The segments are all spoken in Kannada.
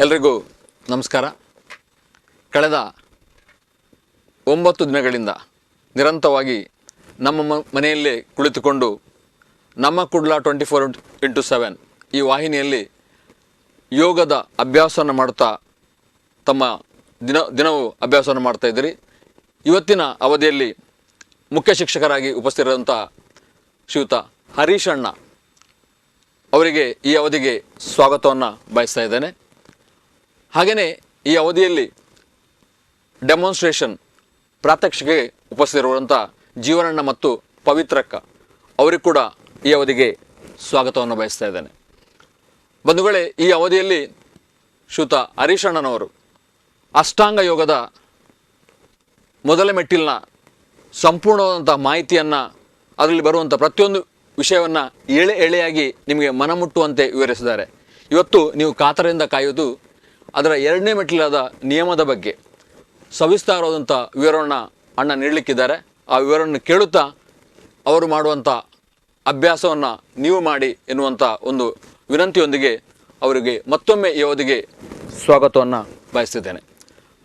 ಎಲ್ರಿಗೂ ನಮಸ್ಕಾರ. ಕಳೆದ 9 ದಿನಗಳಿಂದ ನಿರಂತರವಾಗಿ ನಮ್ಮ ಮನೆಯಲ್ಲೇ ಕುಳಿತುಕೊಂಡು ನಮ್ಮ ಕುಡ್ಲ 24x7 ಈ ವಾಹಿನಿಯಲ್ಲಿ ಯೋಗದ ಅಭ್ಯಾಸವನ್ನು ಮಾಡುತ್ತಾ ತಮ್ಮ ದಿನವೂ ಅಭ್ಯಾಸವನ್ನು ಮಾಡ್ತಾ ಇದ್ದೀರಿ. ಇವತ್ತಿನ ಅವಧಿಯಲ್ಲಿ ಮುಖ್ಯ ಶಿಕ್ಷಕರಾಗಿ ಉಪಸ್ಥಿತರಿರುವಂಥ ಶ್ರೀಯುತ ಹರೀಶ್ ಅಣ್ಣ ಅವರಿಗೆ ಈ ಅವಧಿಗೆ ಸ್ವಾಗತವನ್ನು ಬಯಸ್ತಾ ಇದ್ದೇನೆ. ಹಾಗೆಯೇ ಈ ಅವಧಿಯಲ್ಲಿ ಡೆಮಾನ್ಸ್ಟ್ರೇಷನ್ ಪ್ರಾತ್ಯಕ್ಷಿಕೆಗೆ ಉಪಸ್ಥಿತರಿರುವಂಥ ಜೀವನಣ್ಣ ಮತ್ತು ಪವಿತ್ರಕ್ಕ ಅವರಿಗೆ ಕೂಡ ಈ ಅವಧಿಗೆ ಸ್ವಾಗತವನ್ನು ಬಯಸ್ತಾ ಇದ್ದೇನೆ. ಬಂಧುಗಳೇ, ಈ ಅವಧಿಯಲ್ಲಿ ಶ್ರೀಯುತ ಹರೀಶ್ ಅಣ್ಣನವರು ಅಷ್ಟಾಂಗ ಯೋಗದ ಮೊದಲ ಮೆಟ್ಟಿಲಿನ ಸಂಪೂರ್ಣವಾದಂಥ ಮಾಹಿತಿಯನ್ನು, ಅದರಲ್ಲಿ ಬರುವಂಥ ಪ್ರತಿಯೊಂದು ವಿಷಯವನ್ನು ಎಳೆಯಾಗಿ ನಿಮಗೆ ಮನಮುಟ್ಟುವಂತೆ ವಿವರಿಸಿದ್ದಾರೆ. ಇವತ್ತು ನೀವು ಕಾತರದಿಂದ ಕಾಯುವುದು ಅದರ 2ನೇ ಮೆಟ್ಟಿಲಾದ ನಿಯಮದ ಬಗ್ಗೆ ಸವಿಸ್ತಾರವಾದಂಥ ವಿವರವನ್ನು ಅಣ್ಣ ನೀಡಲಿಕ್ಕಿದ್ದಾರೆ. ಆ ವಿವರವನ್ನು ಕೇಳುತ್ತಾ ಅವರು ಮಾಡುವಂಥ ಅಭ್ಯಾಸವನ್ನು ನೀವು ಮಾಡಿ ಎನ್ನುವಂಥ ಒಂದು ವಿನಂತಿಯೊಂದಿಗೆ ಅವರಿಗೆ ಮತ್ತೊಮ್ಮೆ ಈ ಅವಧಿಗೆ ಸ್ವಾಗತವನ್ನು ಬಯಸ್ತಿದ್ದೇನೆ.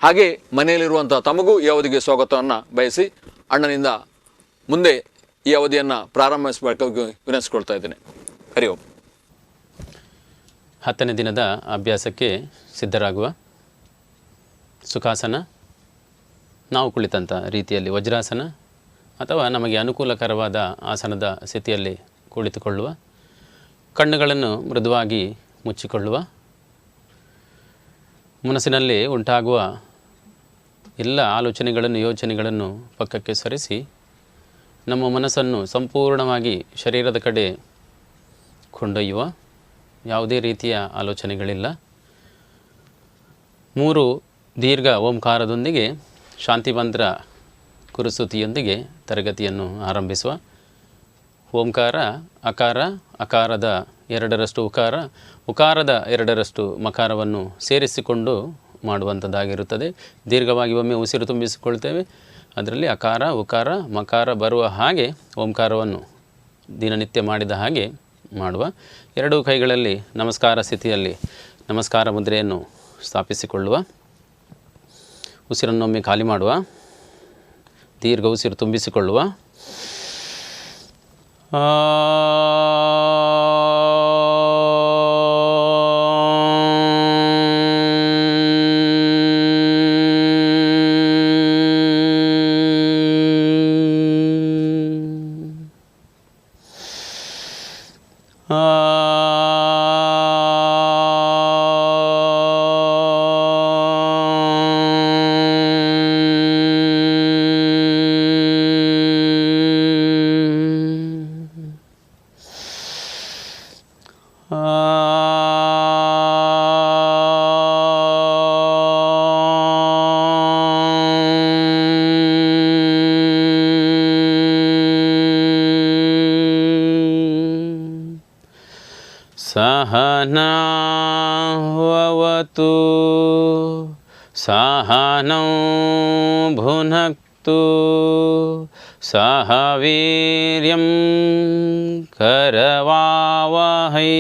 ಹಾಗೆ ಮನೆಯಲ್ಲಿರುವಂಥ ತಮಗೂ ಈ ಅವಧಿಗೆ ಸ್ವಾಗತವನ್ನು ಬಯಸಿ ಅಣ್ಣನಿಂದ ಮುಂದೆ ಈ ಅವಧಿಯನ್ನು ಪ್ರಾರಂಭಿಸಬೇಕಾಗಿ ವಿನಂತಿಸಿಕೊಳ್ತಾ ಇದ್ದೇನೆ. ಹರಿ ಓಂ. 10ನೇ ದಿನದ ಅಭ್ಯಾಸಕ್ಕೆ ಸಿದ್ಧರಾಗುವ. ಸುಖಾಸನ, ನಾವು ಕುಳಿತಂಥ ರೀತಿಯಲ್ಲಿ ವಜ್ರಾಸನ ಅಥವಾ ನಮಗೆ ಅನುಕೂಲಕರವಾದ ಆಸನದ ಸ್ಥಿತಿಯಲ್ಲಿ ಕುಳಿತುಕೊಳ್ಳುವ. ಕಣ್ಣುಗಳನ್ನು ಮೃದುವಾಗಿ ಮುಚ್ಚಿಕೊಳ್ಳುವ. ಮನಸ್ಸಿನಲ್ಲಿ ಉಂಟಾಗುವ ಎಲ್ಲ ಆಲೋಚನೆಗಳನ್ನು, ಯೋಚನೆಗಳನ್ನು ಪಕ್ಕಕ್ಕೆ ಸರಿಸಿ ನಮ್ಮ ಮನಸ್ಸನ್ನು ಸಂಪೂರ್ಣವಾಗಿ ಶರೀರದ ಕಡೆ ಕೊಂಡೊಯ್ಯುವ. ಯಾವುದೇ ರೀತಿಯ ಆಲೋಚನೆಗಳಿಲ್ಲ. 3 ದೀರ್ಘ ಓಂಕಾರದೊಂದಿಗೆ ಶಾಂತಿ ಮಂತ್ರ ಕುರುಸ್ತುತಿಯೊಂದಿಗೆ ತರಗತಿಯನ್ನು ಆರಂಭಿಸುವ. ಓಂಕಾರ, ಅಕಾರ, ಅಕಾರದ 2ರಷ್ಟು ಉಕಾರ, ಉಕಾರದ 2ರಷ್ಟು ಮಕಾರವನ್ನು ಸೇರಿಸಿಕೊಂಡು ಮಾಡುವಂಥದ್ದಾಗಿರುತ್ತದೆ. ದೀರ್ಘವಾಗಿ ಒಮ್ಮೆ ಉಸಿರು ತುಂಬಿಸಿಕೊಳ್ತೇವೆ. ಅದರಲ್ಲಿ ಅಕಾರ, ಉಕಾರ, ಮಕಾರ ಬರುವ ಹಾಗೆ ಓಂಕಾರವನ್ನು ದಿನನಿತ್ಯ ಮಾಡಿದ ಹಾಗೆ ಮಾಡುವ. 2 ಕೈಗಳಲ್ಲಿ ನಮಸ್ಕಾರ ಸ್ಥಿತಿಯಲ್ಲಿ ನಮಸ್ಕಾರ ಮುದ್ರೆಯನ್ನು ಸ್ಥಾಪಿಸಿಕೊಳ್ಳುವ. ಉಸಿರನ್ನೊಮ್ಮೆ ಖಾಲಿ ಮಾಡುವ. ದೀರ್ಘ ಉಸಿರು ತುಂಬಿಸಿಕೊಳ್ಳುವ. सहना भवतु सहनौ भुनक्तु सह वीर्यं करवावहै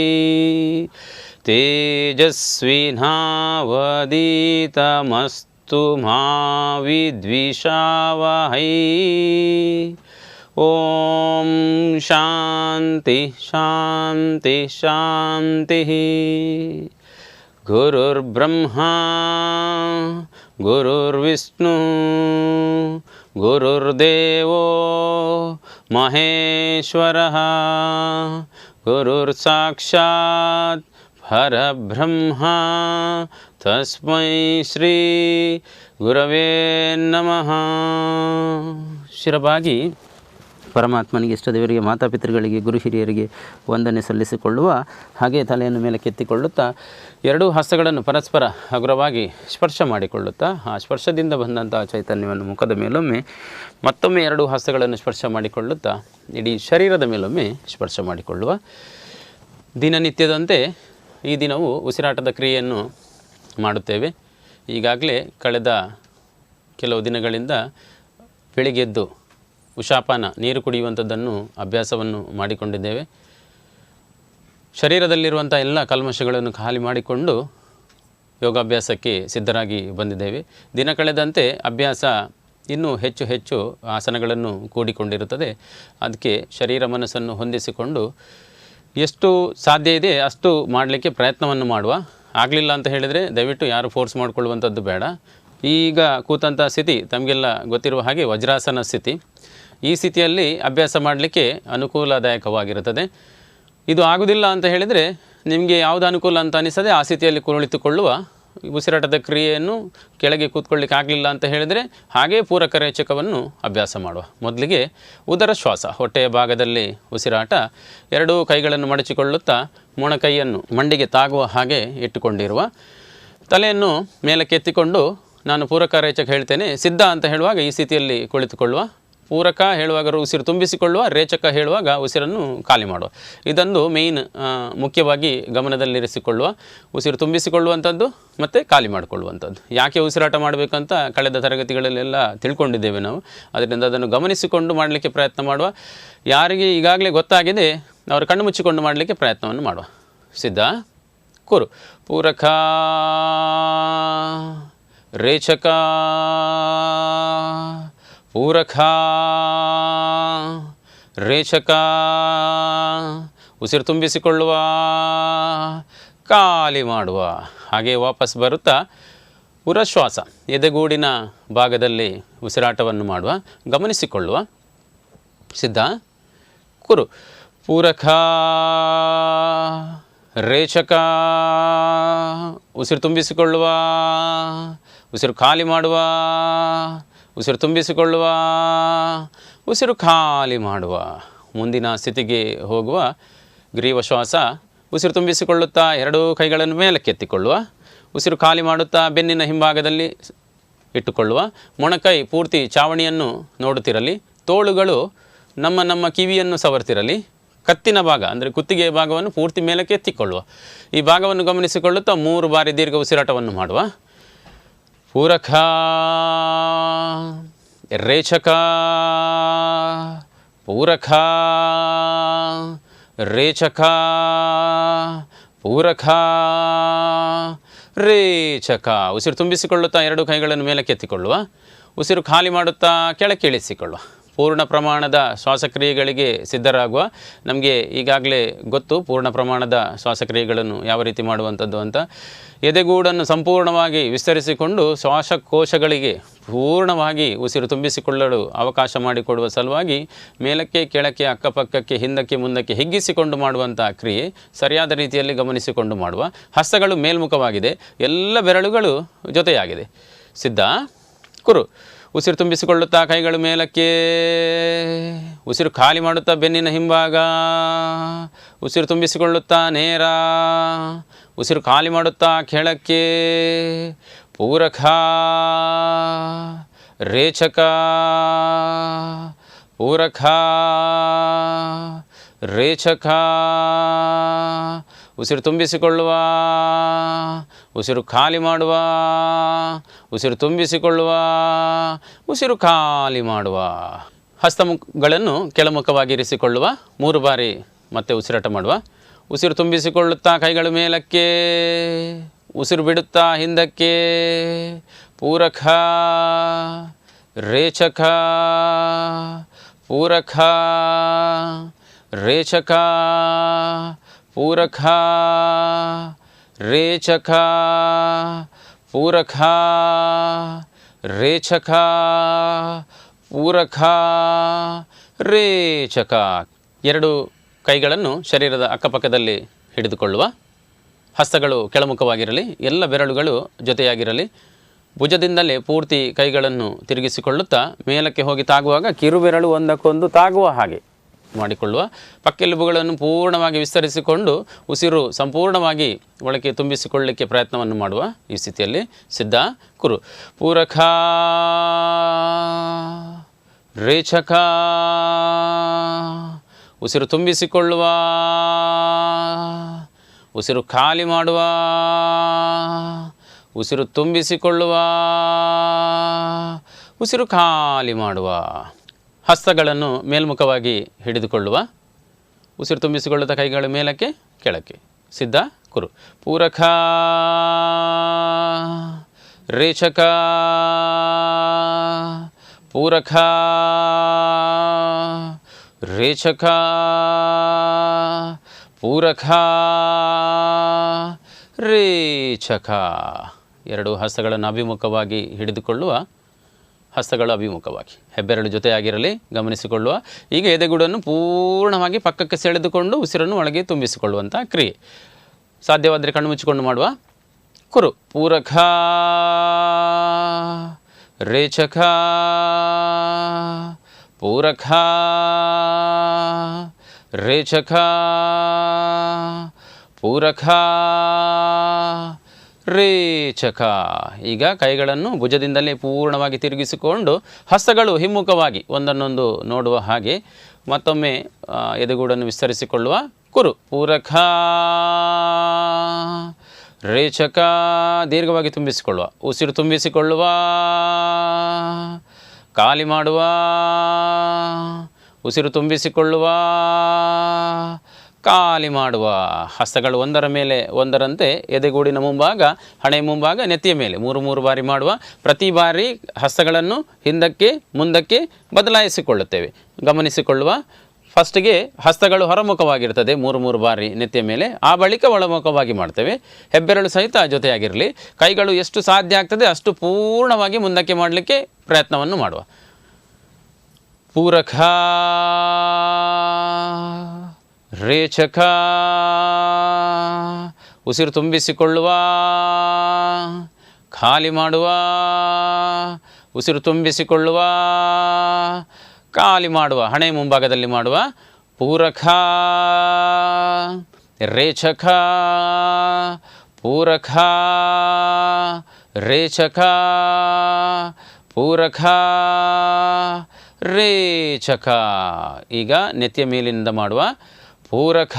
तेजस्विनावधीतमस्तु मा विद्विषावहै. ओम शांति शांति शांति. गुरुर्ब्रह्मा गुरुर्विष्णु गुरुर्देवो महेश्वरः गुरुर्साक्षात् परब्रह्मा तस्मै श्री गुरवे नमः. ಶಿರಬಾಗಿ ಪರಮಾತ್ಮನಿಗೆ, ಇಷ್ಟದೇವರಿಗೆ, ಮಾತಾಪಿತೃಗಳಿಗೆ, ಗುರು ಹಿರಿಯರಿಗೆ ವಂದನೆ ಸಲ್ಲಿಸಿಕೊಳ್ಳುವ. ಹಾಗೆ ತಲೆಯನ್ನು ಮೇಲೆ ಕೆತ್ತಿಕೊಳ್ಳುತ್ತಾ 2 ಹಸ್ತಗಳನ್ನು ಪರಸ್ಪರ ಹಗುರವಾಗಿ ಸ್ಪರ್ಶ ಮಾಡಿಕೊಳ್ಳುತ್ತಾ ಆ ಸ್ಪರ್ಶದಿಂದ ಬಂದಂಥ ಚೈತನ್ಯವನ್ನು ಮುಖದ ಮೇಲೊಮ್ಮೆ, ಮತ್ತೊಮ್ಮೆ 2 ಹಸ್ತಗಳನ್ನು ಸ್ಪರ್ಶ ಮಾಡಿಕೊಳ್ಳುತ್ತಾ ಇಡೀ ಶರೀರದ ಮೇಲೊಮ್ಮೆ ಸ್ಪರ್ಶ ಮಾಡಿಕೊಳ್ಳುವ. ದಿನನಿತ್ಯದಂತೆ ಈ ದಿನವೂ ಉಸಿರಾಟದ ಕ್ರಿಯೆಯನ್ನು ಮಾಡುತ್ತೇವೆ. ಈಗಾಗಲೇ ಕಳೆದ ಕೆಲವು ದಿನಗಳಿಂದ ಬೆಳಿಗ್ಗೆದ್ದು ಉಷಾಪಾನ, ನೀರು ಕುಡಿಯುವಂಥದ್ದನ್ನು ಅಭ್ಯಾಸವನ್ನು ಮಾಡಿಕೊಂಡಿದ್ದೇವೆ. ಶರೀರದಲ್ಲಿರುವಂಥ ಎಲ್ಲ ಕಲ್ಮಶಗಳನ್ನು ಖಾಲಿ ಮಾಡಿಕೊಂಡು ಯೋಗಾಭ್ಯಾಸಕ್ಕೆ ಸಿದ್ಧರಾಗಿ ಬಂದಿದ್ದೇವೆ. ದಿನ ಕಳೆದಂತೆ ಅಭ್ಯಾಸ ಇನ್ನೂ ಹೆಚ್ಚು ಹೆಚ್ಚು ಆಸನಗಳನ್ನು ಕೂಡಿಕೊಂಡಿರುತ್ತದೆ. ಅದಕ್ಕೆ ಶರೀರ ಮನಸ್ಸನ್ನು ಹೊಂದಿಸಿಕೊಂಡು ಎಷ್ಟು ಸಾಧ್ಯ ಇದೆ ಅಷ್ಟು ಮಾಡಲಿಕ್ಕೆ ಪ್ರಯತ್ನವನ್ನು ಮಾಡುವ. ಆಗಲಿಲ್ಲ ಅಂತ ಹೇಳಿದರೆ ದಯವಿಟ್ಟು ಯಾರು ಫೋರ್ಸ್ ಮಾಡಿಕೊಳ್ಳುವಂಥದ್ದು ಬೇಡ. ಈಗ ಕೂತಂಥ ಸ್ಥಿತಿ ತಮಗೆಲ್ಲ ಗೊತ್ತಿರುವ ಹಾಗೆ ವಜ್ರಾಸನ ಸ್ಥಿತಿ. ಈ ಸ್ಥಿತಿಯಲ್ಲಿ ಅಭ್ಯಾಸ ಮಾಡಲಿಕ್ಕೆ ಅನುಕೂಲದಾಯಕವಾಗಿರುತ್ತದೆ. ಇದು ಆಗುವುದಿಲ್ಲ ಅಂತ ಹೇಳಿದರೆ ನಿಮಗೆ ಯಾವುದು ಅನುಕೂಲ ಅಂತ ಅನಿಸದೆ ಆ ಸ್ಥಿತಿಯಲ್ಲಿ ಕುಳಿತುಕೊಳ್ಳುವ. ಉಸಿರಾಟದ ಕ್ರಿಯೆಯನ್ನು ಕೆಳಗೆ ಕೂತ್ಕೊಳ್ಳಿಕ್ಕೆ ಆಗಲಿಲ್ಲ ಅಂತ ಹೇಳಿದರೆ ಹಾಗೇ ಪೂರಕ ರೇಚಕವನ್ನು ಅಭ್ಯಾಸ ಮಾಡುವ. ಮೊದಲಿಗೆ ಉದರ ಶ್ವಾಸ, ಹೊಟ್ಟೆಯ ಭಾಗದಲ್ಲಿ ಉಸಿರಾಟ. ಎರಡೂ ಕೈಗಳನ್ನು ಮಡಚಿಕೊಳ್ಳುತ್ತಾ ಮೊಣಕೈಯನ್ನು ಮಂಡಿಗೆ ತಾಗುವ ಹಾಗೆ ಇಟ್ಟುಕೊಂಡಿರುವ. ತಲೆಯನ್ನು ಮೇಲಕ್ಕೆ ಎತ್ತಿಕೊಂಡು ನಾನು ಪೂರಕ ರೇಚಕ ಹೇಳ್ತೇನೆ, ಸಿದ್ಧ ಅಂತ ಹೇಳುವಾಗ ಈ ಸ್ಥಿತಿಯಲ್ಲಿ ಕುಳಿತುಕೊಳ್ಳುವ. ಪೂರಕ ಹೇಳುವಾಗ ಉಸಿರು ತುಂಬಿಸಿಕೊಳ್ಳುವ, ರೇಚಕ ಹೇಳುವಾಗ ಉಸಿರನ್ನು ಖಾಲಿ ಮಾಡುವ. ಇದೊಂದು ಮೇಯ್ನ್ ಮುಖ್ಯವಾಗಿ ಗಮನದಲ್ಲಿರಿಸಿಕೊಳ್ಳುವ. ಉಸಿರು ತುಂಬಿಸಿಕೊಳ್ಳುವಂಥದ್ದು ಮತ್ತು ಖಾಲಿ ಮಾಡಿಕೊಳ್ಳುವಂಥದ್ದು. ಯಾಕೆ ಉಸಿರಾಟ ಮಾಡಬೇಕಂತ ಕಳೆದ ತರಗತಿಗಳಲ್ಲೆಲ್ಲ ತಿಳ್ಕೊಂಡಿದ್ದೇವೆ ನಾವು. ಅದರಿಂದ ಅದನ್ನು ಗಮನಿಸಿಕೊಂಡು ಮಾಡಲಿಕ್ಕೆ ಪ್ರಯತ್ನ ಮಾಡುವ. ಯಾರಿಗೆ ಈಗಾಗಲೇ ಗೊತ್ತಾಗಿದೆ ಅವರು ಕಣ್ಣು ಮುಚ್ಚಿಕೊಂಡು ಮಾಡಲಿಕ್ಕೆ ಪ್ರಯತ್ನವನ್ನು ಮಾಡುವ. ಸಿದ್ಧ, ಕುರು. ಪೂರಕ, ರೇಚಕ, ಪೂರಕ, ರೇಚಕ. ಉಸಿರು ತುಂಬಿಸಿಕೊಳ್ಳುವ, ಖಾಲಿ ಮಾಡುವ. ಹಾಗೆ ವಾಪಸ್ ಬರುತ್ತಾ ಉರಶ್ವಾಸ, ಎದೆಗೂಡಿನ ಭಾಗದಲ್ಲಿ ಉಸಿರಾಟವನ್ನು ಮಾಡುವ, ಗಮನಿಸಿಕೊಳ್ಳುವ. ಸಿದ್ಧ, ಕುರು. ಪೂರಕ, ರೇಚಕ. ಉಸಿರು ತುಂಬಿಸಿಕೊಳ್ಳುವ, ಉಸಿರು ಖಾಲಿ ಮಾಡುವ, ಉಸಿರು ತುಂಬಿಸಿಕೊಳ್ಳುವ, ಉಸಿರು ಖಾಲಿ ಮಾಡುವ. ಮುಂದಿನ ಸ್ಥಿತಿಗೆ ಹೋಗುವ ಗ್ರೀವ ಶ್ವಾಸ. ಉಸಿರು ತುಂಬಿಸಿಕೊಳ್ಳುತ್ತಾ ಎರಡೂ ಕೈಗಳನ್ನು ಮೇಲಕ್ಕೆತ್ತಿಕೊಳ್ಳುವ. ಉಸಿರು ಖಾಲಿ ಮಾಡುತ್ತಾ ಬೆನ್ನಿನ ಹಿಂಭಾಗದಲ್ಲಿ ಇಟ್ಟುಕೊಳ್ಳುವ. ಮೊಣಕೈ ಪೂರ್ತಿ ಚಾವಣಿಯನ್ನು ನೋಡುತ್ತಿರಲಿ. ತೋಳುಗಳು ನಮ್ಮ ಕಿವಿಯನ್ನು ಸವರ್ತಿರಲಿ. ಕತ್ತಿನ ಭಾಗ ಅಂದರೆ ಕುತ್ತಿಗೆಯ ಭಾಗವನ್ನು ಪೂರ್ತಿ ಮೇಲಕ್ಕೆ ಎತ್ತಿಕೊಳ್ಳುವ. ಈ ಭಾಗವನ್ನು ಗಮನಿಸಿಕೊಳ್ಳುತ್ತಾ 3 ಬಾರಿ ದೀರ್ಘ ಉಸಿರಾಟವನ್ನು ಮಾಡುವ. ಪೂರಕ, ರೇಚಕ, ಪೂರಕ, ರೇಚಕ, ಪೂರಕ, ರೇಚಕ. ಉಸಿರು ತುಂಬಿಸಿಕೊಳ್ಳುತ್ತಾ ಎರಡು ಕೈಗಳನ್ನು ಮೇಲಕ್ಕೆ ಎತ್ತಿಕೊಳ್ಳುವ. ಉಸಿರು ಖಾಲಿ ಮಾಡುತ್ತಾ ಕೆಳಕ್ಕೆ ಇಳಿಸಿಕೊಳ್ಳುವ. ಪೂರ್ಣ ಪ್ರಮಾಣದ ಶ್ವಾಸಕ್ರಿಯೆಗಳಿಗೆ ಸಿದ್ಧರಾಗುವ. ನಮಗೆ ಈಗಾಗಲೇ ಗೊತ್ತು ಪೂರ್ಣ ಪ್ರಮಾಣದ ಶ್ವಾಸಕ್ರಿಯೆಗಳನ್ನು ಯಾವ ರೀತಿ ಮಾಡುವಂಥದ್ದು ಅಂತ. ಎದೆಗೂಡನ್ನು ಸಂಪೂರ್ಣವಾಗಿ ವಿಸ್ತರಿಸಿಕೊಂಡು ಶ್ವಾಸಕೋಶಗಳಿಗೆ ಪೂರ್ಣವಾಗಿ ಉಸಿರು ತುಂಬಿಸಿಕೊಳ್ಳಲು ಅವಕಾಶ ಮಾಡಿಕೊಡುವ ಸಲುವಾಗಿ ಮೇಲಕ್ಕೆ ಕೆಳಕ್ಕೆ ಅಕ್ಕಪಕ್ಕಕ್ಕೆ ಹಿಂದಕ್ಕೆ ಮುಂದಕ್ಕೆ ಹಿಗ್ಗಿಸಿಕೊಂಡು ಮಾಡುವಂಥ ಕ್ರಿಯೆ ಸರಿಯಾದ ರೀತಿಯಲ್ಲಿ ಗಮನಿಸಿಕೊಂಡು ಮಾಡುವ. ಹಸ್ತಗಳು ಮೇಲ್ಮುಖವಾಗಿದೆ, ಎಲ್ಲ ಬೆರಳುಗಳು ಜೊತೆಯಾಗಿದೆ. ಸಿದ್ಧ, ಕುರು. ಉಸಿರು ತುಂಬಿಸಿಕೊಳ್ಳುತ್ತಾ ಕೈಗಳು ಮೇಲಕ್ಕೆ, ಉಸಿರು ಖಾಲಿ ಮಾಡುತ್ತಾ ಬೆನ್ನಿನ ಹಿಂಭಾಗ, ಉಸಿರು ತುಂಬಿಸಿಕೊಳ್ಳುತ್ತಾ ನೇರ, ಉಸಿರು ಖಾಲಿ ಮಾಡುತ್ತಾ ಕೆಳಕ್ಕೆ. ಪೂರಕ, ರೇಚಕ, ಪೂರಕ, ರೇಚಕ. ಉಸಿರು ತುಂಬಿಸಿಕೊಳ್ಳುವ, ಉಸಿರು ಖಾಲಿ ಮಾಡುವ, ಉಸಿರು ತುಂಬಿಸಿಕೊಳ್ಳುವ, ಉಸಿರು ಖಾಲಿ ಮಾಡುವ. ಹಸ್ತಗಳನ್ನು ಕೆಳಮುಖವಾಗಿ ಇರಿಸಿಕೊಳ್ಳುವ. 3 ಬಾರಿ ಮತ್ತೆ ಉಸಿರಾಟ ಮಾಡುವ. ಉಸಿರು ತುಂಬಿಸಿಕೊಳ್ಳುತ್ತಾ ಕೈಗಳು ಮೇಲಕ್ಕೆ, ಉಸಿರು ಬಿಡುತ್ತಾ ಹಿಂದಕ್ಕೆ. ಪೂರಕ, ರೇಚಕ, ಪೂರಕ, ರೇಚಕ, ಪೂರಕ, ರೇಚಕ, ಪೂರಕ, ರೇಚಕ, ಪೂರಕ, ರೇಚಕ. 2 ಕೈಗಳನ್ನು ಶರೀರದ ಅಕ್ಕಪಕ್ಕದಲ್ಲಿ ಹಿಡಿದುಕೊಳ್ಳುವ. ಹಸ್ತಗಳು ಕೆಳಮುಖವಾಗಿರಲಿ, ಎಲ್ಲ ಬೆರಳುಗಳು ಜೊತೆಯಾಗಿರಲಿ. ಭುಜದಿಂದಲೇ ಪೂರ್ತಿ ಕೈಗಳನ್ನು ತಿರುಗಿಸಿಕೊಳ್ಳುತ್ತಾ ಮೇಲಕ್ಕೆ ಹೋಗಿ ತಾಗುವಾಗ ಕಿರುಬೆರಳು ಒಂದಕ್ಕೊಂದು ತಾಗುವ ಹಾಗೆ ಮಾಡಿಕೊಳ್ಳುವ. ಪಕ್ಕೆಲುಬುಗಳನ್ನು ಪೂರ್ಣವಾಗಿ ವಿಸ್ತರಿಸಿಕೊಂಡು ಉಸಿರು ಸಂಪೂರ್ಣವಾಗಿ ಒಳಗೆ ತುಂಬಿಸಿಕೊಳ್ಳಲಿಕ್ಕೆ ಪ್ರಯತ್ನವನ್ನು ಮಾಡುವ. ಈ ಸ್ಥಿತಿಯಲ್ಲಿ ಸಿದ್ಧ, ಕುರು. ಪೂರಕ, ರೇಚಕ. ಉಸಿರು ತುಂಬಿಸಿಕೊಳ್ಳುವ, ಉಸಿರು ಖಾಲಿ ಮಾಡುವ, ಉಸಿರು ತುಂಬಿಸಿಕೊಳ್ಳುವ, ಉಸಿರು ಖಾಲಿ ಮಾಡುವ. ಹಸ್ತಗಳನ್ನು ಮೇಲ್ಮುಖವಾಗಿ ಹಿಡಿದುಕೊಳ್ಳುವ. ಉಸಿರು ತುಂಬಿಸಿಕೊಳ್ಳುತ್ತಾ ಕೈಗಳು ಮೇಲಕ್ಕೆ ಕೆಳಕ್ಕೆ. ಸಿದ್ಧ ಕುರು. ಪೂರಕ ರೇಚಕ ಪೂರಕ ರೇಚಕ ಪೂರಕ ರೇಚಕ. ಎರಡು ಹಸ್ತಗಳನ್ನು ಅಭಿಮುಖವಾಗಿ ಹಿಡಿದುಕೊಳ್ಳುವ, ಹಸ್ತಗಳು ಅಭಿಮುಖವಾಗಿ, ಹೆಬ್ಬೆರಳು ಜೊತೆಯಾಗಿರಲಿ ಗಮನಿಸಿಕೊಳ್ಳುವ. ಈಗ ಎದೆಗೂಡನ್ನು ಪೂರ್ಣವಾಗಿ ಪಕ್ಕಕ್ಕೆ ಸೆಳೆದುಕೊಂಡು ಉಸಿರನ್ನು ಒಳಗೆ ತುಂಬಿಸಿಕೊಳ್ಳುವಂಥ ಕ್ರಿಯೆ. ಸಾಧ್ಯವಾದರೆ ಕಣ್ಣು ಮುಚ್ಚಿಕೊಂಡು ಮಾಡುವ. ಕುರು. ಪೂರಕ ರೇಚಕ ಪೂರಕ ರೇಚಕ ಪೂರಕ ರೇಚಕ. ಈಗ ಕೈಗಳನ್ನು ಭುಜದಿಂದಲೇ ಪೂರ್ಣವಾಗಿ ತಿರುಗಿಸಿಕೊಂಡು ಹಸ್ತಗಳು ಹಿಮ್ಮುಖವಾಗಿ ಒಂದನ್ನೊಂದು ನೋಡುವ ಹಾಗೆ ಮತ್ತೊಮ್ಮೆ ಎದೆಗೂಡನ್ನು ವಿಸ್ತರಿಸಿಕೊಳ್ಳುವ. ಕುರು. ಪೂರಕ ರೇಚಕ. ದೀರ್ಘವಾಗಿ ತುಂಬಿಸಿಕೊಳ್ಳುವ, ಉಸಿರು ತುಂಬಿಸಿಕೊಳ್ಳುವ, ಖಾಲಿ ಮಾಡುವ, ಉಸಿರು ತುಂಬಿಸಿಕೊಳ್ಳುವ, ಖಾಲಿ ಮಾಡುವ. ಹಸ್ತಗಳು ಒಂದರ ಮೇಲೆ ಒಂದರಂತೆ ಎದೆಗೂಡಿನ ಮುಂಭಾಗ, ಹಣೆ ಮುಂಭಾಗ, ನೆತ್ತಿಯ ಮೇಲೆ 3 ಬಾರಿ ಮಾಡುವ. ಪ್ರತಿ ಬಾರಿ ಹಸ್ತಗಳನ್ನು ಹಿಂದಕ್ಕೆ ಮುಂದಕ್ಕೆ ಬದಲಾಯಿಸಿಕೊಳ್ಳುತ್ತೇವೆ. ಗಮನಿಸಿಕೊಳ್ಳುವ. ಫಸ್ಟಿಗೆ ಹಸ್ತಗಳು ಹೊರಮುಖವಾಗಿರ್ತದೆ 3 ಬಾರಿ ನೆತ್ತಿಯ ಮೇಲೆ, ಆ ಬಳಿಕ ಒಳಮುಖವಾಗಿ ಮಾಡ್ತೇವೆ. ಹೆಬ್ಬೆರಳು ಸಹಿತ ಜೊತೆಯಾಗಿರಲಿ. ಕೈಗಳು ಎಷ್ಟು ಸಾಧ್ಯ ಆಗ್ತದೆ ಅಷ್ಟು ಪೂರ್ಣವಾಗಿ ಮುಂದಕ್ಕೆ ಮಾಡಲಿಕ್ಕೆ ಪ್ರಯತ್ನವನ್ನು ಮಾಡುವ. ಪೂರಕ ರೇಚಕ. ಉಸಿರು ತುಂಬಿಸಿಕೊಳ್ಳುವ, ಖಾಲಿ ಮಾಡುವ, ಉಸಿರು ತುಂಬಿಸಿಕೊಳ್ಳುವ, ಖಾಲಿ ಮಾಡುವ. ಹಣೆ ಮುಂಭಾಗದಲ್ಲಿ ಮಾಡುವ. ಪೂರಕ ರೇಚಕ ಪೂರಕ ರೇಚಕ ಪೂರಕ ರೇಚಕ. ಈಗ ನೆತ್ತಿಯ ಮೇಲಿನಿಂದ ಮಾಡುವ. ಪೂರಕ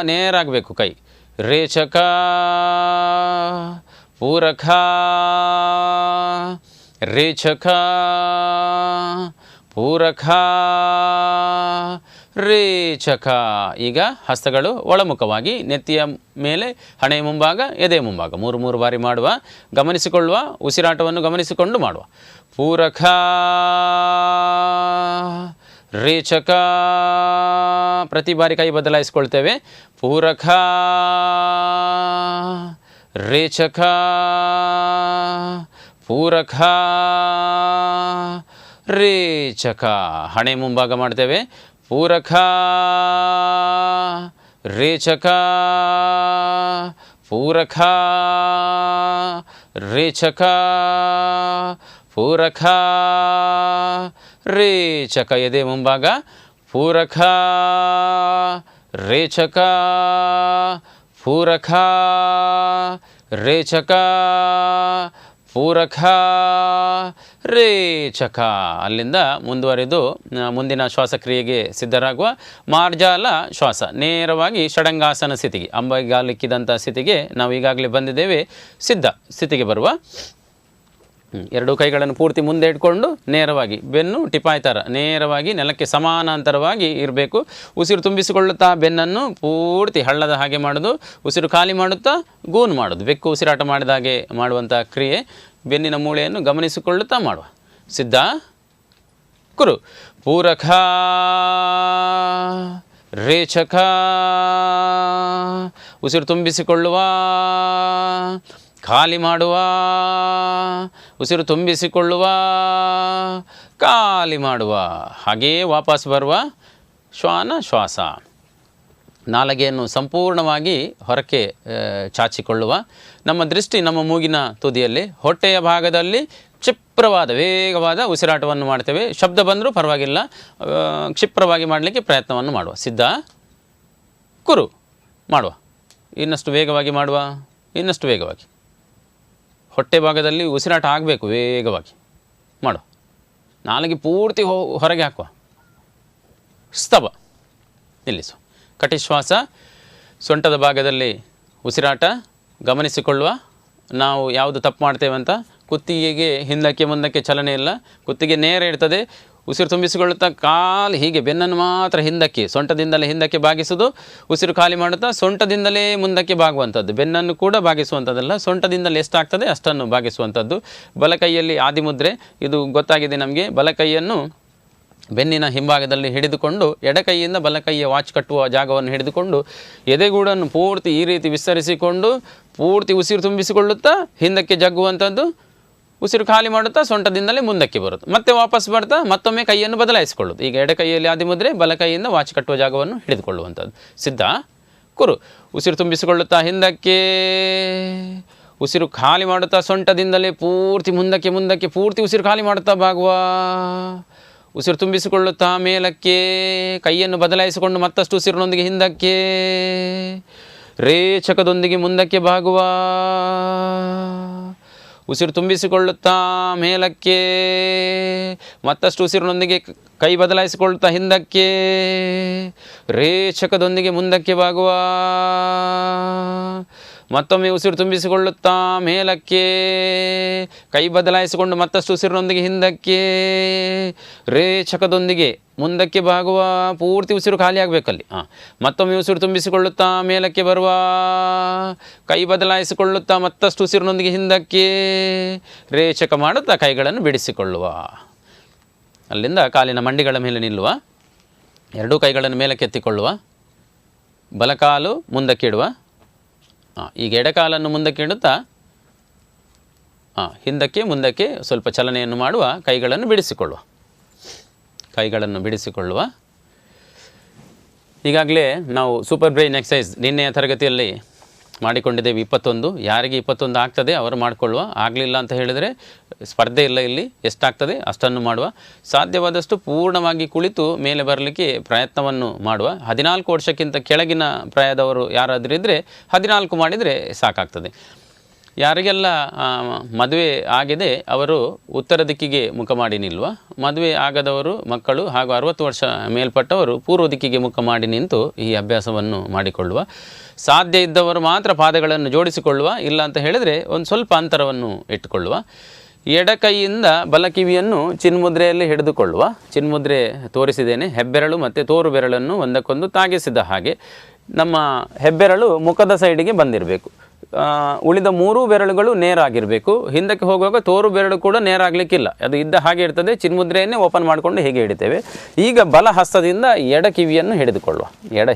ನೇರಾಗಬೇಕು ಕೈ. ರೇಚಕ ಪೂರಕ ರೇಚಕ ಪೂರಕ ರೇಚಕ. ಈಗ ಹಸ್ತಗಳು ಒಳಮುಖವಾಗಿ ನೆತ್ತಿಯ ಮೇಲೆ, ಹಣೆಯ ಮುಂಭಾಗ, ಎದೆಯ ಮುಂಭಾಗ 3 ಬಾರಿ ಮಾಡುವ. ಗಮನಿಸಿಕೊಳ್ಳುವ, ಉಸಿರಾಟವನ್ನು ಗಮನಿಸಿಕೊಂಡು ಮಾಡುವ. ಪೂರಕ ರೇಚಕ. ಪ್ರತಿ ಬಾರಿ ಕೈ ಬದಲಾಯಿಸಿಕೊಳ್ತೇವೆ. ಪೂರಕ ರೇಚಕ ಪೂರಕ ರೇಚಕ. ಹಣೆ ಮುಂಭಾಗ ಮಾಡ್ತೇವೆ. ಪೂರಕ ರೇಚಕ ಪೂರಕ ರೇಚಕ ಪೂರಕ ರೇಚಕ. ಎದೆ ಮುಂಭಾಗ. ಪೂರಕ ರೇಚಕ ಪೂರಕ ರೇಚಕ ಪೂರಕ ರೇಚಕ. ಅಲ್ಲಿಂದ ಮುಂದುವರೆದು ಮುಂದಿನ ಶ್ವಾಸಕ್ರಿಯೆಗೆ ಸಿದ್ಧರಾಗುವ. ಮಾರ್ಜಾಲ ಶ್ವಾಸ. ನೇರವಾಗಿ ಷಡಂಗಾಸನ ಸ್ಥಿತಿಗೆ, ಅಂಬೈಗಾಲಿಕ್ಕಿದಂಥ ಸ್ಥಿತಿಗೆ ನಾವು ಈಗಾಗಲೇ ಬಂದಿದ್ದೇವೆ. ಸಿದ್ಧ ಸ್ಥಿತಿಗೆ ಬರುವ. ಎರಡೂ ಕೈಗಳನ್ನು ಪೂರ್ತಿ ಮುಂದೆ ಇಟ್ಕೊಂಡು ನೇರವಾಗಿ ಬೆನ್ನು ಟಿಪಾಯ್ ಥರ ನೇರವಾಗಿ ನೆಲಕ್ಕೆ ಸಮಾನಾಂತರವಾಗಿ ಇರಬೇಕು. ಉಸಿರು ತುಂಬಿಸಿಕೊಳ್ಳುತ್ತಾ ಬೆನ್ನನ್ನು ಪೂರ್ತಿ ಹಳ್ಳದ ಹಾಗೆ ಮಾಡೋದು. ಉಸಿರು ಖಾಲಿ ಮಾಡುತ್ತಾ ಗೂನು ಮಾಡೋದು. ಬೆಕ್ಕು ಉಸಿರಾಟ ಮಾಡಿದ ಹಾಗೆ ಮಾಡುವಂಥ ಕ್ರಿಯೆ. ಬೆನ್ನಿನ ಮೂಳೆಯನ್ನು ಗಮನಿಸಿಕೊಳ್ಳುತ್ತಾ ಮಾಡುವ. ಸಿದ್ಧ ಕುರು. ಪೂರಕ ರೇಚಕ. ಉಸಿರು ತುಂಬಿಸಿಕೊಳ್ಳುವ, ಖಾಲಿ ಮಾಡುವ, ಉಸಿರು ತುಂಬಿಸಿಕೊಳ್ಳುವ, ಖಾಲಿ ಮಾಡುವ. ಹಾಗೆಯೇ ವಾಪಸ್ ಬರುವ. ಶ್ವಾನ ಶ್ವಾಸ. ನಾಲಿಗೆಯನ್ನು ಸಂಪೂರ್ಣವಾಗಿ ಹೊರಕ್ಕೆ ಚಾಚಿಕೊಳ್ಳುವ. ನಮ್ಮ ದೃಷ್ಟಿ ನಮ್ಮ ಮೂಗಿನ ತುದಿಯಲ್ಲಿ, ಹೊಟ್ಟೆಯ ಭಾಗದಲ್ಲಿ ಕ್ಷಿಪ್ರವಾದ ವೇಗವಾದ ಉಸಿರಾಟವನ್ನು ಮಾಡ್ತೇವೆ. ಶಬ್ದ ಬಂದರೂ ಪರವಾಗಿಲ್ಲ, ಕ್ಷಿಪ್ರವಾಗಿ ಮಾಡಲಿಕ್ಕೆ ಪ್ರಯತ್ನವನ್ನು ಮಾಡುವ. ಸಿದ್ಧ ಕುರು. ಮಾಡುವ. ಇನ್ನಷ್ಟು ವೇಗವಾಗಿ ಮಾಡುವ, ಇನ್ನಷ್ಟು ವೇಗವಾಗಿ. ಹೊಟ್ಟೆ ಭಾಗದಲ್ಲಿ ಉಸಿರಾಟ ಆಗಬೇಕು ವೇಗವಾಗಿ ಮಾಡುವ. ನಾಲಿಗೆ ಪೂರ್ತಿ ಹೊರಗೆ ಹಾಕುವ. ಸ್ತವ. ನಿಲ್ಲಿಸು. ಕಟಿಶ್ವಾಸ. ಸೊಂಟದ ಭಾಗದಲ್ಲಿ ಉಸಿರಾಟ ಗಮನಿಸಿಕೊಳ್ಳುವ. ನಾವು ಯಾವುದು ತಪ್ಪು ಮಾಡ್ತೇವೆ ಅಂತ. ಕುತ್ತಿಗೆಗೆ ಹಿಂದಕ್ಕೆ ಮುಂದಕ್ಕೆ ಚಲನೆ ಇಲ್ಲ, ಕುತ್ತಿಗೆ ನೇರ ಇರ್ತದೆ. ಉಸಿರು ತುಂಬಿಸಿಕೊಳ್ಳುತ್ತಾ ಕಾಲು ಹೀಗೆ ಬೆನ್ನನ್ನು ಮಾತ್ರ ಹಿಂದಕ್ಕೆ, ಸೊಂಟದಿಂದಲೇ ಹಿಂದಕ್ಕೆ ಬಾಗಿಸೋದು. ಉಸಿರು ಖಾಲಿ ಮಾಡುತ್ತಾ ಸೊಂಟದಿಂದಲೇ ಮುಂದಕ್ಕೆ ಬಾಗುವಂಥದ್ದು, ಬೆನ್ನನ್ನು ಕೂಡ ಬಾಗಿಸುವಂಥದ್ದಲ್ಲ, ಸೊಂಟದಿಂದಲೇ ಎಷ್ಟಾಗ್ತದೆ ಅಷ್ಟನ್ನು ಬಾಗಿಸುವಂಥದ್ದು. ಬಲಕೈಯಲ್ಲಿ ಆದಿಮುದ್ರೆ, ಇದು ಗೊತ್ತಾಗಿದೆ ನಮಗೆ. ಬಲಕೈಯನ್ನು ಬೆನ್ನಿನ ಹಿಂಭಾಗದಲ್ಲಿ ಹಿಡಿದುಕೊಂಡು ಎಡಕೈಯಿಂದ ಬಲಕೈಯ ವಾಚ್ ಕಟ್ಟುವ ಜಾಗವನ್ನು ಹಿಡಿದುಕೊಂಡು ಎದೆಗೂಡನ್ನು ಪೂರ್ತಿ ಈ ರೀತಿ ವಿಸ್ತರಿಸಿಕೊಂಡು ಪೂರ್ತಿ ಉಸಿರು ತುಂಬಿಸಿಕೊಳ್ಳುತ್ತಾ ಹಿಂದಕ್ಕೆ ಜಗ್ಗುವಂಥದ್ದು. ಉಸಿರು ಖಾಲಿ ಮಾಡುತ್ತಾ ಸೊಂಟದಿಂದಲೇ ಮುಂದಕ್ಕೆ ಬರುತ್ತೆ. ಮತ್ತೆ ವಾಪಸ್ ಬರ್ತಾ ಮತ್ತೊಮ್ಮೆ ಕೈಯನ್ನು ಬದಲಾಯಿಸಿಕೊಳ್ಳೋದು. ಈಗ ಎಡಕೈಯಲ್ಲಿ ಆದಿಮುದ್ರೆ, ಬಲಕೈಯಿಂದ ವಾಚ್ ಕಟ್ಟುವ ಜಾಗವನ್ನು ಹಿಡಿದುಕೊಳ್ಳುವಂಥದ್ದು. ಸಿದ್ಧ, ಕುರು. ಉಸಿರು ತುಂಬಿಸಿಕೊಳ್ಳುತ್ತಾ ಹಿಂದಕ್ಕೆ, ಉಸಿರು ಖಾಲಿ ಮಾಡುತ್ತಾ ಸೊಂಟದಿಂದಲೇ ಪೂರ್ತಿ ಮುಂದಕ್ಕೆ ಮುಂದಕ್ಕೆ ಪೂರ್ತಿ ಉಸಿರು ಖಾಲಿ ಮಾಡುತ್ತಾ ಬಾಗುವ. ಉಸಿರು ತುಂಬಿಸಿಕೊಳ್ಳುತ್ತಾ ಮೇಲಕ್ಕೆ, ಕೈಯನ್ನು ಬದಲಾಯಿಸಿಕೊಂಡು ಮತ್ತಷ್ಟು ಉಸಿರಿನೊಂದಿಗೆ ಹಿಂದಕ್ಕೆ, ರೇಚಕದೊಂದಿಗೆ ಮುಂದಕ್ಕೆ ಬಾಗುವ. ಉಸಿರು ತುಂಬಿಸಿಕೊಳ್ಳುತ್ತಾ ಮೇಲಕ್ಕೆ, ಮತ್ತಷ್ಟು ಉಸಿರಿನೊಂದಿಗೆ ಕೈ ಬದಲಾಯಿಸಿಕೊಳ್ಳುತ್ತಾ ಹಿಂದಕ್ಕೆ, ರೇಚಕದೊಂದಿಗೆ ಮುಂದಕ್ಕೆ ಬಾಗುವ. ಮತ್ತೊಮ್ಮೆ ಉಸಿರು ತುಂಬಿಸಿಕೊಳ್ಳುತ್ತಾ ಮೇಲಕ್ಕೆ, ಕೈ ಬದಲಾಯಿಸಿಕೊಂಡು ಮತ್ತಷ್ಟು ಉಸಿರಿನೊಂದಿಗೆ ಹಿಂದಕ್ಕೆ, ರೇಚಕದೊಂದಿಗೆ ಮುಂದಕ್ಕೆ ಬಾಗುವ. ಪೂರ್ತಿ ಉಸಿರು ಖಾಲಿ ಆಗಬೇಕಲ್ಲಿ. ಮತ್ತೊಮ್ಮೆ ಉಸಿರು ತುಂಬಿಸಿಕೊಳ್ಳುತ್ತಾ ಮೇಲಕ್ಕೆ ಬರುವ, ಕೈ ಬದಲಾಯಿಸಿಕೊಳ್ಳುತ್ತಾ ಮತ್ತಷ್ಟು ಉಸಿರಿನೊಂದಿಗೆ ಹಿಂದಕ್ಕೆ, ರೇಚಕ ಮಾಡುತ್ತಾ ಕೈಗಳನ್ನು ಬಿಡಿಸಿಕೊಳ್ಳುವ. ಅಲ್ಲಿಂದ ಕಾಲಿನ ಮಂಡಿಗಳ ಮೇಲೆ ನಿಲ್ಲುವ, ಎರಡೂ ಕೈಗಳನ್ನು ಮೇಲಕ್ಕೆ ಎತ್ತಿಕೊಳ್ಳುವ, ಬಲಕಾಲು ಮುಂದಕ್ಕೆ ಇಡುವ. ಈಗ ಎಡಕಾಲನ್ನು ಮುಂದಕ್ಕೆ ಇಡುತ್ತಾ ಹಿಂದಕ್ಕೆ ಮುಂದಕ್ಕೆ ಸ್ವಲ್ಪ ಚಲನೆಯನ್ನು ಮಾಡುವ, ಕೈಗಳನ್ನು ಬಿಡಿಸಿಕೊಳ್ಳುವ. ಕೈಗಳನ್ನು ಬಿಡಿಸಿಕೊಳ್ಳುವ. ಈಗಾಗಲೇ ನಾವು ಸೂಪರ್ ಬ್ರೈನ್ ಎಕ್ಸಸೈಸ್ ನಿನ್ನೆಯ ತರಗತಿಯಲ್ಲಿ ಮಾಡಿಕೊಂಡಿದ್ದೇವೆ 21. ಯಾರಿಗೆ 21 ಆಗ್ತದೆ ಅವರು ಮಾಡಿಕೊಳ್ಳುವ. ಆಗಲಿಲ್ಲ ಅಂತ ಹೇಳಿದರೆ ಸ್ಪರ್ಧೆ ಇಲ್ಲ, ಇಲ್ಲಿ ಎಷ್ಟಾಗ್ತದೆ ಅಷ್ಟನ್ನು ಮಾಡುವ. ಸಾಧ್ಯವಾದಷ್ಟು ಪೂರ್ಣವಾಗಿ ಕುಳಿತು ಮೇಲೆ ಬರಲಿಕ್ಕೆ ಪ್ರಯತ್ನವನ್ನು ಮಾಡುವ. 14 ವರ್ಷಕ್ಕಿಂತ ಕೆಳಗಿನ ಪ್ರಾಯದವರು ಯಾರಾದರೂ ಇದ್ದರೆ 14 ಮಾಡಿದರೆ ಸಾಕಾಗ್ತದೆ. ಯಾರಿಗೆಲ್ಲ ಮದುವೆ ಆಗಿದೆ ಅವರು ಉತ್ತರ ದಿಕ್ಕಿಗೆ ಮುಖ ಮಾಡಿ ನಿಲ್ಲುವ. ಮದುವೆ ಆಗದವರು, ಮಕ್ಕಳು ಹಾಗೂ 60 ವರ್ಷ ಮೇಲ್ಪಟ್ಟವರು ಪೂರ್ವ ದಿಕ್ಕಿಗೆ ಮುಖ ಮಾಡಿ ನಿಂತು ಈ ಅಭ್ಯಾಸವನ್ನು ಮಾಡಿಕೊಳ್ಳುವ. ಸಾಧ್ಯ ಇದ್ದವರು ಮಾತ್ರ ಪಾದಗಳನ್ನು ಜೋಡಿಸಿಕೊಳ್ಳುವ. ಇಲ್ಲ ಅಂತ ಹೇಳಿದರೆ ಒಂದು ಸ್ವಲ್ಪ ಅಂತರವನ್ನು ಇಟ್ಟುಕೊಳ್ಳುವ. ಎಡಕೈಯಿಂದ ಬಲಕಿವಿಯನ್ನು ಚಿನ್ಮುದ್ರೆಯಲ್ಲಿ ಹಿಡಿದುಕೊಳ್ಳುವ. ಚಿನ್ಮುದ್ರೆ ತೋರಿಸಿದ್ದೇನೆ. ಹೆಬ್ಬೆರಳು ಮತ್ತು ತೋರು ಬೆರಳನ್ನು ಒಂದಕ್ಕೊಂದು ತಾಗಿಸಿದ ಹಾಗೆ ನಮ್ಮ ಹೆಬ್ಬೆರಳು ಮುಖದ ಸೈಡಿಗೆ ಬಂದಿರಬೇಕು. ಉಳಿದ 3 ಬೆರಳುಗಳು ನೇರಾಗಿರಬೇಕು. ಹಿಂದಕ್ಕೆ ಹೋಗುವಾಗ ತೋರು ಬೆರಳು ಕೂಡ ನೇರಾಗಲಿಕ್ಕಿಲ್ಲ, ಅದು ಇದ್ದ ಹಾಗೆ ಇರ್ತದೆ. ಚಿನ್ಮುದ್ರೆಯನ್ನೇ ಓಪನ್ ಮಾಡಿಕೊಂಡು ಹೇಗೆ ಹಿಡಿತೇವೆ. ಈಗ ಬಲ ಹಸ್ತದಿಂದ ಎಡ ಕಿವಿಯನ್ನು ಹಿಡಿದುಕೊಳ್ಳುವ, ಎಡ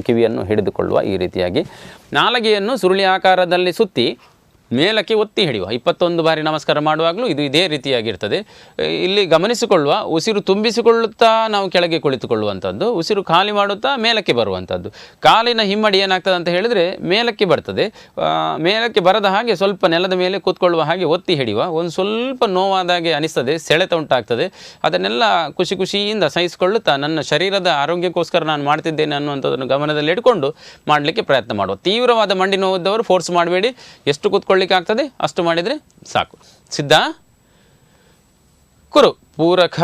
ಕಿವಿಯನ್ನು ಹಿಡಿದುಕೊಳ್ಳುವ. ಈ ರೀತಿಯಾಗಿ ನಾಲಗೆಯನ್ನು ಸುರುಳಿ ಆಕಾರದಲ್ಲಿ ಸುತ್ತಿ ಮೇಲಕ್ಕೆ ಒತ್ತಿ ಹಿಡಿಯುವ. 21 ಬಾರಿ ನಮಸ್ಕಾರ ಮಾಡುವಾಗಲೂ ಇದು ಇದೇ ರೀತಿಯಾಗಿರ್ತದೆ. ಇಲ್ಲಿ ಗಮನಿಸಿಕೊಳ್ಳುವ, ಉಸಿರು ತುಂಬಿಸಿಕೊಳ್ಳುತ್ತಾ ನಾವು ಕೆಳಗೆ ಕುಳಿತುಕೊಳ್ಳುವಂಥದ್ದು, ಉಸಿರು ಖಾಲಿ ಮಾಡುತ್ತಾ ಮೇಲಕ್ಕೆ ಬರುವಂಥದ್ದು. ಕಾಲಿನ ಹಿಮ್ಮಡಿ ಏನಾಗ್ತದೆ ಅಂತ ಹೇಳಿದರೆ ಮೇಲಕ್ಕೆ ಬರ್ತದೆ. ಮೇಲಕ್ಕೆ ಬರದ ಹಾಗೆ ಸ್ವಲ್ಪ ನೆಲದ ಮೇಲೆ ಕೂತ್ಕೊಳ್ಳುವ ಹಾಗೆ ಒತ್ತಿ ಹಿಡಿಯುವ. ಒಂದು ಸ್ವಲ್ಪ ನೋವಾದಾಗೆ ಅನಿಸ್ತದೆ, ಸೆಳೆತ ಉಂಟಾಗ್ತದೆ. ಅದನ್ನೆಲ್ಲ ಖುಷಿ ಖುಷಿಯಿಂದ ಸಹಿಸಿಕೊಳ್ಳುತ್ತಾ ನನ್ನ ಶರೀರದ ಆರೋಗ್ಯಕ್ಕೋಸ್ಕರ ನಾನು ಮಾಡ್ತಿದ್ದೇನೆ ಅನ್ನುವಂಥದ್ದನ್ನು ಗಮನದಲ್ಲಿ ಇಟ್ಕೊಂಡು ಮಾಡಲಿಕ್ಕೆ ಪ್ರಯತ್ನ ಮಾಡುವ. ತೀವ್ರವಾದ ಮಂಡಿ ನೋವಿದ್ದವರು ಫೋರ್ಸ್ ಮಾಡಬೇಡಿ, ಎಷ್ಟು ಕೂತ್ಕೊಳ್ಳಿಕ್ಕೆ ಆಗ್ತದೆ ಅಷ್ಟು ಮಾಡಿದರೆ ಸಾಕು. ಸಿದ್ಧ, ಕುರು. ಪೂರಕ,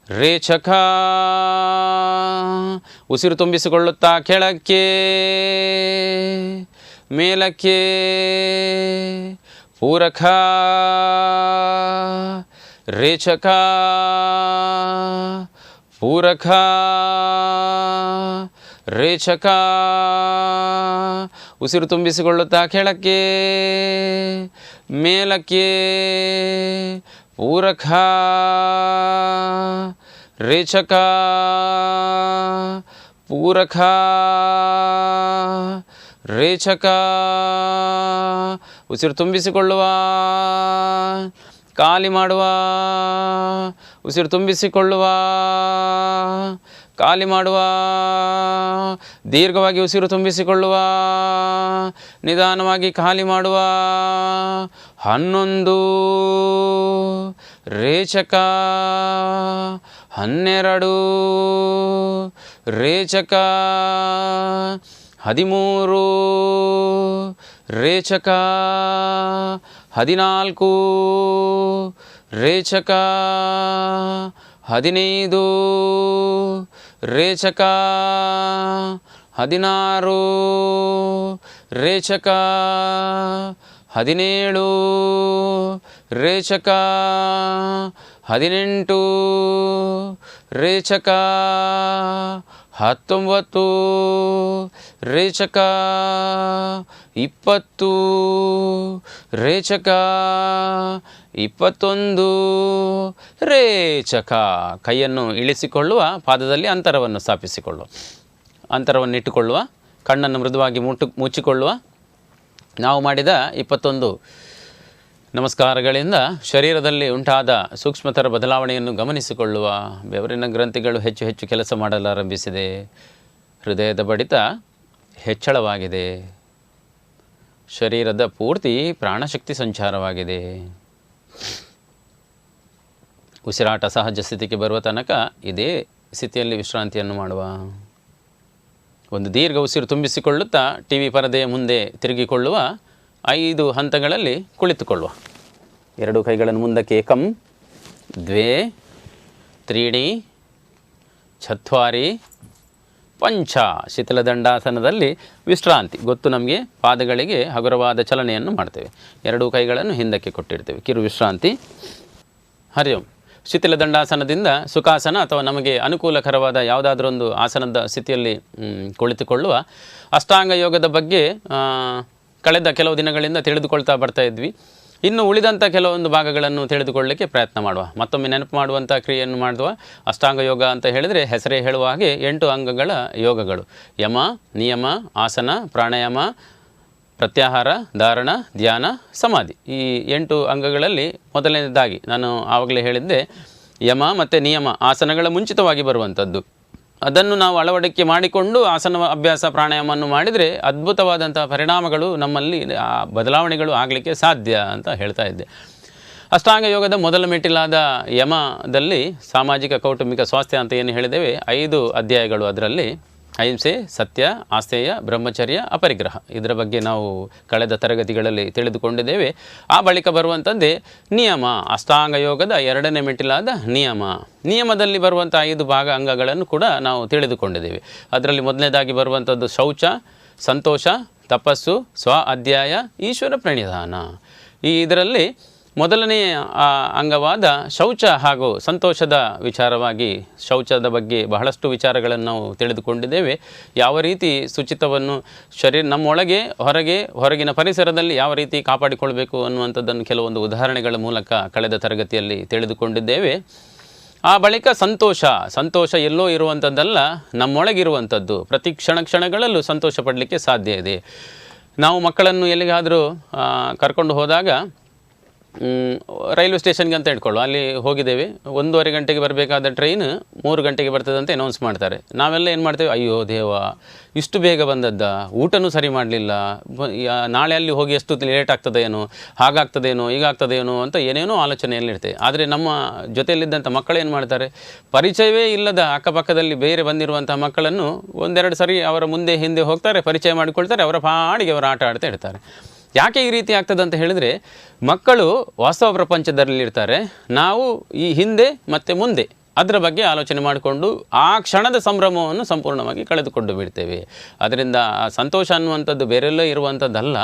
ರೇಚಕ. ಉಸಿರು ತುಂಬಿಸಿಕೊಳ್ಳುತ್ತಾ ಕೆಳಕ್ಕೆ, ಮೇಲಕ್ಕೆ. ಪೂರಕ, ರೇಚಕ. ಪೂರಕ, ರೇಚಕ. ಉಸಿರು ತುಂಬಿಸಿಕೊಳ್ಳುತ್ತಾ ಕೆಳಕ್ಕೆ, ಮೇಲಕ್ಕೆ. ಪೂರಕ, ರೇಚಕ. ಪೂರಕ, ರೇಚಕ. ಉಸಿರು ತುಂಬಿಸಿಕೊಳ್ಳುವ, ಖಾಲಿ ಮಾಡುವ. ಉಸಿರು ತುಂಬಿಸಿಕೊಳ್ಳುವ, ಖಾಲಿ ಮಾಡುವ. ದೀರ್ಘವಾಗಿ ಉಸಿರು ತುಂಬಿಸಿಕೊಳ್ಳುವ, ನಿಧಾನವಾಗಿ ಖಾಲಿ ಮಾಡುವ. 11 ರೇಚಕ, 12 ರೇಚಕ, 13 ರೇಚಕ, 14 ರೇಚಕ, 15 ರೇಚಕ, 16 ರೇಚಕ, 17 ರೇಚಕ 18 ರೇಚಕ 19 ರೇಚಕ 20 ರೇಚಕ 21 ರೇಚಕ. ಕೈಯನ್ನು ಇಳಿಸಿಕೊಳ್ಳುವ, ಪಾದದಲ್ಲಿ ಅಂತರವನ್ನು ಸ್ಥಾಪಿಸಿಕೊಳ್ಳುವ, ಅಂತರವನ್ನು ಇಟ್ಟುಕೊಳ್ಳುವ, ಕಣ್ಣನ್ನು ಮೃದುವಾಗಿ ಮುಚ್ಚಿಕೊಳ್ಳುವ. ನಾವು ಮಾಡಿದ 21 ನಮಸ್ಕಾರಗಳಿಂದ ಶರೀರದಲ್ಲಿ ಉಂಟಾದ ಸೂಕ್ಷ್ಮತರ ಬದಲಾವಣೆಯನ್ನು ಗಮನಿಸಿಕೊಳ್ಳುವ. ಬೆವರಿನ ಗ್ರಂಥಿಗಳು ಹೆಚ್ಚು ಹೆಚ್ಚು ಕೆಲಸ ಮಾಡಲಾರಂಭಿಸಿದೆ. ಹೃದಯದ ಬಡಿತ ಹೆಚ್ಚಳವಾಗಿದೆ. ಶರೀರದ ಪೂರ್ತಿ ಪ್ರಾಣಶಕ್ತಿ ಸಂಚಾರವಾಗಿದೆ. ಉಸಿರಾಟ ಸಹಜ ಸ್ಥಿತಿಗೆ ಬರುವ ತನಕ ಇದೇ ಸ್ಥಿತಿಯಲ್ಲಿ ವಿಶ್ರಾಂತಿಯನ್ನು ಮಾಡುವ. ಒಂದು ದೀರ್ಘ ಉಸಿರು ತುಂಬಿಸಿಕೊಳ್ಳುತ್ತಾ ಟಿ ವಿ ಪರದೆಯ ಮುಂದೆ ತಿರುಗಿಕೊಳ್ಳುವ. 5 ಹಂತಗಳಲ್ಲಿ ಕುಳಿತುಕೊಳ್ಳುವ. 2 ಕೈಗಳನ್ನು ಮುಂದಕ್ಕೆ ಏಕಂ, ದ್ವೇ, ತ್ರೀಣಿ, ಚತ್ವಾರಿ, ಪಂಚ. ಶಿಥಿಲದಂಡಾಸನದಲ್ಲಿ ವಿಶ್ರಾಂತಿ ಗೊತ್ತು ನಮಗೆ. ಪಾದಗಳಿಗೆ ಹಗುರವಾದ ಚಲನೆಯನ್ನು ಮಾಡ್ತೇವೆ. 2 ಕೈಗಳನ್ನು ಹಿಂದಕ್ಕೆ ಕೊಟ್ಟಿರ್ತೇವೆ. ಕಿರು ವಿಶ್ರಾಂತಿ. ಹರಿ ಓಂ. ಶಿಥಿಲದಂಡಾಸನದಿಂದ ಸುಖಾಸನ ಅಥವಾ ನಮಗೆ ಅನುಕೂಲಕರವಾದ ಯಾವುದಾದ್ರೊಂದು ಆಸನದ ಸ್ಥಿತಿಯಲ್ಲಿ ಕುಳಿತುಕೊಳ್ಳುವ. ಅಷ್ಟಾಂಗ ಯೋಗದ ಬಗ್ಗೆ ಕಳೆದ ಕೆಲವು ದಿನಗಳಿಂದ ತಿಳಿದುಕೊಳ್ತಾ ಬರ್ತಾ ಇದ್ವಿ. ಇನ್ನು ಉಳಿದಂಥ ಕೆಲವೊಂದು ಭಾಗಗಳನ್ನು ತಿಳಿದುಕೊಳ್ಳಲಿಕ್ಕೆ ಪ್ರಯತ್ನ ಮಾಡುವ. ಮತ್ತೊಮ್ಮೆ ನೆನಪು ಮಾಡುವಂಥ ಕ್ರಿಯೆಯನ್ನು ಮಾಡುವ. ಅಷ್ಟಾಂಗ ಯೋಗ ಅಂತ ಹೇಳಿದರೆ ಹೆಸರೇ ಹೇಳುವ ಹಾಗೆ 8 ಅಂಗಗಳ ಯೋಗಗಳು. ಯಮ, ನಿಯಮ, ಆಸನ, ಪ್ರಾಣಾಯಾಮ, ಪ್ರತ್ಯಾಹಾರ, ಧಾರಣ, ಧ್ಯಾನ, ಸಮಾಧಿ. ಈ 8 ಅಂಗಗಳಲ್ಲಿ ಮೊದಲನೇದಾಗಿ ನಾನು ಆವಾಗಲೇ ಹೇಳಿದ್ದೆ, ಯಮ ಮತ್ತು ನಿಯಮ ಆಸನಗಳ ಮುಂಚಿತವಾಗಿ ಬರುವಂಥದ್ದು. ಅದನ್ನು ನಾವು ಅಳವಡಿಕೆ ಮಾಡಿಕೊಂಡು ಆಸನ ಅಭ್ಯಾಸ ಪ್ರಾಣಾಯಾಮವನ್ನು ಮಾಡಿದರೆ ಅದ್ಭುತವಾದಂಥ ಪರಿಣಾಮಗಳು ನಮ್ಮಲ್ಲಿ ಬದಲಾವಣೆಗಳು ಆಗಲಿಕ್ಕೆ ಸಾಧ್ಯ ಅಂತ ಹೇಳ್ತಾ ಇದ್ದೆ. ಅಷ್ಟಾಂಗ ಯೋಗದ ಮೊದಲ ಮೆಟ್ಟಿಲಾದ ಯಮದಲ್ಲಿ ಸಾಮಾಜಿಕ ಕೌಟುಂಬಿಕ ಸ್ವಾಸ್ಥ್ಯ ಅಂತ ಏನು ಹೇಳಿದ್ದೇವೆ, 5 ಅಧ್ಯಾಯಗಳು. ಅದರಲ್ಲಿ ಅಹಿಂಸೆ, ಸತ್ಯ, ಆಸ್ಥೇಯ, ಬ್ರಹ್ಮಚರ್ಯ, ಅಪರಿಗ್ರಹ. ಇದರ ಬಗ್ಗೆ ನಾವು ಕಳೆದ ತರಗತಿಗಳಲ್ಲಿ ತಿಳಿದುಕೊಂಡಿದ್ದೇವೆ. ಆ ಬಳಿಕ ಬರುವಂಥದ್ದೇ ನಿಯಮ. ಅಷ್ಟಾಂಗ ಯೋಗದ 2ನೇ ಮೆಟ್ಟಿಲಾದ ನಿಯಮ. ನಿಯಮದಲ್ಲಿ ಬರುವಂಥ 5 ಭಾಗ ಅಂಗಗಳನ್ನು ಕೂಡ ನಾವು ತಿಳಿದುಕೊಂಡಿದ್ದೇವೆ. ಅದರಲ್ಲಿ ಮೊದಲನೇದಾಗಿ ಬರುವಂಥದ್ದು ಶೌಚ, ಸಂತೋಷ, ತಪಸ್ಸು, ಸ್ವ ಅಧ್ಯಾಯ, ಈಶ್ವರ ಪ್ರಣಿಧಾನ. ಇದರಲ್ಲಿ ಮೊದಲನೆಯ ಅಂಗವಾದ ಶೌಚ ಹಾಗೂ ಸಂತೋಷದ ವಿಚಾರವಾಗಿ ಶೌಚದ ಬಗ್ಗೆ ಬಹಳಷ್ಟು ವಿಚಾರಗಳನ್ನು ನಾವು ತಿಳಿದುಕೊಂಡಿದ್ದೇವೆ. ಯಾವ ರೀತಿ ಶುಚಿತ್ವವನ್ನು ನಮ್ಮೊಳಗೆ ಹೊರಗಿನ ಪರಿಸರದಲ್ಲಿ ಯಾವ ರೀತಿ ಕಾಪಾಡಿಕೊಳ್ಬೇಕು ಅನ್ನುವಂಥದ್ದನ್ನು ಕೆಲವೊಂದು ಉದಾಹರಣೆಗಳ ಮೂಲಕ ಕಳೆದ ತರಗತಿಯಲ್ಲಿ ತಿಳಿದುಕೊಂಡಿದ್ದೇವೆ. ಆ ಬಳಿಕ ಸಂತೋಷ ಎಲ್ಲೋ ಇರುವಂಥದ್ದಲ್ಲ, ನಮ್ಮೊಳಗಿರುವಂಥದ್ದು. ಪ್ರತಿ ಕ್ಷಣಗಳಲ್ಲೂ ಸಂತೋಷ ಪಡಲಿಕ್ಕೆ ಸಾಧ್ಯ ಇದೆ. ನಾವು ಮಕ್ಕಳನ್ನು ಎಲ್ಲಿಗಾದರೂ ಕರ್ಕೊಂಡು ಹೋದಾಗ ರೈಲ್ವೆ ಸ್ಟೇಷನ್ಗೆ ಅಂತ ಇಟ್ಕೊಳ್ಳು, ಅಲ್ಲಿ ಹೋಗಿದ್ದೇವೆ, 1:15 ಗಂಟೆಗೆ ಬರಬೇಕಾದ ಟ್ರೈನ್ 3 ಗಂಟೆಗೆ ಬರ್ತದೆ ಅಂತ ಅನೌನ್ಸ್ ಮಾಡ್ತಾರೆ. ನಾವೆಲ್ಲ ಏನು ಮಾಡ್ತೇವೆ, ಅಯ್ಯೋ ದೇವ ಇಷ್ಟು ಬೇಗ ಬಂದದ್ದ, ಊಟನೂ ಸರಿ ಮಾಡಲಿಲ್ಲ, ನಾಳೆ ಅಲ್ಲಿ ಹೋಗಿ ಎಷ್ಟು ಲೇಟ್ ಆಗ್ತದೇನೋ, ಹಾಗಾಗ್ತದೇನೋ, ಹೀಗಾಗ್ತದೇನೋ ಅಂತ ಏನೇನೋ ಆಲೋಚನೆಯಲ್ಲಿರ್ತೇವೆ. ಆದರೆ ನಮ್ಮ ಜೊತೆಯಲ್ಲಿದ್ದಂಥ ಮಕ್ಕಳು ಏನು ಮಾಡ್ತಾರೆ, ಪರಿಚಯವೇ ಇಲ್ಲದ ಅಕ್ಕಪಕ್ಕದಲ್ಲಿ ಬೇರೆ ಬಂದಿರುವಂಥ ಮಕ್ಕಳನ್ನು 1-2 ಸರಿ ಅವರ ಮುಂದೆ ಹಿಂದೆ ಹೋಗ್ತಾರೆ, ಪರಿಚಯ ಮಾಡಿಕೊಳ್ತಾರೆ, ಅವರ ಪಾಡಿಗೆ ಅವರು ಆಟ ಆಡ್ತಾ ಇರ್ತಾರೆ. ಯಾಕೆ ಈ ರೀತಿ ಆಗ್ತದೆ ಅಂತ ಹೇಳಿದರೆ, ಮಕ್ಕಳು ವಾಸ್ತವ ಪ್ರಪಂಚದಲ್ಲಿರ್ತಾರೆ, ನಾವು ಈ ಹಿಂದೆ ಮತ್ತು ಮುಂದೆ ಅದರ ಬಗ್ಗೆ ಆಲೋಚನೆ ಮಾಡಿಕೊಂಡು ಆ ಕ್ಷಣದ ಸಂಭ್ರಮವನ್ನು ಸಂಪೂರ್ಣವಾಗಿ ಕಳೆದುಕೊಂಡು ಬಿಡ್ತೇವೆ. ಅದರಿಂದ ಸಂತೋಷ ಅನ್ನುವಂಥದ್ದು ಬೇರೆಲ್ಲೇ ಇರುವಂಥದ್ದಲ್ಲ,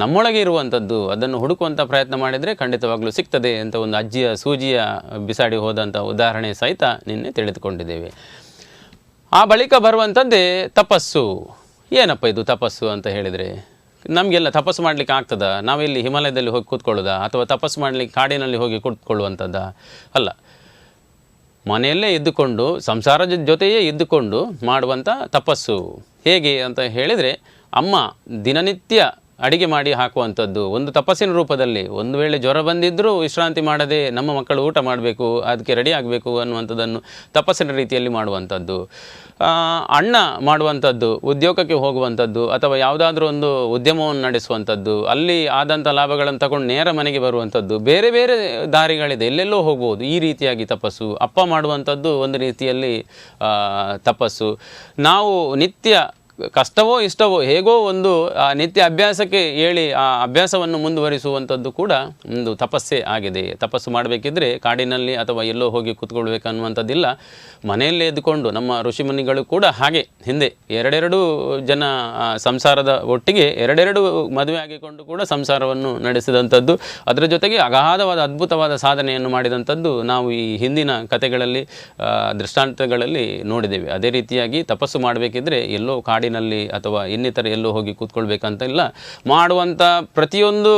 ನಮ್ಮೊಳಗೆ ಇರುವಂಥದ್ದು. ಅದನ್ನು ಹುಡುಕುವಂಥ ಪ್ರಯತ್ನ ಮಾಡಿದರೆ ಖಂಡಿತವಾಗ್ಲೂ ಸಿಗ್ತದೆ ಅಂತ ಒಂದು ಅಜ್ಜಿಯ ಸೂಜಿಯ ಬಿಸಾಡಿ ಹೋದಂಥ ಉದಾಹರಣೆ ಸಹಿತ ನಿನ್ನೆ ತಿಳಿದುಕೊಂಡಿದ್ದೇವೆ. ಆ ಬಳಿಕ ಬರುವಂಥದ್ದೇ ತಪಸ್ಸು. ಏನಪ್ಪ ಇದು ತಪಸ್ಸು ಅಂತ ಹೇಳಿದರೆ, ನಮಗೆಲ್ಲ ತಪಸ್ಸು ಮಾಡಲಿಕ್ಕೆ ಆಗ್ತದ? ನಾವೆಲ್ಲಿ ಹಿಮಾಲಯದಲ್ಲಿ ಹೋಗಿ ಕೂತ್ಕೊಳ್ಳೋದಾ, ಅಥವಾ ತಪಸ್ಸು ಮಾಡಲಿಕ್ಕೆ ಕಾಡಿನಲ್ಲಿ ಹೋಗಿ ಕೂತ್ಕೊಳ್ಳುವಂಥದ್ದಾ? ಅಲ್ಲ, ಮನೆಯಲ್ಲೇ ಇದ್ದುಕೊಂಡು ಸಂಸಾರದ ಜೊತೆಯೇ ಇದ್ದುಕೊಂಡು ಮಾಡುವಂಥ ತಪಸ್ಸು. ಹೇಗೆ ಅಂತ ಹೇಳಿದರೆ, ಅಮ್ಮ ದಿನನಿತ್ಯ ಅಡಿಗೆ ಮಾಡಿ ಹಾಕುವಂಥದ್ದು ಒಂದು ತಪಸ್ಸಿನ ರೂಪದಲ್ಲಿ. ಒಂದು ವೇಳೆ ಜ್ವರ ಬಂದಿದ್ದರೂ ವಿಶ್ರಾಂತಿ ಮಾಡದೆ ನಮ್ಮ ಮಕ್ಕಳು ಊಟ ಮಾಡಬೇಕು, ಅದಕ್ಕೆ ರೆಡಿ ಆಗಬೇಕು ಅನ್ನುವಂಥದ್ದನ್ನು ತಪಸ್ಸಿನ ರೀತಿಯಲ್ಲಿ ಮಾಡುವಂಥದ್ದು. ಅಣ್ಣ ಮಾಡುವಂಥದ್ದು, ಉದ್ಯೋಗಕ್ಕೆ ಹೋಗುವಂಥದ್ದು ಅಥವಾ ಯಾವುದಾದ್ರೂ ಒಂದು ಉದ್ಯಮವನ್ನು ನಡೆಸುವಂಥದ್ದು, ಅಲ್ಲಿ ಆದಂಥ ಲಾಭಗಳನ್ನು ತಗೊಂಡು ನೇರ ಮನೆಗೆ ಬರುವಂಥದ್ದು. ಬೇರೆ ಬೇರೆ ದಾರಿಗಳಿದೆ, ಎಲ್ಲೆಲ್ಲೋ ಹೋಗ್ಬೋದು. ಈ ರೀತಿಯಾಗಿ ತಪಸ್ಸು. ಅಪ್ಪ ಮಾಡುವಂಥದ್ದು ಒಂದು ರೀತಿಯಲ್ಲಿ ತಪಸ್ಸು. ನಾವು ನಿತ್ಯ ಕಷ್ಟವೋ ಇಷ್ಟವೋ ಹೇಗೋ ಒಂದು ನಿತ್ಯ ಅಭ್ಯಾಸಕ್ಕೆ ಹೇಳಿ ಆ ಅಭ್ಯಾಸವನ್ನು ಮುಂದುವರಿಸುವಂಥದ್ದು ಕೂಡ ಒಂದು ತಪಸ್ಸೇ ಆಗಿದೆ. ತಪಸ್ಸು ಮಾಡಬೇಕಿದ್ರೆ ಕಾಡಿನಲ್ಲಿ ಅಥವಾ ಎಲ್ಲೋ ಹೋಗಿ ಕೂತ್ಕೊಳ್ಬೇಕನ್ನುವಂಥದ್ದಿಲ್ಲ, ಮನೆಯಲ್ಲೇ ಎದ್ದುಕೊಂಡು ನಮ್ಮ ಋಷಿಮುನಿಗಳು ಕೂಡ ಹಾಗೆ ಹಿಂದೆ ಎರಡೆರಡು ಜನ ಸಂಸಾರದ ಒಟ್ಟಿಗೆ ಎರಡೆರಡು ಮದುವೆ ಆಗಿಕೊಂಡು ಕೂಡ ಸಂಸಾರವನ್ನು ನಡೆಸಿದಂಥದ್ದು, ಅದರ ಜೊತೆಗೆ ಅಗಾಧವಾದ ಅದ್ಭುತವಾದ ಸಾಧನೆಯನ್ನು ಮಾಡಿದಂಥದ್ದು ನಾವು ಈ ಹಿಂದಿನ ಕಥೆಗಳಲ್ಲಿ ದೃಷ್ಟಾಂತಗಳಲ್ಲಿ ನೋಡಿದ್ದೇವೆ. ಅದೇ ರೀತಿಯಾಗಿ ತಪಸ್ಸು ಮಾಡಬೇಕಿದ್ರೆ ಎಲ್ಲೋ ಕಾಡಿನಲ್ಲಿ ಅಥವಾ ಇನ್ನಿತರ ಎಲ್ಲೋ ಹೋಗಿ ಕೂತ್ಕೊಳ್ಬೇಕಂತ ಇಲ್ಲ, ಮಾಡುವಂಥ ಪ್ರತಿಯೊಂದು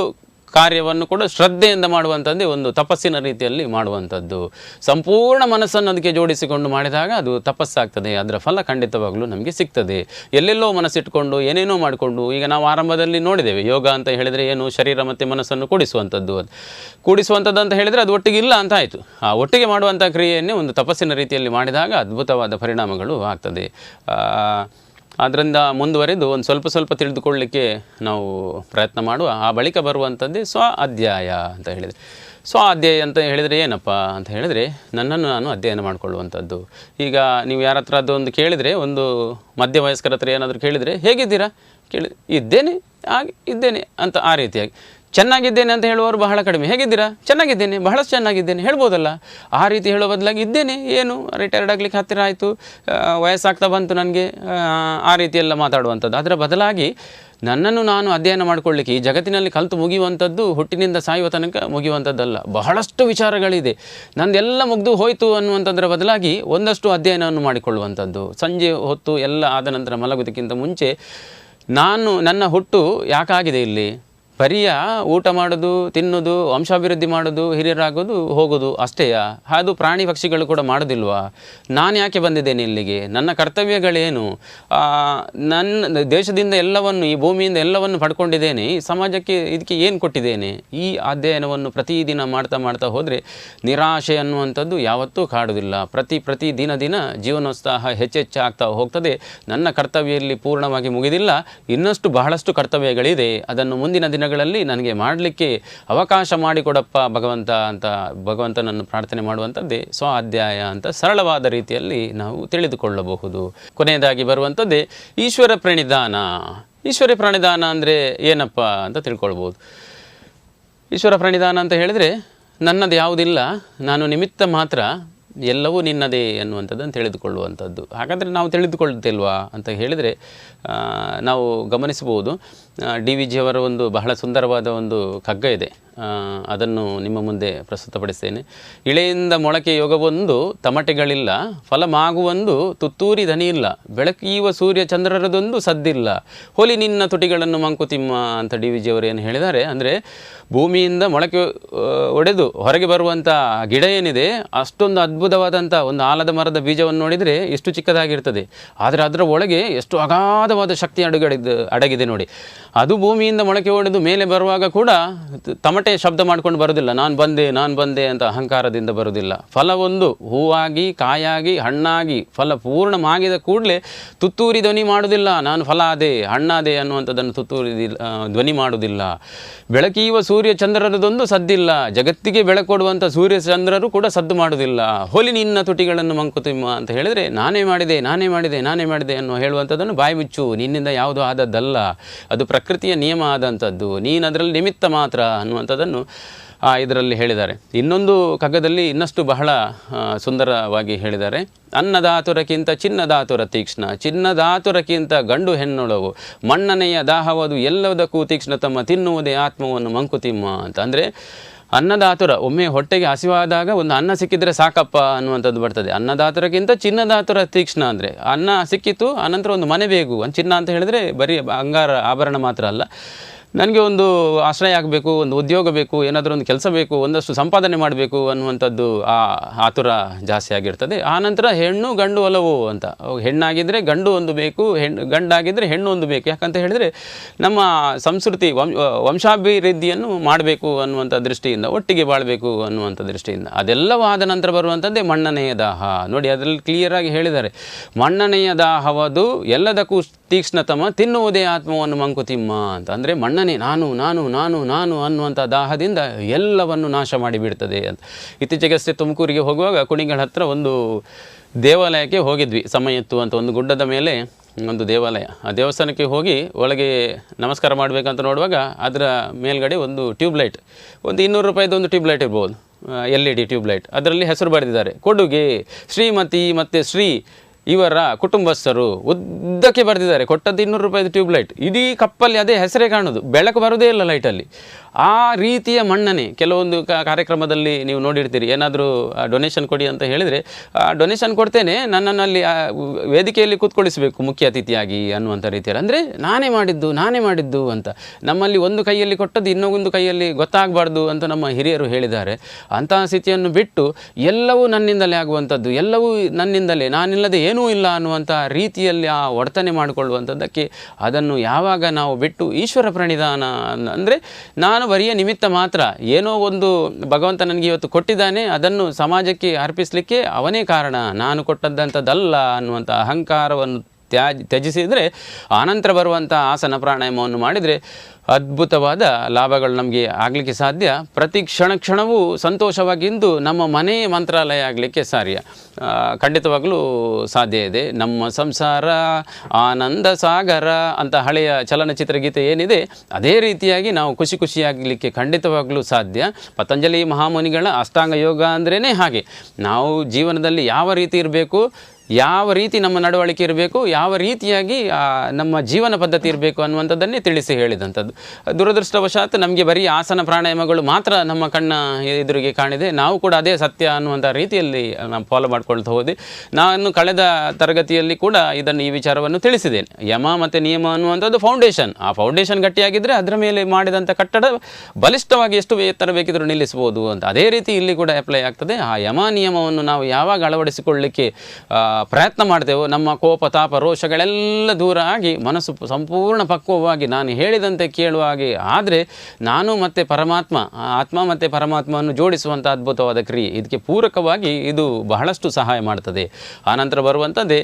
ಕಾರ್ಯವನ್ನು ಕೂಡ ಶ್ರದ್ಧೆಯಿಂದ ಮಾಡುವಂಥದ್ದೇ ಒಂದು ತಪಸ್ಸಿನ ರೀತಿಯಲ್ಲಿ ಮಾಡುವಂಥದ್ದು. ಸಂಪೂರ್ಣ ಮನಸ್ಸನ್ನು ಅದಕ್ಕೆ ಜೋಡಿಸಿಕೊಂಡು ಮಾಡಿದಾಗ ಅದು ತಪಸ್ಸಾಗ್ತದೆ, ಅದರ ಫಲ ಖಂಡಿತವಾಗಲೂ ನಮಗೆ ಸಿಗ್ತದೆ. ಎಲ್ಲೆಲ್ಲೋ ಮನಸ್ಸಿಟ್ಕೊಂಡು ಏನೇನೋ ಮಾಡಿಕೊಂಡು, ಈಗ ನಾವು ಆರಂಭದಲ್ಲಿ ನೋಡಿದ್ದೇವೆ ಯೋಗ ಅಂತ ಹೇಳಿದರೆ ಏನು, ಶರೀರ ಮತ್ತು ಮನಸ್ಸನ್ನು ಕೂಡಿಸುವಂಥದ್ದು. ಅದು ಕೂಡಿಸುವಂಥದ್ದು ಅಂತ ಹೇಳಿದರೆ ಅದು ಒಟ್ಟಿಗೆ ಇಲ್ಲ ಅಂತ ಆಯಿತು. ಆ ಒಟ್ಟಿಗೆ ಮಾಡುವಂಥ ಕ್ರಿಯೆಯನ್ನೇ ಒಂದು ತಪಸ್ಸಿನ ರೀತಿಯಲ್ಲಿ ಮಾಡಿದಾಗ ಅದ್ಭುತವಾದ ಪರಿಣಾಮಗಳು ಆಗ್ತದೆ. ಅದರಿಂದ ಮುಂದುವರೆದು ಒಂದು ಸ್ವಲ್ಪ ತಿಳಿದುಕೊಳ್ಳಲಿಕ್ಕೆ ನಾವು ಪ್ರಯತ್ನ ಮಾಡುವ. ಆ ಬಳಿಕ ಬರುವಂಥದ್ದೇ ಸ್ವ ಅಧ್ಯಾಯ ಅಂತ ಹೇಳಿದರೆ. ಸ್ವ ಅಧ್ಯಾಯ ಅಂತ ಹೇಳಿದರೆ ಏನಪ್ಪ ಅಂತ ಹೇಳಿದರೆ, ನನ್ನನ್ನು ನಾನು ಅಧ್ಯಯನ ಮಾಡಿಕೊಳ್ಳುವಂಥದ್ದು. ಈಗ ನೀವು ಯಾರ ಹತ್ರ ಅದೊಂದು ಕೇಳಿದರೆ, ಒಂದು ಮಧ್ಯವಯಸ್ಕರ ಹತ್ರ ಏನಾದರೂ ಕೇಳಿದರೆ ಹೇಗಿದ್ದೀರಾ ಇದ್ದೇನೆ ಹಾಗೆ ಇದ್ದೇನೆ ಅಂತ ಆ ರೀತಿಯಾಗಿ. ಚೆನ್ನಾಗಿದ್ದೇನೆ ಅಂತ ಹೇಳುವವರು ಬಹಳ ಕಡಿಮೆ. ಹೇಗಿದ್ದೀರಾ? ಚೆನ್ನಾಗಿದ್ದೇನೆ, ಬಹಳಷ್ಟು ಚೆನ್ನಾಗಿದ್ದೇನೆ ಹೇಳ್ಬೋದಲ್ಲ. ಆ ರೀತಿ ಹೇಳೋ ಬದಲಾಗಿ ಇದ್ದೇನೆ, ಏನು ರಿಟೈರ್ಡ್ ಆಗಲಿಕ್ಕೆ ಹತ್ತಿರ ಆಯಿತು, ವಯಸ್ಸಾಗ್ತಾ ಬಂತು ನನಗೆ, ಆ ರೀತಿಯೆಲ್ಲ ಮಾತಾಡುವಂಥದ್ದು. ಅದರ ಬದಲಾಗಿ ನನ್ನನ್ನು ನಾನು ಅಧ್ಯಯನ ಮಾಡಿಕೊಳ್ಳಿಕ್ಕೆ ಈ ಜಗತ್ತಿನಲ್ಲಿ ಕಲಿತು ಮುಗಿಯುವಂಥದ್ದು ಹುಟ್ಟಿನಿಂದ ಸಾಯುವ ತನಕ ಮುಗಿಯುವಂಥದ್ದಲ್ಲ, ಬಹಳಷ್ಟು ವಿಚಾರಗಳಿದೆ. ನಂದೆಲ್ಲ ಮುಗಿದು ಹೋಯಿತು ಅನ್ನುವಂಥದ್ರ ಬದಲಾಗಿ ಒಂದಷ್ಟು ಅಧ್ಯಯನವನ್ನು ಮಾಡಿಕೊಳ್ಳುವಂಥದ್ದು. ಸಂಜೆ ಹೊತ್ತು ಎಲ್ಲ ಆದ ನಂತರ ಮಲಗೋದಕ್ಕಿಂತ ಮುಂಚೆ ನನ್ನ ಹುಟ್ಟು ಯಾಕಾಗಿದೆ ಇಲ್ಲಿ, ಬರಿಯ ಊಟ ಮಾಡೋದು, ತಿನ್ನೋದು, ವಂಶಾಭಿವೃದ್ಧಿ ಮಾಡೋದು, ಹಿರಿಯರಾಗೋದು, ಹೋಗೋದು ಅಷ್ಟೇಯಾ? ಅದು ಪ್ರಾಣಿ ಪಕ್ಷಿಗಳು ಕೂಡ ಮಾಡೋದಿಲ್ವಾ? ನಾನು ಯಾಕೆ ಬಂದಿದ್ದೇನೆ ಇಲ್ಲಿಗೆ? ನನ್ನ ಕರ್ತವ್ಯಗಳೇನು? ನನ್ನ ದೇಶದಿಂದ ಎಲ್ಲವನ್ನು, ಈ ಭೂಮಿಯಿಂದ ಎಲ್ಲವನ್ನು ಪಡ್ಕೊಂಡಿದ್ದೇನೆ, ಈ ಸಮಾಜಕ್ಕೆ ಇದಕ್ಕೆ ಏನು ಕೊಟ್ಟಿದ್ದೇನೆ? ಈ ಅಧ್ಯಯನವನ್ನು ಪ್ರತಿದಿನ ಮಾಡ್ತಾ ಹೋದರೆ ನಿರಾಶೆ ಅನ್ನುವಂಥದ್ದು ಯಾವತ್ತೂ ಕಾಡುವುದಿಲ್ಲ. ಪ್ರತಿ ದಿನ ಜೀವನೋತ್ಸಾಹ ಹೆಚ್ಚಾಗ್ತಾ ಹೋಗ್ತದೆ. ನನ್ನ ಕರ್ತವ್ಯದಲ್ಲಿ ಪೂರ್ಣವಾಗಿ ಮುಗಿದಿಲ್ಲ, ಇನ್ನಷ್ಟು ಬಹಳಷ್ಟು ಕರ್ತವ್ಯಗಳಿದೆ, ಅದನ್ನು ಮುಂದಿನ ದಿನಗಳಲ್ಲಿ ನನಗೆ ಮಾಡಲಿಕ್ಕೆ ಅವಕಾಶ ಮಾಡಿಕೊಡಪ್ಪ ಭಗವಂತ ಅಂತ ಭಗವಂತನನ್ನು ಪ್ರಾರ್ಥನೆ ಮಾಡುವಂಥದ್ದೇ ಸ್ವ ಅಧ್ಯಾಯ ಅಂತ ಸರಳವಾದ ರೀತಿಯಲ್ಲಿ ನಾವು ತಿಳಿದುಕೊಳ್ಳಬಹುದು. ಕೊನೆಯದಾಗಿ ಬರುವಂಥದ್ದೇ ಈಶ್ವರ ಪ್ರಣಿಧಾನ. ಈಶ್ವರ ಪ್ರಣಿಧಾನ ಅಂದರೆ ಏನಪ್ಪ ಅಂತ ತಿಳ್ಕೊಳ್ಬೋದು. ಈಶ್ವರ ಪ್ರಣಿಧಾನ ಅಂತ ಹೇಳಿದರೆ ನನ್ನದು ಯಾವುದಿಲ್ಲ, ನಾನು ನಿಮಿತ್ತ ಮಾತ್ರ, ಎಲ್ಲವೂ ನಿನ್ನದೇ ಅನ್ನುವಂಥದ್ದನ್ನು ತಿಳಿದುಕೊಳ್ಳುವಂಥದ್ದು. ಹಾಗಾದರೆ ನಾವು ತಿಳಿದುಕೊಳ್ಳುತ್ತಿಲ್ವಾ ಅಂತ ಹೇಳಿದರೆ ನಾವು ಗಮನಿಸಬಹುದು. DVG ಅವರ ಒಂದು ಬಹಳ ಸುಂದರವಾದ ಒಂದು ಕಗ್ಗ ಇದೆ, ಅದನ್ನು ನಿಮ್ಮ ಮುಂದೆ ಪ್ರಸ್ತುತಪಡಿಸ್ತೇನೆ. ಇಳೆಯಿಂದ ಮೊಳಕೆ ಯೋಗವೊಂದು ತಮಟೆಗಳಿಲ್ಲ, ಫಲಮಾಗುವೊಂದು ತುತ್ತೂರಿ ದನಿಯಿಲ್ಲ, ಬೆಳಕೀವ ಸೂರ್ಯ ಚಂದ್ರರದೊಂದು ಸದ್ದಿಲ್ಲ, ಹೊಲಿ ನಿನ್ನ ತುಟಿಗಳನ್ನು ಮಂಕುತಿಮ್ಮ ಅಂತ DVG ಅವರು ಏನು ಹೇಳಿದ್ದಾರೆ ಅಂದರೆ, ಭೂಮಿಯಿಂದ ಮೊಳಕೆ ಒಡೆದು ಹೊರಗೆ ಬರುವಂಥ ಗಿಡ ಏನಿದೆ, ಅಷ್ಟೊಂದು ಅದ್ಭುತವಾದಂಥ ಒಂದು ಆಲದ ಮರದ ಬೀಜವನ್ನು ನೋಡಿದರೆ ಎಷ್ಟು ಚಿಕ್ಕದಾಗಿರ್ತದೆ, ಆದರೆ ಅದರ ಒಳಗೆ ಎಷ್ಟು ಅಗಾಧವಾದ ಶಕ್ತಿ ಅಡಗಿದೆ ನೋಡಿ. ಅದು ಭೂಮಿಯಿಂದ ಮೊಳಕೆ ಒಡೆದು ಮೇಲೆ ಬರುವಾಗ ಕೂಡ ತಮಟೆ ಶಬ್ದ ಮಾಡ್ಕೊಂಡು ಬರೋದಿಲ್ಲ, ನಾನು ಬಂದೆ ಅಂತ ಅಹಂಕಾರದಿಂದ ಬರೋದಿಲ್ಲ. ಫಲವೊಂದು ಹೂವಾಗಿ, ಕಾಯಾಗಿ, ಹಣ್ಣಾಗಿ, ಫಲ ಪೂರ್ಣ ಮಾಗಿದ ಕೂಡಲೇ ತುತ್ತೂರಿ ಧ್ವನಿ ಮಾಡೋದಿಲ್ಲ, ನಾನು ಫಲ ಅದೇ ಹಣ್ಣಾದೆ ಅನ್ನುವಂಥದ್ದನ್ನು ತುತ್ತೂರಿ ಧ್ವನಿ ಮಾಡೋದಿಲ್ಲ. ಬೆಳಕೀವ ಸೂರ್ಯ ಚಂದ್ರರದೊಂದು ಸದ್ದಿಲ್ಲ, ಜಗತ್ತಿಗೆ ಬೆಳಕೊಡುವಂಥ ಸೂರ್ಯ ಚಂದ್ರರು ಕೂಡ ಸದ್ದು ಮಾಡೋದಿಲ್ಲ. ಹೊಲಿ ನಿನ್ನ ತುಟಿಗಳನ್ನು ಮಂಕುತಿಮ್ಮ ಅಂತ ಹೇಳಿದರೆ ನಾನೇ ಮಾಡಿದೆ ಅನ್ನೋ ಹೇಳುವಂಥದ್ದನ್ನು ಬಾಯಿ ಮುಚ್ಚು, ನಿನ್ನಿಂದ ಯಾವುದೂ ಆದದ್ದಲ್ಲ, ಅದು ಪ್ರಕೃತಿಯ ನಿಯಮ ಆದಂಥದ್ದು, ನೀನು ಅದರಲ್ಲಿ ನಿಮಿತ್ತ ಮಾತ್ರ ಅನ್ನುವಂಥದ್ದನ್ನು ಇದರಲ್ಲಿ ಹೇಳಿದ್ದಾರೆ. ಇನ್ನೊಂದು ಕಗ್ಗದಲ್ಲಿ ಇನ್ನಷ್ಟು ಬಹಳ ಸುಂದರವಾಗಿ ಹೇಳಿದ್ದಾರೆ. ಅನ್ನದಾತುರಕ್ಕಿಂತ ಚಿನ್ನದಾತುರ ತೀಕ್ಷ್ಣ, ಚಿನ್ನದಾತುರಕ್ಕಿಂತ ಗಂಡು ಹೆಣ್ಣೊಳವು, ಮಣ್ಣನೆಯ ದಾಹವದು ಎಲ್ಲದಕ್ಕೂ ತೀಕ್ಷ್ಣ ತಮ್ಮ, ತಿನ್ನುವುದೇ ಆತ್ಮವನ್ನು ಮಂಕುತಿಮ್ಮ ಅಂತ. ಅಂದರೆ ಅನ್ನದಾತುರ, ಒಮ್ಮೆ ಹೊಟ್ಟೆಗೆ ಹಸಿವಾದಾಗ ಒಂದು ಅನ್ನ ಸಿಕ್ಕಿದರೆ ಸಾಕಪ್ಪ ಅನ್ನುವಂಥದ್ದು ಬರ್ತದೆ. ಅನ್ನದಾತುರಕ್ಕಿಂತ ಚಿನ್ನದಾತುರ ತೀಕ್ಷ್ಣ ಅಂದರೆ ಅನ್ನ ಸಿಕ್ಕಿತು, ಆನಂತರ ಒಂದು ಮನೆ ಬೇಕು. ಒಂದು ಚಿನ್ನ ಅಂತ ಹೇಳಿದರೆ ಬರೀ ಬಂಗಾರ ಆಭರಣ ಮಾತ್ರ ಅಲ್ಲ, ನನಗೆ ಒಂದು ಆಶ್ರಯ ಆಗಬೇಕು, ಒಂದು ಉದ್ಯೋಗ ಬೇಕು, ಏನಾದರೂ ಒಂದು ಕೆಲಸ ಬೇಕು, ಒಂದಷ್ಟು ಸಂಪಾದನೆ ಮಾಡಬೇಕು ಅನ್ನುವಂಥದ್ದು ಆ ಆತುರ ಜಾಸ್ತಿ ಆಗಿರ್ತದೆ. ಆನಂತರ ಹೆಣ್ಣು ಗಂಡು ಒಲವು ಅಂತ, ಹೆಣ್ಣಾಗಿದ್ದರೆ ಗಂಡು ಒಂದು ಬೇಕು, ಗಂಡಾಗಿದ್ದರೆ ಹೆಣ್ಣು ಒಂದು ಬೇಕು. ಯಾಕಂತ ಹೇಳಿದರೆ ನಮ್ಮ ಸಂಸ್ಕೃತಿ ವಂಶಾಭಿವೃದ್ಧಿಯನ್ನು ಮಾಡಬೇಕು ಅನ್ನುವಂಥ ದೃಷ್ಟಿಯಿಂದ, ಒಟ್ಟಿಗೆ ಬಾಳಬೇಕು ಅನ್ನುವಂಥ ದೃಷ್ಟಿಯಿಂದ. ಅದೆಲ್ಲವೂ ಆದ ನಂತರ ಬರುವಂಥದ್ದೇ ಮಣ್ಣನೆಯ ದಾಹ. ನೋಡಿ, ಅದರಲ್ಲಿ ಕ್ಲಿಯರಾಗಿ ಹೇಳಿದ್ದಾರೆ, ಮಣ್ಣನೆಯ ದಾಹವದು ಎಲ್ಲದಕ್ಕೂ ತೀಕ್ಷ್ಣತಮ, ತಿನ್ನುವುದೇ ಆತ್ಮವನ್ನು ಮಂಕುತಿಮ್ಮ ಅಂತ. ಅಂದರೆ ಮಣ್ಣನೆ ನಾನು ಅನ್ನುವಂಥ ದಾಹದಿಂದ ಎಲ್ಲವನ್ನು ನಾಶ ಮಾಡಿಬಿಡ್ತದೆ ಅಂತ. ಇತ್ತೀಚೆಗಷ್ಟೇ ತುಮಕೂರಿಗೆ ಹೋಗುವಾಗ ಕುಣಿಗಳ ಹತ್ರ ಒಂದು ದೇವಾಲಯಕ್ಕೆ ಹೋಗಿದ್ವಿ. ಸಮಯ ಇತ್ತು ಅಂತ ಒಂದು ಗುಡ್ಡದ ಮೇಲೆ ಒಂದು ದೇವಾಲಯ. ಆ ದೇವಸ್ಥಾನಕ್ಕೆ ಹೋಗಿ ಒಳಗೆ ನಮಸ್ಕಾರ ಮಾಡಬೇಕಂತ ನೋಡುವಾಗ ಅದರ ಮೇಲ್ಗಡೆ ಒಂದು ಟ್ಯೂಬ್ಲೈಟ್, ಒಂದು 200 ರೂಪಾಯಿದು ಒಂದು ಟ್ಯೂಬ್ಲೈಟ್ ಇರ್ಬೋದು, LED ಟ್ಯೂಬ್ಲೈಟ್. ಅದರಲ್ಲಿ ಹೆಸರು ಬರೆದಿದ್ದಾರೆ, ಕೊಡುಗೆ ಶ್ರೀಮತಿ ಮತ್ತು ಶ್ರೀ ಇವರ ಕುಟುಂಬಸ್ಥರು, ಉದ್ದಕ್ಕೆ ಬರೆದಿದ್ದಾರೆ. ಕೊಟ್ಟದ್ದು 200 ರೂಪಾಯಿದು ಟ್ಯೂಬ್ಲೈಟ್. ಇಡೀ ಕಪ್ಪಲ್ಲಿ ಅದೇ ಹೆಸರೇ ಕಾಣೋದು, ಬೆಳಕು ಬರೋದೇ ಇಲ್ಲ ಲೈಟಲ್ಲಿ. ಆ ರೀತಿಯ ಮಣ್ಣನೆ ಕೆಲವೊಂದು ಕಾರ್ಯಕ್ರಮದಲ್ಲಿ ನೀವು ನೋಡಿರ್ತೀರಿ, ಏನಾದರೂ ಡೊನೇಷನ್ ಕೊಡಿ ಅಂತ ಹೇಳಿದರೆ ಡೊನೇಷನ್ ಕೊಡ್ತೇನೆ, ನನ್ನನ್ನು ಅಲ್ಲಿ ವೇದಿಕೆಯಲ್ಲಿ ಕೂತ್ಕೊಳಿಸಬೇಕು ಮುಖ್ಯ ಅತಿಥಿಯಾಗಿ ಅನ್ನುವಂಥ ರೀತಿಯಲ್ಲಿ. ಅಂದರೆ ನಾನೇ ಮಾಡಿದ್ದು ಅಂತ. ನಮ್ಮಲ್ಲಿ ಒಂದು ಕೈಯಲ್ಲಿ ಕೊಟ್ಟದ್ದು ಇನ್ನೊಂದು ಕೈಯಲ್ಲಿ ಗೊತ್ತಾಗಬಾರ್ದು ಅಂತ ನಮ್ಮ ಹಿರಿಯರು ಹೇಳಿದ್ದಾರೆ. ಅಂತಹ ಸ್ಥಿತಿಯನ್ನು ಬಿಟ್ಟು ಎಲ್ಲವೂ ನನ್ನಿಂದಲೇ ಆಗುವಂಥದ್ದು, ಎಲ್ಲವೂ ನನ್ನಿಂದಲೇ, ನಾನಿಲ್ಲದೆ ಏನೂ ಇಲ್ಲ ಅನ್ನುವಂಥ ರೀತಿಯಲ್ಲಿ ಆ ವರ್ತನೆ ಮಾಡಿಕೊಳ್ಳುವಂಥದ್ದಕ್ಕೆ ಅದನ್ನು ಯಾವಾಗ ನಾವು ಬಿಟ್ಟು ಈಶ್ವರ ಪ್ರಣಿಧಾನ ಅಂದರೆ ನಾನು ಬರಿಯ ನಿಮಿತ್ತ ಮಾತ್ರ, ಏನೋ ಒಂದು ಭಗವಂತ ನನಗೆ ಇವತ್ತು ಕೊಟ್ಟಿದ್ದಾನೆ, ಅದನ್ನು ಸಮಾಜಕ್ಕೆ ಅರ್ಪಿಸಲಿಕ್ಕೆ ಅವನೇ ಕಾರಣ, ನಾನು ಕೊಟ್ಟದ್ದಂಥದ್ದಲ್ಲ ಅನ್ನುವಂಥ ಅಹಂಕಾರವನ್ನು ತ್ಯಜಿಸಿದರೆ ಆನಂತರ ಬರುವಂಥ ಆಸನ ಪ್ರಾಣಾಯಾಮವನ್ನು ಮಾಡಿದರೆ ಅದ್ಭುತವಾದ ಲಾಭಗಳು ನಮಗೆ ಆಗಲಿಕ್ಕೆ ಸಾಧ್ಯ. ಪ್ರತಿ ಕ್ಷಣವೂ ಸಂತೋಷವಾಗಿಂದು ನಮ್ಮ ಮನೆ ಮಂತ್ರಾಲಯ ಆಗಲಿಕ್ಕೆ ಖಂಡಿತವಾಗಲೂ ಸಾಧ್ಯ ಇದೆ. ನಮ್ಮ ಸಂಸಾರ ಆನಂದ ಸಾಗರ ಅಂತ ಹಳೆಯ ಚಲನಚಿತ್ರ ಗೀತೆ ಏನಿದೆ, ಅದೇ ರೀತಿಯಾಗಿ ನಾವು ಖುಷಿಯಾಗಲಿಕ್ಕೆ ಖಂಡಿತವಾಗಲೂ ಸಾಧ್ಯ. ಪತಂಜಲಿ ಮಹಾಮುನಿಗಳ ಅಷ್ಟಾಂಗ ಯೋಗ ಅಂದ್ರೇ ಹಾಗೆ. ನಾವು ಜೀವನದಲ್ಲಿ ಯಾವ ರೀತಿ ಇರಬೇಕು, ಯಾವ ರೀತಿ ನಮ್ಮ ನಡವಳಿಕೆ ಇರಬೇಕು, ಯಾವ ರೀತಿಯಾಗಿ ನಮ್ಮ ಜೀವನ ಪದ್ಧತಿ ಇರಬೇಕು ಅನ್ನುವಂಥದ್ದನ್ನೇ ತಿಳಿಸಿ ಹೇಳಿದಂಥದ್ದು. ದುರದೃಷ್ಟವಶಾತ್ ನಮಗೆ ಬರೀ ಆಸನ ಪ್ರಾಣಾಯಾಮಗಳು ಮಾತ್ರ ನಮ್ಮ ಕಣ್ಣ ಎದುರಿಗೆ ಕಾಣಿದೆ. ನಾವು ಕೂಡ ಅದೇ ಸತ್ಯ ಅನ್ನುವಂಥ ರೀತಿಯಲ್ಲಿ ನಾವು ಫಾಲೋ ಮಾಡ್ಕೊಳ್ತಾ ಹೋದೆ. ನಾನು ಕಳೆದ ತರಗತಿಯಲ್ಲಿ ಕೂಡ ಈ ವಿಚಾರವನ್ನು ತಿಳಿಸಿದ್ದೇನೆ. ಯಮ ಮತ್ತು ನಿಯಮ ಅನ್ನುವಂಥದ್ದು ಫೌಂಡೇಶನ್. ಆ ಫೌಂಡೇಶನ್ ಗಟ್ಟಿಯಾಗಿದ್ದರೆ ಅದರ ಮೇಲೆ ಮಾಡಿದಂಥ ಕಟ್ಟಡ ಬಲಿಷ್ಠವಾಗಿ ಎಷ್ಟು ಎತ್ತರ ಬೇಕಿದ್ರೂ ನಿಲ್ಲಿಸ್ಬೋದು ಅಂತ. ಅದೇ ರೀತಿ ಇಲ್ಲಿ ಕೂಡ ಅಪ್ಲೈ ಆಗ್ತದೆ. ಆ ಯಮ ನಿಯಮವನ್ನು ನಾವು ಯಾವಾಗ ಅಳವಡಿಸಿಕೊಳ್ಳಲಿಕ್ಕೆ ಪ್ರಯತ್ನ ಮಾಡ್ತೇವೋ, ನಮ್ಮ ಕೋಪ ತಾಪ ರೋಷಗಳೆಲ್ಲ ದೂರ ಆಗಿ ಮನಸ್ಸು ಸಂಪೂರ್ಣ ಪಕ್ವವಾಗಿ ನಾನು ಹೇಳಿದಂತೆ ಕೇಳುವ ಹಾಗೆ ಆದರೆ ನಾನು ಮತ್ತು ಪರಮಾತ್ಮ, ಆತ್ಮ ಮತ್ತು ಪರಮಾತ್ಮವನ್ನು ಜೋಡಿಸುವಂಥ ಅದ್ಭುತವಾದ ಕ್ರಿಯೆ. ಇದಕ್ಕೆ ಪೂರಕವಾಗಿ ಇದು ಬಹಳಷ್ಟು ಸಹಾಯ ಮಾಡ್ತದೆ. ಆನಂತರ ಬರುವಂಥದ್ದೇ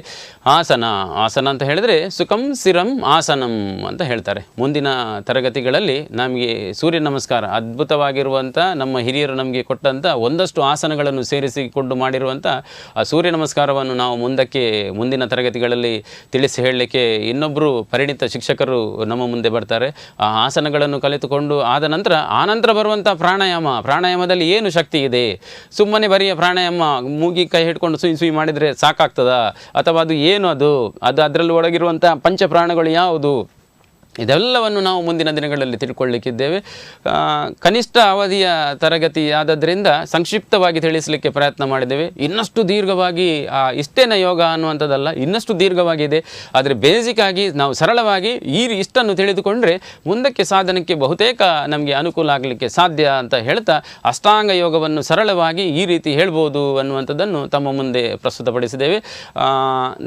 ಆಸನ ಅಂತ ಹೇಳಿದರೆ ಸುಖಂ ಸ್ಥಿರಂ ಆಸನಂ ಅಂತ ಹೇಳ್ತಾರೆ. ಮುಂದಿನ ತರಗತಿಗಳಲ್ಲಿ ನಮಗೆ ಸೂರ್ಯ ನಮಸ್ಕಾರ ಅದ್ಭುತವಾಗಿರುವಂಥ ನಮ್ಮ ಹಿರಿಯರು ನಮಗೆ ಕೊಟ್ಟಂಥ ಒಂದಷ್ಟು ಆಸನಗಳನ್ನು ಸೇರಿಸಿಕೊಂಡು ಮಾಡಿರುವಂಥ ಆ ಸೂರ್ಯ ನಮಸ್ಕಾರವನ್ನು ನಾವು ಮುಂದಿನ ತರಗತಿಗಳಲ್ಲಿ ತಿಳಿಸಿ ಹೇಳಲಿಕ್ಕೆ ಇನ್ನೊಬ್ಬರು ಪರಿಣಿತ ಶಿಕ್ಷಕರು ನಮ್ಮ ಮುಂದೆ ಬರ್ತಾರೆ. ಆ ಆಸನಗಳನ್ನು ಕಲಿತುಕೊಂಡು ಆನಂತರ ಬರುವಂಥ ಪ್ರಾಣಾಯಾಮದಲ್ಲಿ ಏನು ಶಕ್ತಿ ಇದೆ? ಸುಮ್ಮನೆ ಬರಿಯ ಪ್ರಾಣಾಯಾಮ ಮೂಗಿ ಕೈ ಹಿಡ್ಕೊಂಡು ಸುಯಿ ಮಾಡಿದರೆ ಸಾಕಾಗ್ತದಾ? ಅಥವಾ ಅದು ಏನು ಅದು ಅದರಲ್ಲಿ ಒಳಗಿರುವಂಥ ಪಂಚಪ್ರಾಣಗಳು ಯಾವುದು? ಇದೆಲ್ಲವನ್ನು ನಾವು ಮುಂದಿನ ದಿನಗಳಲ್ಲಿ ತಿಳ್ಕೊಳ್ಳಿಕ್ಕಿದ್ದೇವೆ. ಕನಿಷ್ಠ ಅವಧಿಯ ತರಗತಿ ಆದದ್ರಿಂದ ಸಂಕ್ಷಿಪ್ತವಾಗಿ ತಿಳಿಸಲಿಕ್ಕೆ ಪ್ರಯತ್ನ ಮಾಡಿದ್ದೇವೆ. ಇನ್ನಷ್ಟು ದೀರ್ಘವಾಗಿ ಇಷ್ಟೇನ ಯೋಗ ಅನ್ನುವಂಥದ್ದಲ್ಲ, ಇನ್ನಷ್ಟು ದೀರ್ಘವಾಗಿದೆ. ಆದರೆ ಬೇಸಿಕ್ಕಾಗಿ ನಾವು ಸರಳವಾಗಿ ಇಷ್ಟನ್ನು ತಿಳಿದುಕೊಂಡ್ರೆ ಮುಂದಕ್ಕೆ ಸಾಧನಕ್ಕೆ ಬಹುತೇಕ ನಮಗೆ ಅನುಕೂಲ ಆಗಲಿಕ್ಕೆ ಸಾಧ್ಯ ಅಂತ ಹೇಳ್ತಾ ಅಷ್ಟಾಂಗ ಯೋಗವನ್ನು ಸರಳವಾಗಿ ಈ ರೀತಿ ಹೇಳ್ಬೋದು ಅನ್ನುವಂಥದ್ದನ್ನು ತಮ್ಮ ಮುಂದೆ ಪ್ರಸ್ತುತಪಡಿಸಿದ್ದೇವೆ.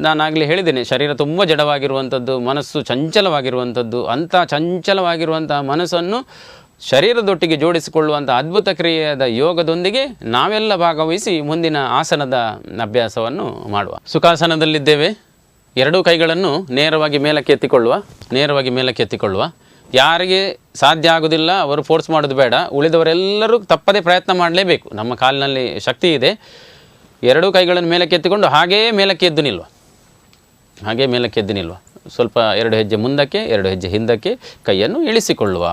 ನಾನಾಗಲೇ ಹೇಳಿದ್ದೇನೆ, ಶರೀರ ತುಂಬ ಜಡವಾಗಿರುವಂಥದ್ದು, ಮನಸ್ಸು ಚಂಚಲವಾಗಿರುವಂಥದ್ದು. ಅಂಥ ಚಂಚಲವಾಗಿರುವಂಥ ಮನಸ್ಸನ್ನು ಶರೀರದೊಟ್ಟಿಗೆ ಜೋಡಿಸಿಕೊಳ್ಳುವಂಥ ಅದ್ಭುತ ಕ್ರಿಯೆಯಾದ ಯೋಗದೊಂದಿಗೆ ನಾವೆಲ್ಲ ಭಾಗವಹಿಸಿ ಮುಂದಿನ ಆಸನದ ಅಭ್ಯಾಸವನ್ನು ಮಾಡುವ. ಸುಖಾಸನದಲ್ಲಿದ್ದೇವೆ. ಎರಡೂ ಕೈಗಳನ್ನು ನೇರವಾಗಿ ಮೇಲಕ್ಕೆ ಎತ್ತಿಕೊಳ್ಳುವ. ಯಾರಿಗೆ ಸಾಧ್ಯ ಆಗೋದಿಲ್ಲ ಅವರು ಫೋರ್ಸ್ ಮಾಡೋದು ಬೇಡ. ಉಳಿದವರೆಲ್ಲರೂ ತಪ್ಪದೇ ಪ್ರಯತ್ನ ಮಾಡಲೇಬೇಕು. ನಮ್ಮ ಕಾಲಿನಲ್ಲಿ ಶಕ್ತಿ ಇದೆ. ಎರಡೂ ಕೈಗಳನ್ನು ಮೇಲಕ್ಕೆ ಎತ್ತಿಕೊಂಡು ಹಾಗೇ ಮೇಲಕ್ಕೆ ಎದ್ದು ನಿಲ್ಲುವ. ಸ್ವಲ್ಪ 2 ಹೆಜ್ಜೆ ಮುಂದಕ್ಕೆ 2 ಹೆಜ್ಜೆ ಹಿಂದಕ್ಕೆ ಕೈಯನ್ನು ಇಳಿಸಿಕೊಳ್ಳುವ.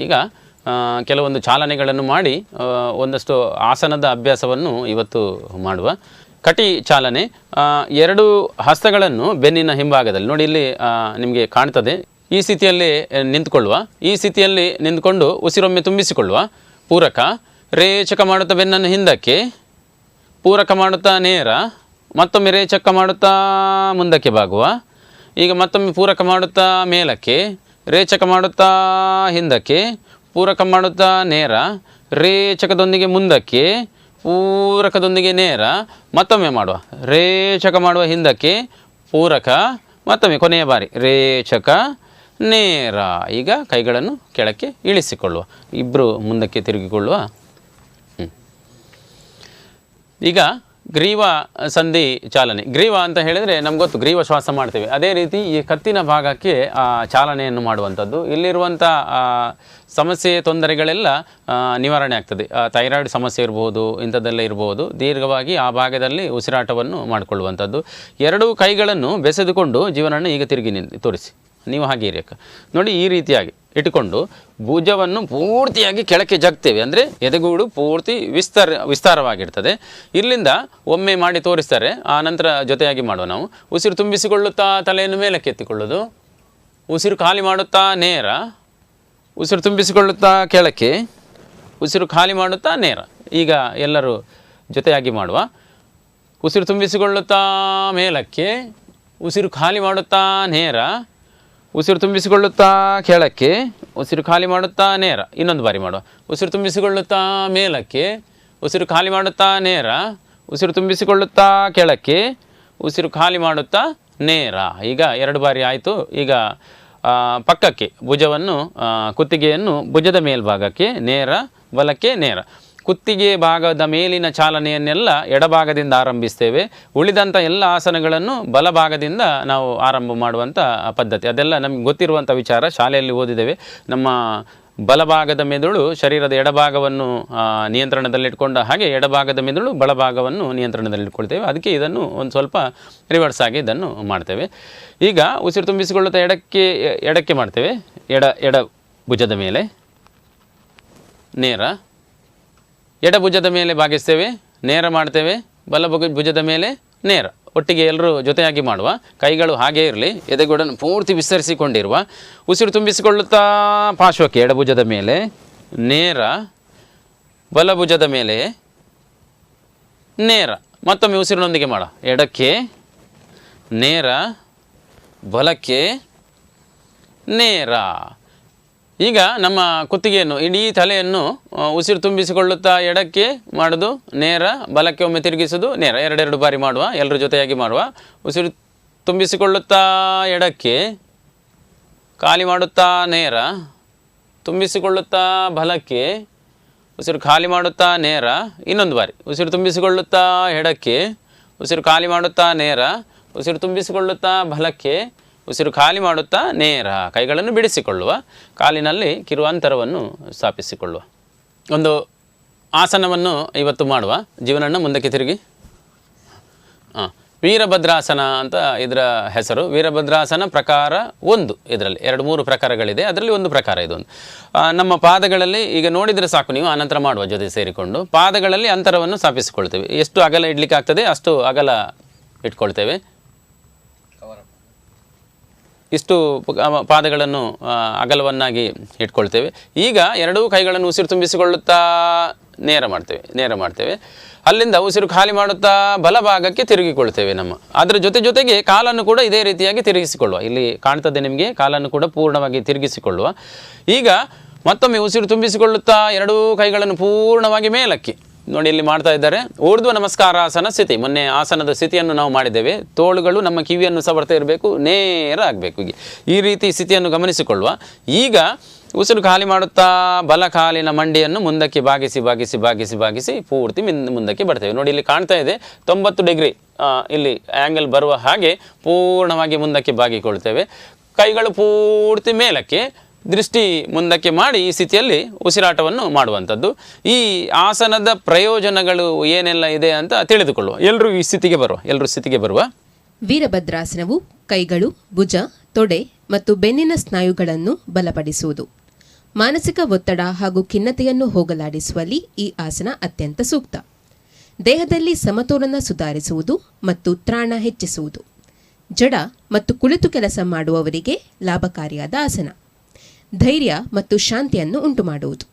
ಈಗ ಕೆಲವೊಂದು ಚಾಲನೆಗಳನ್ನು ಮಾಡಿ ಒಂದಷ್ಟು ಆಸನದ ಅಭ್ಯಾಸವನ್ನು ಇವತ್ತು ಮಾಡುವ. ಕಟಿ ಚಾಲನೆ. 2 ಹಸ್ತಗಳನ್ನು ಬೆನ್ನಿನ ಹಿಂಭಾಗದಲ್ಲಿ ನೋಡಿ, ಇಲ್ಲಿ ನಿಮಗೆ ಕಾಣ್ತದೆ. ಈ ಸ್ಥಿತಿಯಲ್ಲಿ ನಿಂತ್ಕೊಂಡು ಉಸಿರೊಮ್ಮೆ ತುಂಬಿಸಿಕೊಳ್ಳುವ. ಪೂರಕ. ರೇಚಕ ಮಾಡುತ್ತಾ ಬೆನ್ನನ್ನು ಹಿಂದಕ್ಕೆ, ಪೂರಕ ಮಾಡುತ್ತಾ ನೇರ, ಮತ್ತೊಮ್ಮೆ ರೇಚಕ ಮಾಡುತ್ತಾ ಮುಂದಕ್ಕೆ ಬಾಗುವ. ಈಗ ಮತ್ತೊಮ್ಮೆ ಪೂರಕ ಮಾಡುತ್ತಾ ಮೇಲಕ್ಕೆ, ರೇಚಕ ಮಾಡುತ್ತಾ ಹಿಂದಕ್ಕೆ, ಪೂರಕ ಮಾಡುತ್ತಾ ನೇರ, ರೇಚಕದೊಂದಿಗೆ ಮುಂದಕ್ಕೆ, ಪೂರಕದೊಂದಿಗೆ ನೇರ, ಮತ್ತೊಮ್ಮೆ ಮಾಡುವ. ರೇಚಕ ಮಾಡುವ ಹಿಂದಕ್ಕೆ, ಪೂರಕ, ಮತ್ತೊಮ್ಮೆ ಕೊನೆಯ ಬಾರಿ ರೇಚಕ ನೇರ. ಈಗ ಕೈಗಳನ್ನು ಕೆಳಕ್ಕೆ ಇಳಿಸಿಕೊಳ್ಳುವ. ಇಬ್ಬರು ಮುಂದಕ್ಕೆ ತಿರುಗಿಕೊಳ್ಳುವ. ಈಗ ಗ್ರೀವ ಸಂಧಿ ಚಾಲನೆ. ಗ್ರೀವ ಅಂತ ಹೇಳಿದರೆ ನಮ್ಗೆ ಗೊತ್ತು, ಗ್ರೀವ ಶ್ವಾಸ ಮಾಡ್ತೇವೆ. ಅದೇ ರೀತಿ ಈ ಕತ್ತಿನ ಭಾಗಕ್ಕೆ ಚಾಲನೆಯನ್ನು ಮಾಡುವಂಥದ್ದು. ಇಲ್ಲಿರುವಂಥ ಸಮಸ್ಯೆ ತೊಂದರೆಗಳೆಲ್ಲ ನಿವಾರಣೆ ಆಗ್ತದೆ. ಥೈರಾಯ್ಡ್ ಸಮಸ್ಯೆ ಇರ್ಬೋದು, ಇಂಥದ್ದೆಲ್ಲ ಇರ್ಬೋದು. ದೀರ್ಘವಾಗಿ ಆ ಭಾಗದಲ್ಲಿ ಉಸಿರಾಟವನ್ನು ಮಾಡಿಕೊಳ್ಳುವಂಥದ್ದು. ಎರಡೂ ಕೈಗಳನ್ನು ಬೆಸೆದುಕೊಂಡು ಜೀವನವನ್ನು ಈಗ ತಿರುಗಿ ತೋರಿಸಿ, ನೀವು ಹಾಗೆ ಇರಿ ಅಕ್ಕ. ನೋಡಿ, ಈ ರೀತಿಯಾಗಿ ಇಟ್ಟುಕೊಂಡು ಭುಜವನ್ನು ಪೂರ್ತಿಯಾಗಿ ಕೆಳಕ್ಕೆ ಜಗ್ತೇವೆ. ಅಂದರೆ ಎದೆಗೂಡು ಪೂರ್ತಿ ವಿಸ್ತಾರವಾಗಿರ್ತದೆ. ಇಲ್ಲಿಂದ ಒಮ್ಮೆ ಮಾಡಿ ತೋರಿಸ್ತಾರೆ, ಆ ನಂತರ ಜೊತೆಯಾಗಿ ಮಾಡುವ ನಾವು. ಉಸಿರು ತುಂಬಿಸಿಕೊಳ್ಳುತ್ತಾ ತಲೆಯನ್ನು ಮೇಲಕ್ಕೆ ಎತ್ತಿಕೊಳ್ಳೋದು, ಉಸಿರು ಖಾಲಿ ಮಾಡುತ್ತಾ ನೇರ, ಉಸಿರು ತುಂಬಿಸಿಕೊಳ್ಳುತ್ತಾ ಕೆಳಕ್ಕೆ, ಉಸಿರು ಖಾಲಿ ಮಾಡುತ್ತಾ ನೇರ. ಈಗ ಎಲ್ಲರೂ ಜೊತೆಯಾಗಿ ಮಾಡುವ. ಉಸಿರು ತುಂಬಿಸಿಕೊಳ್ಳುತ್ತಾ ಮೇಲಕ್ಕೆ, ಉಸಿರು ಖಾಲಿ ಮಾಡುತ್ತಾ ನೇರ, ಉಸಿರು ತುಂಬಿಸಿಕೊಳ್ಳುತ್ತಾ ಕೆಳಕ್ಕೆ, ಉಸಿರು ಖಾಲಿ ಮಾಡುತ್ತಾ ನೇರ. ಇನ್ನೊಂದು ಬಾರಿ ಮಾಡುವ. ಉಸಿರು ತುಂಬಿಸಿಕೊಳ್ಳುತ್ತಾ ಮೇಲಕ್ಕೆ, ಉಸಿರು ಖಾಲಿ ಮಾಡುತ್ತಾ ನೇರ, ಉಸಿರು ತುಂಬಿಸಿಕೊಳ್ಳುತ್ತಾ ಕೆಳಕ್ಕೆ, ಉಸಿರು ಖಾಲಿ ಮಾಡುತ್ತಾ ನೇರ. ಈಗ 2 ಬಾರಿ ಆಯಿತು. ಈಗ ಪಕ್ಕಕ್ಕೆ ಭುಜವನ್ನು, ಕುತ್ತಿಗೆಯನ್ನು ಭುಜದ ಮೇಲ್ಭಾಗಕ್ಕೆ ನೇರ, ಬಲಕ್ಕೆ ನೇರ. ಕುತ್ತಿಗೆ ಭಾಗದ ಮೇಲಿನ ಚಾಲನೆಯನ್ನೆಲ್ಲ ಎಡಭಾಗದಿಂದ ಆರಂಭಿಸ್ತೇವೆ. ಉಳಿದಂಥ ಎಲ್ಲ ಆಸನಗಳನ್ನು ಬಲಭಾಗದಿಂದ ನಾವು ಆರಂಭ ಮಾಡುವಂಥ ಪದ್ಧತಿ. ಅದೆಲ್ಲ ನಮಗೆ ಗೊತ್ತಿರುವಂಥ ವಿಚಾರ, ಶಾಲೆಯಲ್ಲಿ ಓದಿದ್ದೇವೆ. ನಮ್ಮ ಬಲಭಾಗದ ಮೆದುಳು ಶರೀರದ ಎಡಭಾಗವನ್ನು ನಿಯಂತ್ರಣದಲ್ಲಿಟ್ಕೊಂಡ ಹಾಗೆ ಎಡಭಾಗದ ಮೆದುಳು ಬಲಭಾಗವನ್ನು ನಿಯಂತ್ರಣದಲ್ಲಿಟ್ಕೊಳ್ತೇವೆ. ಅದಕ್ಕೆ ಇದನ್ನು ಒಂದು ಸ್ವಲ್ಪ ರಿವರ್ಸ್ ಆಗಿ ಇದನ್ನು ಮಾಡ್ತೇವೆ. ಈಗ ಉಸಿರು ತುಂಬಿಸಿಕೊಳ್ಳುತ್ತಾ ಎಡಕ್ಕೆ ಮಾಡ್ತೇವೆ. ಎಡ ಭುಜದ ಮೇಲೆ ನೇರ, ಎಡ ಭುಜದ ಮೇಲೆ ಭಾಗಿಸ್ತೇವೆ, ನೇರ ಮಾಡ್ತೇವೆ. ಬಲ ಭುಜದ ಮೇಲೆ ನೇರ. ಒಟ್ಟಿಗೆ ಎಲ್ಲರೂ ಜೊತೆಯಾಗಿ ಮಾಡುವ. ಕೈಗಳು ಹಾಗೇ ಇರಲಿ, ಎದೆಗೂಡನ್ನು ಪೂರ್ತಿ ವಿಸ್ತರಿಸಿಕೊಂಡಿರುವ. ಉಸಿರು ತುಂಬಿಸಿಕೊಳ್ಳುತ್ತಾ ಪಾರ್ಶ್ವಕ್ಕೆ ಎಡಭುಜದ ಮೇಲೆ ನೇರ, ಬಲಭುಜದ ಮೇಲೆ ನೇರ. ಮತ್ತೊಮ್ಮೆ ಉಸಿರಿನೊಂದಿಗೆ ಮಾಡುವ. ಎಡಕ್ಕೆ ನೇರ, ಬಲಕ್ಕೆ ನೇರ. ಈಗ ನಮ್ಮ ಕುತ್ತಿಗೆಯನ್ನು, ಇಡೀ ತಲೆಯನ್ನು ಉಸಿರು ತುಂಬಿಸಿಕೊಳ್ಳುತ್ತಾ ಎಡಕ್ಕೆ ಮಾಡೋದು ನೇರ, ಬಲಕ್ಕೆ ಒಮ್ಮೆ ತಿರುಗಿಸೋದು ನೇರ. 2 ಬಾರಿ ಮಾಡುವ. ಎಲ್ಲರ ಜೊತೆಯಾಗಿ ಮಾಡುವ. ಉಸಿರು ತುಂಬಿಸಿಕೊಳ್ಳುತ್ತಾ ಎಡಕ್ಕೆ, ಖಾಲಿ ಮಾಡುತ್ತಾ ನೇರ, ತುಂಬಿಸಿಕೊಳ್ಳುತ್ತಾ ಬಲಕ್ಕೆ, ಉಸಿರು ಖಾಲಿ ಮಾಡುತ್ತಾ ನೇರ. ಇನ್ನೊಂದು ಬಾರಿ. ಉಸಿರು ತುಂಬಿಸಿಕೊಳ್ಳುತ್ತಾ ಎಡಕ್ಕೆ, ಉಸಿರು ಖಾಲಿ ಮಾಡುತ್ತಾ ನೇರ, ಉಸಿರು ತುಂಬಿಸಿಕೊಳ್ಳುತ್ತಾ ಬಲಕ್ಕೆ, ಉಸಿರು ಖಾಲಿ ಮಾಡುತ್ತಾ ನೇರ. ಕೈಗಳನ್ನು ಬಿಡಿಸಿಕೊಳ್ಳುವ. ಕಾಲಿನಲ್ಲಿ ಕಿರು ಅಂತರವನ್ನು ಸ್ಥಾಪಿಸಿಕೊಳ್ಳುವ. ಒಂದು ಆಸನವನ್ನು ಇವತ್ತು ಮಾಡುವ. ಜೀವನವನ್ನು ಮುಂದಕ್ಕೆ ತಿರುಗಿ. ವೀರಭದ್ರಾಸನ ಅಂತ ಇದರ ಹೆಸರು. ವೀರಭದ್ರಾಸನ ಪ್ರಕಾರ 1. ಇದರಲ್ಲಿ 2-3 ಪ್ರಕಾರಗಳಿದೆ. ಅದರಲ್ಲಿ ಒಂದು ಪ್ರಕಾರ ಇದೊಂದು. ನಮ್ಮ ಪಾದಗಳಲ್ಲಿ ಈಗ ನೋಡಿದರೆ ಸಾಕು ನೀವು, ಆನಂತರ ಮಾಡುವ ಜೊತೆ ಸೇರಿಕೊಂಡು. ಪಾದಗಳಲ್ಲಿ ಅಂತರವನ್ನು ಸ್ಥಾಪಿಸಿಕೊಳ್ತೇವೆ. ಎಷ್ಟು ಅಗಲ ಇಡ್ಲಿಕ್ಕೆ ಆಗ್ತದೆ ಅಷ್ಟು ಅಗಲ ಇಟ್ಕೊಳ್ತೇವೆ. ಇಷ್ಟು ಪಾದಗಳನ್ನು ಅಗಲವನ್ನಾಗಿ ಇಟ್ಕೊಳ್ತೇವೆ. ಈಗ 2 ಕೈಗಳನ್ನು ಉಸಿರು ತುಂಬಿಸಿಕೊಳ್ಳುತ್ತಾ ನೇರ ಮಾಡ್ತೇವೆ. ಅಲ್ಲಿಂದ ಉಸಿರು ಖಾಲಿ ಮಾಡುತ್ತಾ ಬಲಭಾಗಕ್ಕೆ ತಿರುಗಿಕೊಳ್ತೇವೆ. ಅದರ ಜೊತೆಗೆ ಕಾಲನ್ನು ಕೂಡ ಇದೇ ರೀತಿಯಾಗಿ ತಿರುಗಿಸಿಕೊಳ್ಳುವ. ಇಲ್ಲಿ ಕಾಣ್ತದೆ ನಿಮಗೆ, ಕಾಲನ್ನು ಕೂಡ ಪೂರ್ಣವಾಗಿ ತಿರುಗಿಸಿಕೊಳ್ಳುವ. ಈಗ ಮತ್ತೊಮ್ಮೆ ಉಸಿರು ತುಂಬಿಸಿಕೊಳ್ಳುತ್ತಾ 2 ಕೈಗಳನ್ನು ಪೂರ್ಣವಾಗಿ ಮೇಲಕ್ಕೆ. ನೋಡಿ, ಇಲ್ಲಿ ಮಾಡ್ತಾ ಇದ್ದಾರೆ ಊರ್ಧ್ವ ನಮಸ್ಕಾರಾಸನ ಸ್ಥಿತಿ. ಮೊನ್ನೆ ಆಸನದ ಸ್ಥಿತಿಯನ್ನು ನಾವು ಮಾಡಿದ್ದೇವೆ. ತೋಳುಗಳು ನಮ್ಮ ಕಿವಿಯನ್ನು ಸವರ್ತಾ ಇರಬೇಕು, ನೇರ ಆಗಬೇಕು. ಈ ರೀತಿ ಸ್ಥಿತಿಯನ್ನು ಗಮನಿಸಿಕೊಳ್ಳುವ. ಈಗ ಉಸಿರು ಖಾಲಿ ಮಾಡುತ್ತಾ ಬಲ ಕಾಲಿನ ಮಂಡಿಯನ್ನು ಮುಂದಕ್ಕೆ ಬಾಗಿಸಿ ಪೂರ್ತಿ ಮುಂದಕ್ಕೆ ಬರ್ತೇವೆ. ನೋಡಿ, ಇಲ್ಲಿ ಕಾಣ್ತಾ ಇದೆ 90 ಡಿಗ್ರಿ ಇಲ್ಲಿ ಆ್ಯಂಗಲ್ ಬರುವ ಹಾಗೆ ಪೂರ್ಣವಾಗಿ ಮುಂದಕ್ಕೆ ಬಾಗಿಕೊಳ್ತೇವೆ. ಕೈಗಳು ಪೂರ್ತಿ ಮೇಲಕ್ಕೆ, ದೃಷ್ಟಿ ಮುಂದಕ್ಕೆ ಮಾಡಿ ಈ ಸ್ಥಿತಿಯಲ್ಲಿ ಉಸಿರಾಟವನ್ನು ಮಾಡುವಂಥದ್ದು. ಈ ಆಸನದ ಪ್ರಯೋಜನಗಳು ಏನೆಲ್ಲ ಇದೆ ಅಂತ ತಿಳಿದುಕೊಳ್ಳುವ. ಎಲ್ಲರೂ ಈ ಸ್ಥಿತಿಗೆ ಬರುವ. ವೀರಭದ್ರಾಸನವು ಕೈಗಳು, ಭುಜ, ತೊಡೆ ಮತ್ತು ಬೆನ್ನಿನ ಸ್ನಾಯುಗಳನ್ನು ಬಲಪಡಿಸುವುದು. ಮಾನಸಿಕ ಒತ್ತಡ ಹಾಗೂ ಖಿನ್ನತೆಯನ್ನು ಹೋಗಲಾಡಿಸುವಲ್ಲಿ ಈ ಆಸನ ಅತ್ಯಂತ ಸೂಕ್ತ. ದೇಹದಲ್ಲಿ ಸಮತೋಲನ ಸುಧಾರಿಸುವುದು ಮತ್ತು ತ್ರಾಣ ಹೆಚ್ಚಿಸುವುದು. ಜಡ ಮತ್ತು ಕುಳಿತು ಕೆಲಸ ಮಾಡುವವರಿಗೆ ಲಾಭಕಾರಿಯಾದ ಆಸನ. ಧೈರ್ಯ ಮತ್ತು ಶಾಂತಿಯನ್ನು ಉಂಟುಮಾಡುವುದು.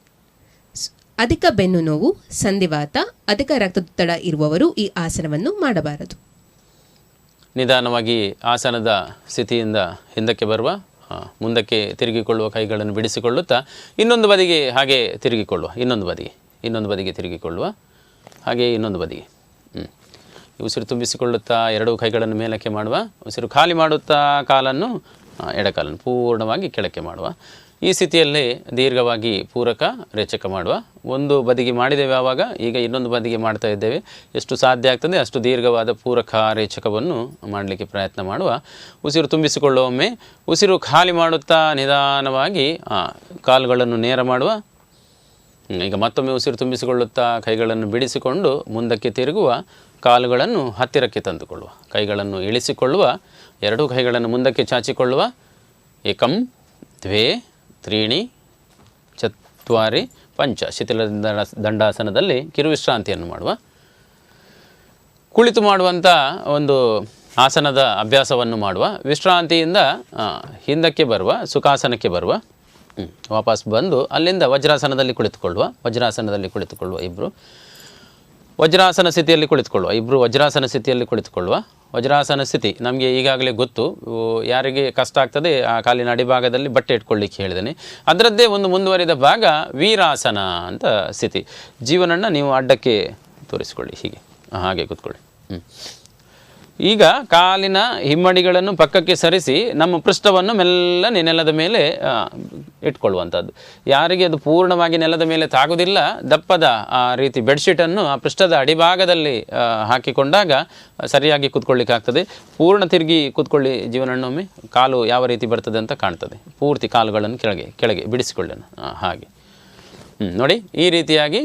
ಅಧಿಕ ಬೆನ್ನು ನೋವು, ಸಂಧಿವಾತ, ಅಧಿಕ ರಕ್ತದೊತ್ತಡ ಇರುವವರು ಈ ಆಸನವನ್ನು ಮಾಡಬಾರದು. ನಿಧಾನವಾಗಿ ಆಸನದ ಸ್ಥಿತಿಯಿಂದ ಹಿಂದಕ್ಕೆ ಬರುವ, ಮುಂದಕ್ಕೆ ತಿರುಗಿಕೊಳ್ಳುವ. ಕೈಗಳನ್ನು ಬಿಡಿಸಿಕೊಳ್ಳುತ್ತಾ ಇನ್ನೊಂದು ಬದಿಗೆ ಹಾಗೆ ತಿರುಗಿಕೊಳ್ಳುವ. ಇನ್ನೊಂದು ಬದಿಗೆ ತಿರುಗಿಕೊಳ್ಳುವ. ಹಾಗೆ ಇನ್ನೊಂದು ಬದಿಗೆ. ಉಸಿರು ತುಂಬಿಸಿಕೊಳ್ಳುತ್ತಾ 2 ಕೈಗಳನ್ನು ಮೇಲಕ್ಕೆ ಮಾಡುವ. ಉಸಿರು ಖಾಲಿ ಮಾಡುತ್ತಾ ಕಾಲನ್ನು, ಎಡಕಾಲನ್ನು ಪೂರ್ಣವಾಗಿ ಕೆಳಕ್ಕೆ ಮಾಡುವ. ಈ ಸ್ಥಿತಿಯಲ್ಲಿ ದೀರ್ಘವಾಗಿ ಪೂರಕ ರೇಚಕ ಮಾಡುವ. ಒಂದು ಬದಿಗೆ ಮಾಡಿದ್ದೇವೆ ಆವಾಗ, ಈಗ ಇನ್ನೊಂದು ಬದಿಗೆ ಮಾಡ್ತಾ ಇದ್ದೇವೆ. ಎಷ್ಟು ಸಾಧ್ಯ ಆಗ್ತದೆ ಅಷ್ಟು ದೀರ್ಘವಾದ ಪೂರಕ ರೇಚಕವನ್ನು ಮಾಡಲಿಕ್ಕೆ ಪ್ರಯತ್ನ ಮಾಡುವ. ಉಸಿರು ತುಂಬಿಸಿಕೊಳ್ಳುವೊಮ್ಮೆ ಉಸಿರು ಖಾಲಿ ಮಾಡುತ್ತಾ ನಿಧಾನವಾಗಿ ಕಾಲುಗಳನ್ನು ನೇರ ಮಾಡುವ. ಈಗ ಮತ್ತೊಮ್ಮೆ ಉಸಿರು ತುಂಬಿಸಿಕೊಳ್ಳುತ್ತಾ ಕೈಗಳನ್ನು ಬಿಡಿಸಿಕೊಂಡು ಮುಂದಕ್ಕೆ ತಿರುಗುವ. ಕಾಲುಗಳನ್ನು ಹತ್ತಿರಕ್ಕೆ ತಂದುಕೊಳ್ಳುವ. ಕೈಗಳನ್ನು ಇಳಿಸಿಕೊಳ್ಳುವ. ಎರಡೂ ಕೈಗಳನ್ನು ಮುಂದಕ್ಕೆ ಚಾಚಿಕೊಳ್ಳುವ. ಏಕಂ ದ್ವೇ ತ್ರೀಣಿ ಚತ್ವಾರಿ ಪಂಚ. ಶಿಥಿಲ ದಂಡಾಸನದಲ್ಲಿ ಕಿರುವಿಶ್ರಾಂತಿಯನ್ನು ಮಾಡುವ. ಕುಳಿತು ಮಾಡುವಂಥ ಒಂದು ಆಸನದ ಅಭ್ಯಾಸವನ್ನು ಮಾಡುವ. ವಿಶ್ರಾಂತಿಯಿಂದ ಹಿಂದಕ್ಕೆ ಬರುವ, ಸುಖಾಸನಕ್ಕೆ ಬರುವ. ವಾಪಸ್ ಬಂದು ಅಲ್ಲಿಂದ ವಜ್ರಾಸನದಲ್ಲಿ ಕುಳಿತುಕೊಳ್ಳುವ. ಇಬ್ಬರು ವಜ್ರಾಸನ ಸ್ಥಿತಿಯಲ್ಲಿ ಕುಳಿತುಕೊಳ್ಳುವ. ವಜ್ರಾಸನ ಸ್ಥಿತಿ ನಮಗೆ ಈಗಾಗಲೇ ಗೊತ್ತು. ಯಾರಿಗೆ ಕಷ್ಟ ಆಗ್ತದೆ ಆ ಕಾಲಿನ ಅಡಿಭಾಗದಲ್ಲಿ ಬಟ್ಟೆ ಇಟ್ಕೊಳ್ಳಿಕ್ಕೆ ಹೇಳಿದ್ದೇನೆ. ಅದರದ್ದೇ ಒಂದು ಮುಂದುವರಿದ ಭಾಗ ವೀರಾಸನ ಅಂತ ಸ್ಥಿತಿ. ಜೀವನನ್ನು ನೀವು ಅಡ್ಡಕ್ಕೆ ತೋರಿಸಿಕೊಳ್ಳಿ. ಹಾಗೆ ಕೂತ್ಕೊಳ್ಳಿ. ಈಗ ಕಾಲಿನ ಹಿಮ್ಮಡಿಗಳನ್ನು ಪಕ್ಕಕ್ಕೆ ಸರಿಸಿ ನಮ್ಮ ಪೃಷ್ಠವನ್ನು ಮೆಲ್ಲನೆ ನೆಲದ ಮೇಲೆ ಇಟ್ಕೊಳ್ಳುವಂಥದ್ದು. ಯಾರಿಗೆ ಅದು ಪೂರ್ಣವಾಗಿ ನೆಲದ ಮೇಲೆ ತಾಗುವುದಿಲ್ಲ, ದಪ್ಪದ ಆ ರೀತಿ ಬೆಡ್ಶೀಟನ್ನು ಆ ಪೃಷ್ಠದ ಅಡಿಭಾಗದಲ್ಲಿ ಹಾಕಿಕೊಂಡಾಗ ಸರಿಯಾಗಿ ಕೂತ್ಕೊಳ್ಳಿಕ್ಕಾಗ್ತದೆ. ಪೂರ್ಣ ತಿರುಗಿ ಕೂತ್ಕೊಳ್ಳಿ. ಜೀವನಣ್ಣೊಮ್ಮೆ ಕಾಲು ಯಾವ ರೀತಿ ಬರ್ತದೆ ಅಂತ ಕಾಣ್ತದೆ. ಪೂರ್ತಿ ಕಾಲುಗಳನ್ನು ಕೆಳಗೆ ಬಿಡಿಸಿಕೊಳ್ಳೋಣ. ಹಾಗೆ ನೋಡಿ, ಈ ರೀತಿಯಾಗಿ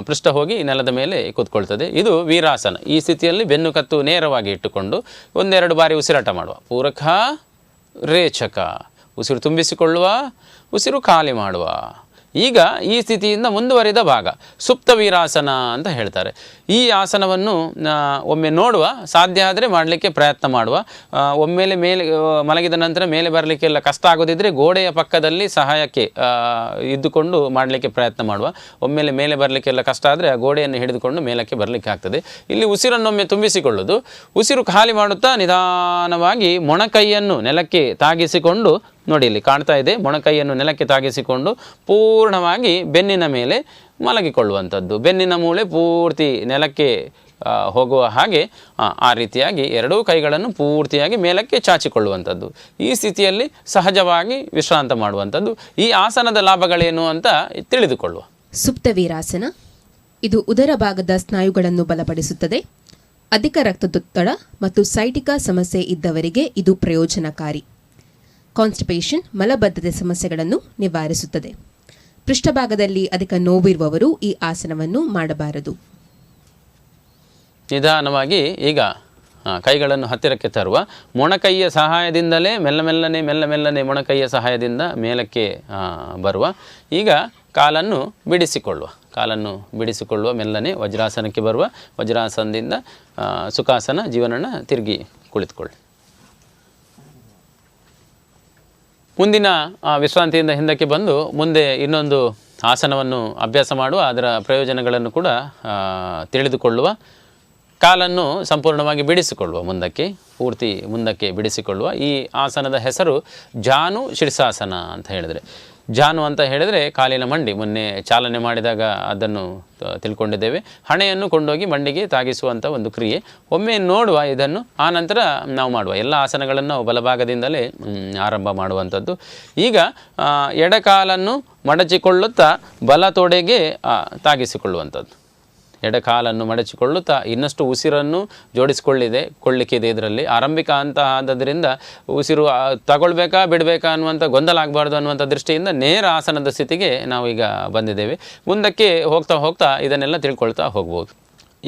ಪೃಷ್ಠ ಹೋಗಿ ನೆಲದ ಮೇಲೆ ಕೂತ್ಕೊಳ್ತದೆ. ಇದು ವೀರಾಸನ. ಈ ಸ್ಥಿತಿಯಲ್ಲಿ ಬೆನ್ನು ಕತ್ತು ನೇರವಾಗಿ ಇಟ್ಟುಕೊಂಡು ಒಂದೆರಡು ಬಾರಿ ಉಸಿರಾಟ ಮಾಡುವ. ಪೂರಕ ರೇಚಕ. ಉಸಿರು ತುಂಬಿಸಿಕೊಳ್ಳುವ, ಉಸಿರು ಖಾಲಿ ಮಾಡುವ. ಈಗ ಈ ಸ್ಥಿತಿಯಿಂದ ಮುಂದುವರಿದ ಭಾಗ ಸುಪ್ತ ವೀರಾಸನ ಅಂತ ಹೇಳ್ತಾರೆ. ಈ ಆಸನವನ್ನು ಒಮ್ಮೆ ನೋಡುವ, ಸಾಧ್ಯ ಆದರೆ ಮಾಡಲಿಕ್ಕೆ ಪ್ರಯತ್ನ ಮಾಡುವ. ಒಮ್ಮೆಲೆ ಮೇಲೆ ಮಲಗಿದ ನಂತರ ಮೇಲೆ ಬರಲಿಕ್ಕೆಲ್ಲ ಕಷ್ಟ ಆಗೋದಿದ್ದರೆ ಗೋಡೆಯ ಪಕ್ಕದಲ್ಲಿ ಸಹಾಯಕ್ಕೆ ಇದ್ದುಕೊಂಡು ಮಾಡಲಿಕ್ಕೆ ಪ್ರಯತ್ನ ಮಾಡುವ. ಒಮ್ಮೆಲೆ ಮೇಲೆ ಬರಲಿಕ್ಕೆಲ್ಲ ಕಷ್ಟ ಆದರೆ ಆ ಗೋಡೆಯನ್ನು ಹಿಡಿದುಕೊಂಡು ಮೇಲಕ್ಕೆ ಬರಲಿಕ್ಕೆ ಆಗ್ತದೆ. ಇಲ್ಲಿ ಉಸಿರನ್ನೊಮ್ಮೆ ತುಂಬಿಸಿಕೊಳ್ಳೋದು. ಉಸಿರು ಖಾಲಿ ಮಾಡುತ್ತಾ ನಿಧಾನವಾಗಿ ಮೊಣಕೈಯನ್ನು ನೆಲಕ್ಕೆ ತಾಗಿಸಿಕೊಂಡು, ನೋಡಿ ಇಲ್ಲಿ ಕಾಣ್ತಾ ಇದೆ, ಮೊಣಕೈಯನ್ನು ನೆಲಕ್ಕೆ ತಾಗಿಸಿಕೊಂಡು ಪೂರ್ಣವಾಗಿ ಬೆನ್ನಿನ ಮೇಲೆ ಮಲಗಿಕೊಳ್ಳುವಂಥದ್ದು. ಬೆನ್ನಿನ ಮೂಳೆ ಪೂರ್ತಿ ನೆಲಕ್ಕೆ ಹೋಗುವ ಹಾಗೆ ಆ ರೀತಿಯಾಗಿ ಎರಡೂ ಕೈಗಳನ್ನು ಪೂರ್ತಿಯಾಗಿ ಮೇಲಕ್ಕೆ ಚಾಚಿಕೊಳ್ಳುವಂಥದ್ದು. ಈ ಸ್ಥಿತಿಯಲ್ಲಿ ಸಹಜವಾಗಿ ವಿಶ್ರಾಂತ ಮಾಡುವಂಥದ್ದು. ಈ ಆಸನದ ಲಾಭಗಳೇನು ಅಂತ ತಿಳಿದುಕೊಳ್ಳುವ. ಸುಪ್ತ ವೀರಾಸನ ಇದು ಉದರ ಭಾಗದ ಸ್ನಾಯುಗಳನ್ನು ಬಲಪಡಿಸುತ್ತದೆ. ಅಧಿಕ ರಕ್ತದೊತ್ತಡ ಮತ್ತು ಸೈಟಿಕಾ ಸಮಸ್ಯೆ ಇದ್ದವರಿಗೆ ಇದು ಪ್ರಯೋಜನಕಾರಿ. ಕಾನ್ಸ್ಟಿಪೇಷನ್, ಮಲಬದ್ಧತೆ ಸಮಸ್ಯೆಗಳನ್ನು ನಿವಾರಿಸುತ್ತದೆ. ಪೃಷ್ಠಭಾಗದಲ್ಲಿ ಅಧಿಕ ನೋವಿರುವವರು ಈ ಆಸನವನ್ನು ಮಾಡಬಾರದು. ನಿಧಾನವಾಗಿ ಈಗ ಕೈಗಳನ್ನು ಹತ್ತಿರಕ್ಕೆ ತರುವ. ಮೊಣಕೈಯ ಸಹಾಯದಿಂದಲೇ ಮೆಲ್ಲನೆ ಮೊಣಕೈಯ ಸಹಾಯದಿಂದ ಮೇಲಕ್ಕೆ ಬರುವ. ಈಗ ಕಾಲನ್ನು ಬಿಡಿಸಿಕೊಳ್ಳುವ. ಮೆಲ್ಲನೆ ವಜ್ರಾಸನಕ್ಕೆ ಬರುವ. ವಜ್ರಾಸನದಿಂದ ಸುಖಾಸನ, ಜೀವನನ ತಿರುಗಿ ಕುಳಿತುಕೊಳ್ಳಿ. ಮುಂದಿನ ವಿಶ್ರಾಂತಿಯಿಂದ ಹಿಂದಕ್ಕೆ ಬಂದು ಮುಂದೆ ಇನ್ನೊಂದು ಆಸನವನ್ನು ಅಭ್ಯಾಸ ಮಾಡುವ. ಅದರ ಪ್ರಯೋಜನಗಳನ್ನು ಕೂಡ ತಿಳಿದುಕೊಳ್ಳುವ. ಕಾಲನ್ನು ಸಂಪೂರ್ಣವಾಗಿ ಬಿಡಿಸಿಕೊಳ್ಳುವ, ಪೂರ್ತಿ ಮುಂದಕ್ಕೆ ಬಿಡಿಸಿಕೊಳ್ಳುವ. ಈ ಆಸನದ ಹೆಸರು ಜಾನು ಶೀರ್ಷಾಸನ ಅಂತ ಹೇಳಿದರೆ. ಜಾನು ಅಂತ ಹೇಳಿದರೆ ಕಾಲಿನ ಮಂಡಿ. ಮೊನ್ನೆ ಚಾಲನೆ ಮಾಡಿದಾಗ ಅದನ್ನು ತಿಳ್ಕೊಂಡಿದ್ದೇವೆ. ಹಣೆಯನ್ನು ಕೊಂಡೋಗಿ ಮಂಡಿಗೆ ತಾಗಿಸುವಂಥ ಒಂದು ಕ್ರಿಯೆ. ಒಮ್ಮೆ ನೋಡುವ ಇದನ್ನು, ಆನಂತರ ನಾವು ಮಾಡುವ. ಎಲ್ಲ ಆಸನಗಳನ್ನು ನಾವು ಬಲಭಾಗದಿಂದಲೇ ಆರಂಭ ಮಾಡುವಂಥದ್ದು. ಈಗ ಎಡಕಾಲನ್ನು ಮಡಚಿಕೊಳ್ಳುತ್ತಾ ಬಲ ತೊಡೆಗೆ ತಾಗಿಸಿಕೊಳ್ಳುವಂಥದ್ದು. ಎಡಕಾಲನ್ನು ಮಡಚಿಕೊಳ್ಳುತ್ತಾ ಇನ್ನಷ್ಟು ಉಸಿರನ್ನು ಕೊಳ್ಳಿಕ್ಕಿದೆ. ಇದರಲ್ಲಿ ಆರಂಭಿಕ ಹಂತ ಆದದ್ರಿಂದ ಉಸಿರು ತಗೊಳ್ಬೇಕಾ ಬಿಡಬೇಕಾ ಅನ್ನುವಂಥ ಗೊಂದಲ ಆಗಬಾರ್ದು ಅನ್ನುವಂಥ ದೃಷ್ಟಿಯಿಂದ ನೇರ ಆಸನದ ಸ್ಥಿತಿಗೆ ನಾವೀಗ ಬಂದಿದ್ದೇವೆ. ಮುಂದಕ್ಕೆ ಹೋಗ್ತಾ ಇದನ್ನೆಲ್ಲ ತಿಳ್ಕೊಳ್ತಾ ಹೋಗ್ಬೋದು.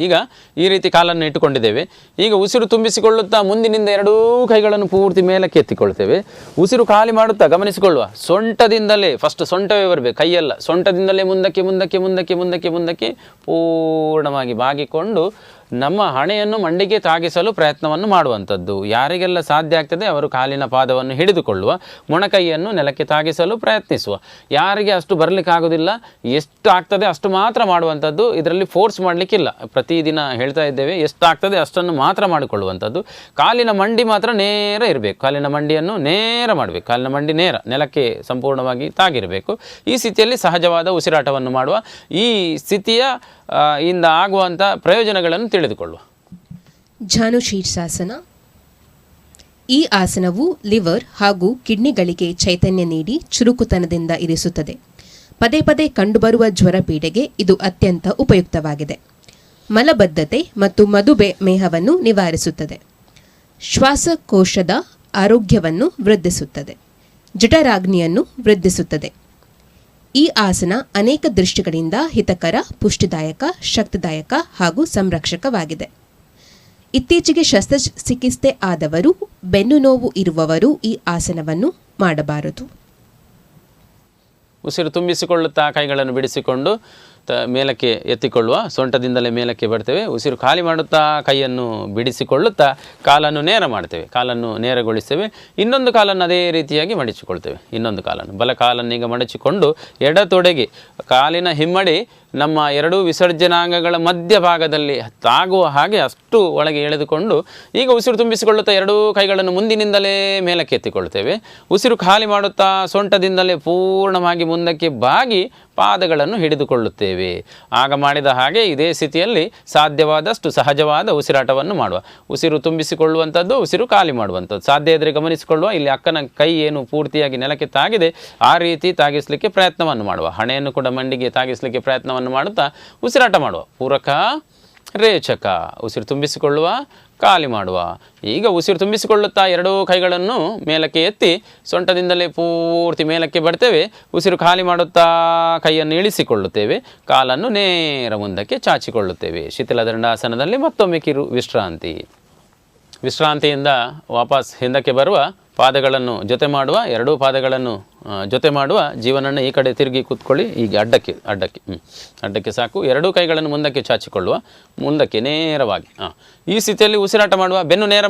ಈಗ ಈ ರೀತಿ ಕಾಲನ್ನು ಇಟ್ಟುಕೊಂಡಿದ್ದೇವೆ. ಈಗ ಉಸಿರು ತುಂಬಿಸಿಕೊಳ್ಳುತ್ತಾ ಮುಂದಿನಿಂದ ಎರಡೂ ಕೈಗಳನ್ನು ಪೂರ್ತಿ ಮೇಲಕ್ಕೆ ಎತ್ತಿಕೊಳ್ತೇವೆ. ಉಸಿರು ಖಾಲಿ ಮಾಡುತ್ತಾ ಗಮನಿಸಿಕೊಳ್ಳುವ. ಸೊಂಟದಿಂದಲೇ ಫಸ್ಟ್ ಸೊಂಟವೇ ಬರಬೇಕು, ಕೈಯಲ್ಲ. ಸೊಂಟದಿಂದಲೇ ಮುಂದಕ್ಕೆ ಪೂರ್ಣವಾಗಿ ಬಾಗಿಕೊಂಡು ನಮ್ಮ ಹಣೆಯನ್ನು ಮಂಡಿಗೆ ತಾಗಿಸಲು ಪ್ರಯತ್ನವನ್ನು ಮಾಡುವಂಥದ್ದು. ಯಾರಿಗೆಲ್ಲ ಸಾಧ್ಯ ಆಗ್ತದೆ ಅವರು ಕಾಲಿನ ಪಾದವನ್ನು ಹಿಡಿದುಕೊಳ್ಳುವ. ಮೊಣಕೈಯನ್ನು ನೆಲಕ್ಕೆ ತಾಗಿಸಲು ಪ್ರಯತ್ನಿಸುವ. ಯಾರಿಗೆ ಅಷ್ಟು ಬರಲಿಕ್ಕಾಗೋದಿಲ್ಲ, ಎಷ್ಟು ಆಗ್ತದೆ ಅಷ್ಟು ಮಾತ್ರ ಮಾಡುವಂಥದ್ದು. ಇದರಲ್ಲಿ ಫೋರ್ಸ್ ಮಾಡಲಿಕ್ಕಿಲ್ಲ. ಪ್ರತಿದಿನ ಹೇಳ್ತಾ ಇದ್ದೇವೆ, ಎಷ್ಟಾಗ್ತದೆ ಅಷ್ಟನ್ನು ಮಾತ್ರ ಮಾಡಿಕೊಳ್ಳುವಂಥದ್ದು. ಕಾಲಿನ ಮಂಡಿ ಮಾತ್ರ ನೇರ ಇರಬೇಕು. ಕಾಲಿನ ಮಂಡಿಯನ್ನು ನೇರ ಮಾಡಬೇಕು. ಕಾಲಿನ ಮಂಡಿ ನೇರ ನೆಲಕ್ಕೆ ಸಂಪೂರ್ಣವಾಗಿ ತಾಗಿರಬೇಕು. ಈ ಸ್ಥಿತಿಯಲ್ಲಿ ಸಹಜವಾದ ಉಸಿರಾಟವನ್ನು ಮಾಡುವ. ಈ ಸ್ಥಿತಿಯ ಇಂದ ಆಗುವಂಥ ಪ್ರಯೋಜನಗಳನ್ನು ತಿಳಿದುಕೊಳ್ಳುವ. ಜಾನು ಶೀರ್ಷಾಸನ ಈ ಆಸನವು ಲಿವರ್ ಹಾಗೂ ಕಿಡ್ನಿಗಳಿಗೆ ಚೈತನ್ಯ ನೀಡಿ ಚುರುಕುತನದಿಂದ ಇರಿಸುತ್ತದೆ. ಪದೇ ಪದೇ ಕಂಡುಬರುವ ಜ್ವರಪೀಡೆಗೆ ಇದು ಅತ್ಯಂತ ಉಪಯುಕ್ತವಾಗಿದೆ. ಮಲಬದ್ಧತೆ ಮತ್ತು ಮಧುಮೇಹವನ್ನು ನಿವಾರಿಸುತ್ತದೆ. ಶ್ವಾಸಕೋಶದ ಆರೋಗ್ಯವನ್ನು ವೃದ್ಧಿಸುತ್ತದೆ. ಜಠರಾಗ್ನಿಯನ್ನು ವೃದ್ಧಿಸುತ್ತದೆ. ಈ ಆಸನ ಅನೇಕ ದೃಷ್ಟಿಗಳಿಂದ ಹಿತಕರ, ಪುಷ್ಟಿದಾಯಕ, ಶಕ್ತಿದಾಯಕ ಹಾಗೂ ಸಂರಕ್ಷಕವಾಗಿದೆ. ಇತ್ತೀಚೆಗೆ ಶಸ್ತ್ರಚಿಕಿತ್ಸೆ ಆದವರು, ಬೆನ್ನು ನೋವು ಇರುವವರು ಈ ಆಸನವನ್ನು ಮಾಡಬಾರದು. ಉಸಿರು ತುಂಬಿಸಿಕೊಳ್ಳುತ್ತಾ ಕೈಗಳನ್ನು ಬಿಡಿಸಿಕೊಂಡು ಮೇಲಕ್ಕೆ ಎತ್ತಿಕೊಳ್ಳುವ. ಸೊಂಟದಿಂದಲೇ ಮೇಲಕ್ಕೆ ಬರ್ತೇವೆ. ಉಸಿರು ಖಾಲಿ ಮಾಡುತ್ತಾ ಕೈಯನ್ನು ಬಿಡಿಸಿಕೊಳ್ಳುತ್ತಾ ಕಾಲನ್ನು ನೇರ ಮಾಡ್ತೇವೆ. ಕಾಲನ್ನು ನೇರಗೊಳಿಸ್ತೇವೆ. ಇನ್ನೊಂದು ಕಾಲನ್ನು ಅದೇ ರೀತಿಯಾಗಿ ಮಡಚಿಕೊಳ್ತೇವೆ. ಇನ್ನೊಂದು ಕಾಲನ್ನು, ಬಲ ಕಾಲನ್ನು ಈಗ ಮಡಚಿಕೊಂಡು ಎಡ ತೊಡೆಗೆ ಕಾಲಿನ ಹಿಮ್ಮಡಿ ನಮ್ಮ ಎರಡೂ ವಿಸರ್ಜನಾಂಗಗಳ ಮಧ್ಯಭಾಗದಲ್ಲಿ ತಾಗುವ ಹಾಗೆ ಅಷ್ಟು ಒಳಗೆ ಎಳೆದುಕೊಂಡು ಈಗ ಉಸಿರು ತುಂಬಿಸಿಕೊಳ್ಳುತ್ತಾ ಎರಡೂ ಕೈಗಳನ್ನು ಮುಂದಿನಿಂದಲೇ ಮೇಲಕ್ಕೆ ಎತ್ತಿಕೊಳ್ತೇವೆ. ಉಸಿರು ಖಾಲಿ ಮಾಡುತ್ತಾ ಸೊಂಟದಿಂದಲೇ ಪೂರ್ಣವಾಗಿ ಮುಂದಕ್ಕೆ ಬಾಗಿ ಪಾದಗಳನ್ನು ಹಿಡಿದುಕೊಳ್ಳುತ್ತೇವೆ. ಆಗ ಮಾಡಿದ ಹಾಗೆ ಇದೇ ಸ್ಥಿತಿಯಲ್ಲಿ ಸಾಧ್ಯವಾದಷ್ಟು ಸಹಜವಾದ ಉಸಿರಾಟವನ್ನು ಮಾಡುವ. ಉಸಿರು ತುಂಬಿಸಿಕೊಳ್ಳುವಂಥದ್ದು, ಉಸಿರು ಖಾಲಿ ಮಾಡುವಂಥದ್ದು. ಸಾಧ್ಯ ಇದ್ದರೆ ಗಮನಿಸಿಕೊಳ್ಳುವ. ಇಲ್ಲಿ ಅಕ್ಕನ ಕೈ ಏನು ಪೂರ್ತಿಯಾಗಿ ನೆಲಕ್ಕೆ ತಾಗಿದೆ ಆ ರೀತಿ ತಾಗಿಸಲಿಕ್ಕೆ ಪ್ರಯತ್ನವನ್ನು ಮಾಡುವ. ಹಣೆಯನ್ನು ಕೂಡ ಮಂಡಿಗೆ ತಾಗಿಸಲಿಕ್ಕೆ ಪ್ರಯತ್ನವನ್ನು ಮಾಡುತ್ತಾ ಉಸಿರಾಟ ಮಾಡುವ. ಪೂರಕ, ರೇಚಕ. ಉಸಿರು ತುಂಬಿಸಿಕೊಳ್ಳುವ, ಖಾಲಿ ಮಾಡುವ. ಈಗ ಉಸಿರು ತುಂಬಿಸಿಕೊಳ್ಳುತ್ತಾ ಎರಡೂ ಕೈಗಳನ್ನು ಮೇಲಕ್ಕೆ ಎತ್ತಿ ಸೊಂಟದಿಂದಲೇ ಪೂರ್ತಿ ಮೇಲಕ್ಕೆ ಬರ್ತೇವೆ. ಉಸಿರು ಖಾಲಿ ಮಾಡುತ್ತಾ ಕೈಯನ್ನು ಇಳಿಸಿಕೊಳ್ಳುತ್ತೇವೆ. ಕಾಲನ್ನು ನೇರ ಮುಂದಕ್ಕೆ ಚಾಚಿಕೊಳ್ಳುತ್ತೇವೆ. ಶಿಥಿಲ ದಂಡಾಸನದಲ್ಲಿ ಮತ್ತೊಮ್ಮೆ ಕಿರು ವಿಶ್ರಾಂತಿ. ವಿಶ್ರಾಂತಿಯಿಂದ ವಾಪಸ್ ಹಿಂದಕ್ಕೆ ಬರುವ, ಪಾದಗಳನ್ನು ಜೊತೆ ಮಾಡುವ, ಎರಡೂ ಪಾದಗಳನ್ನು ಜೊತೆ ಮಾಡುವ. ಜೀವನನ್ನು ಈ ಕಡೆ ತಿರುಗಿ ಕೂತ್ಕೊಳ್ಳಿ. ಈಗ ಅಡ್ಡಕ್ಕೆ ಸಾಕು. ಎರಡೂ ಕೈಗಳನ್ನು ಮುಂದಕ್ಕೆ ಚಾಚಿಕೊಳ್ಳುವ, ಮುಂದಕ್ಕೆ ನೇರವಾಗಿ. ಈ ಸ್ಥಿತಿಯಲ್ಲಿ ಉಸಿರಾಟ ಮಾಡುವ. ಬೆನ್ನು ನೇರ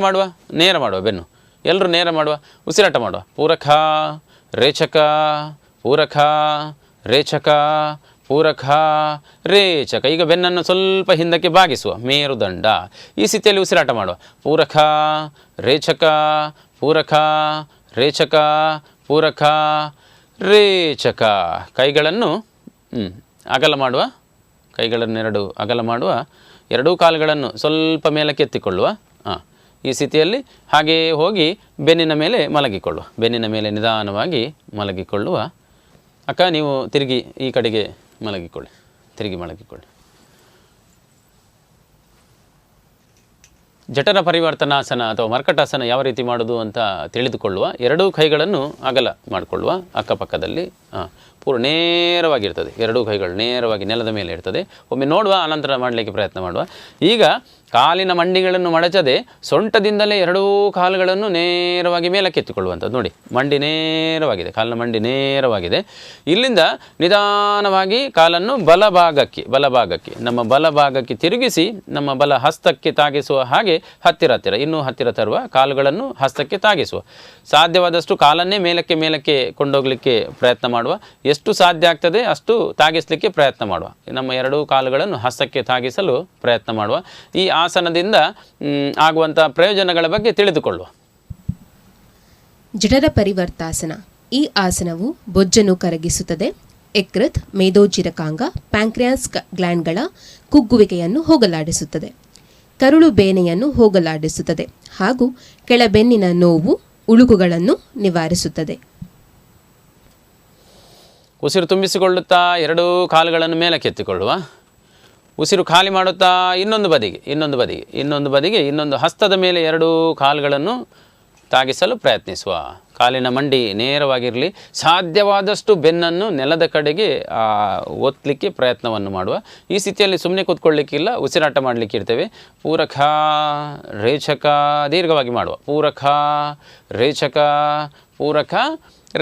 ಮಾಡುವ ಬೆನ್ನು ಎಲ್ಲರೂ ನೇರ ಮಾಡುವ. ಉಸಿರಾಟ ಮಾಡುವ. ಪೂರಕ, ರೇಚಕ, ಪೂರಕ, ರೇಚಕ, ಪೂರಕ, ರೇಚಕ. ಈಗ ಬೆನ್ನನ್ನು ಸ್ವಲ್ಪ ಹಿಂದಕ್ಕೆ ಬಾಗಿಸುವ, ಮೇರುದಂಡ. ಈ ಸ್ಥಿತಿಯಲ್ಲಿ ಉಸಿರಾಟ ಮಾಡುವ. ಪೂರಕ, ರೇಚಕ, ಪೂರಕ, ರೇಚಕ, ಪೂರಕ, ರೇಚಕ. ಕೈಗಳನ್ನು ಅಗಲ ಮಾಡುವ. ಕೈಗಳನ್ನೆರಡು ಅಗಲ ಮಾಡುವ. ಎರಡೂ ಕಾಲುಗಳನ್ನು ಸ್ವಲ್ಪ ಮೇಲಕ್ಕೆ ಎತ್ತಿಕೊಳ್ಳುವ. ಈ ಸ್ಥಿತಿಯಲ್ಲಿ ಹಾಗೆಯೇ ಹೋಗಿ ಬೆನ್ನಿನ ಮೇಲೆ ಮಲಗಿಕೊಳ್ಳುವ. ಬೆನ್ನಿನ ಮೇಲೆ ನಿಧಾನವಾಗಿ ಮಲಗಿಕೊಳ್ಳುವ. ಅಕ್ಕ, ನೀವು ತಿರುಗಿ ಈ ಕಡೆಗೆ ಮಲಗಿಕೊಳ್ಳಿ. ತಿರುಗಿ ಮಲಗಿಕೊಳ್ಳಿ. ಜಠರ ಪರಿವರ್ತನಾಸನ ಅಥವಾ ಮರ್ಕಟಾಸನ ಯಾವ ರೀತಿ ಮಾಡೋದು ಅಂತ ತಿಳಿದುಕೊಳ್ಳುವ. ಎರಡೂ ಕೈಗಳನ್ನು ಅಗಲ ಮಾಡಿಕೊಳ್ಳುವ. ಅಕ್ಕಪಕ್ಕದಲ್ಲಿ ಪೂರ್ಣ ನೇರವಾಗಿರ್ತದೆ. ಎರಡೂ ಕೈಗಳು ನೇರವಾಗಿ ನೆಲದ ಮೇಲೆ ಇರ್ತದೆ. ಒಮ್ಮೆ ನೋಡುವ, ಅನಂತರ ಮಾಡಲಿಕ್ಕೆ ಪ್ರಯತ್ನ ಮಾಡುವ. ಈಗ ಕಾಲಿನ ಮಂಡಿಗಳನ್ನು ಮಡಚದೆ ಸೊಂಟದಿಂದಲೇ ಎರಡೂ ಕಾಲುಗಳನ್ನು ನೇರವಾಗಿ ಮೇಲಕ್ಕೆ ಎತ್ತಿಕೊಳ್ಳುವಂಥದ್ದು. ನೋಡಿ, ಮಂಡಿ ನೇರವಾಗಿದೆ, ಕಾಲಿನ ಮಂಡಿ ನೇರವಾಗಿದೆ. ಇಲ್ಲಿಂದ ನಿಧಾನವಾಗಿ ಕಾಲನ್ನು ಬಲಭಾಗಕ್ಕೆ ನಮ್ಮ ಬಲಭಾಗಕ್ಕೆ ತಿರುಗಿಸಿ ನಮ್ಮ ಬಲ ಹಸ್ತಕ್ಕೆ ತಾಗಿಸುವ ಹಾಗೆ ಹತ್ತಿರ ಇನ್ನೂ ಹತ್ತಿರ ತರುವ. ಕಾಲುಗಳನ್ನು ಹಸ್ತಕ್ಕೆ ತಾಗಿಸುವ. ಸಾಧ್ಯವಾದಷ್ಟು ಕಾಲನ್ನೇ ಮೇಲಕ್ಕೆ ಕೊಂಡೋಗಲಿಕ್ಕೆ ಪ್ರಯತ್ನ ಮಾಡುವ. ಎಷ್ಟು ಸಾಧ್ಯ ಆಗ್ತದೆ ಅಷ್ಟು ತಾಗಿಸಲಿಕ್ಕೆ ಪ್ರಯತ್ನ ಮಾಡುವ. ನಮ್ಮ ಎರಡೂ ಕಾಲುಗಳನ್ನು ಹಸ್ತಕ್ಕೆ ತಾಗಿಸಲು ಪ್ರಯತ್ನ ಮಾಡುವ. ಈ ಆಸನದಿಂದ ಆಗುವಂಥ ಪ್ರಯೋಜನಗಳ ಬಗ್ಗೆ ತಿಳಿದುಕೊಳ್ಳುವ. ಜಠರ ಪರಿವರ್ತಾಸನ. ಈ ಆಸನವು ಬೊಜ್ಜನ್ನು ಕರಗಿಸುತ್ತದೆ. ಯಕೃತ್, ಮೇದೋಜಿರಕಾಂಗ, ಪ್ಯಾಂಕ್ರಿಯಾಸ್ ಗ್ಲ್ಯಾಂಡ್ಗಳ ಕುಗ್ಗುವಿಕೆಯನ್ನು ಹೋಗಲಾಡಿಸುತ್ತದೆ. ಕರುಳು ಬೇನೆಯನ್ನು ಹೋಗಲಾಡಿಸುತ್ತದೆ ಹಾಗೂ ಕೆಳಬೆನ್ನಿನ ನೋವು, ಉಳುಕುಗಳನ್ನು ನಿವಾರಿಸುತ್ತದೆ. ಉಸಿರು ತುಂಬಿಸಿಕೊಳ್ಳುತ್ತಾ ಎರಡೂ ಕಾಲುಗಳನ್ನು ಮೇಲಕ್ಕೆತ್ತಿಕೊಳ್ಳುವ. ಉಸಿರು ಖಾಲಿ ಮಾಡುತ್ತಾ ಇನ್ನೊಂದು ಬದಿಗೆ ಇನ್ನೊಂದು ಹಸ್ತದ ಮೇಲೆ ಎರಡೂ ಕಾಲುಗಳನ್ನು ತಾಗಿಸಲು ಪ್ರಯತ್ನಿಸುವ. ಕಾಲಿನ ಮಂಡಿ ನೇರವಾಗಿರಲಿ. ಸಾಧ್ಯವಾದಷ್ಟು ಬೆನ್ನನ್ನು ನೆಲದ ಕಡೆಗೆ ಒತ್ತಲಿಕ್ಕೆ ಪ್ರಯತ್ನವನ್ನು ಮಾಡುವ. ಈ ಸ್ಥಿತಿಯಲ್ಲಿ ಸುಮ್ಮನೆ ಕೂತ್ಕೊಳ್ಳಿಕ್ಕಿಲ್ಲ, ಉಸಿರಾಟ ಮಾಡಲಿಕ್ಕೆ ಇರ್ತೇವೆ. ಪೂರಕ, ರೇಚಕ, ದೀರ್ಘವಾಗಿ ಮಾಡುವ. ಪೂರಕ, ರೇಚಕ, ಪೂರಕ,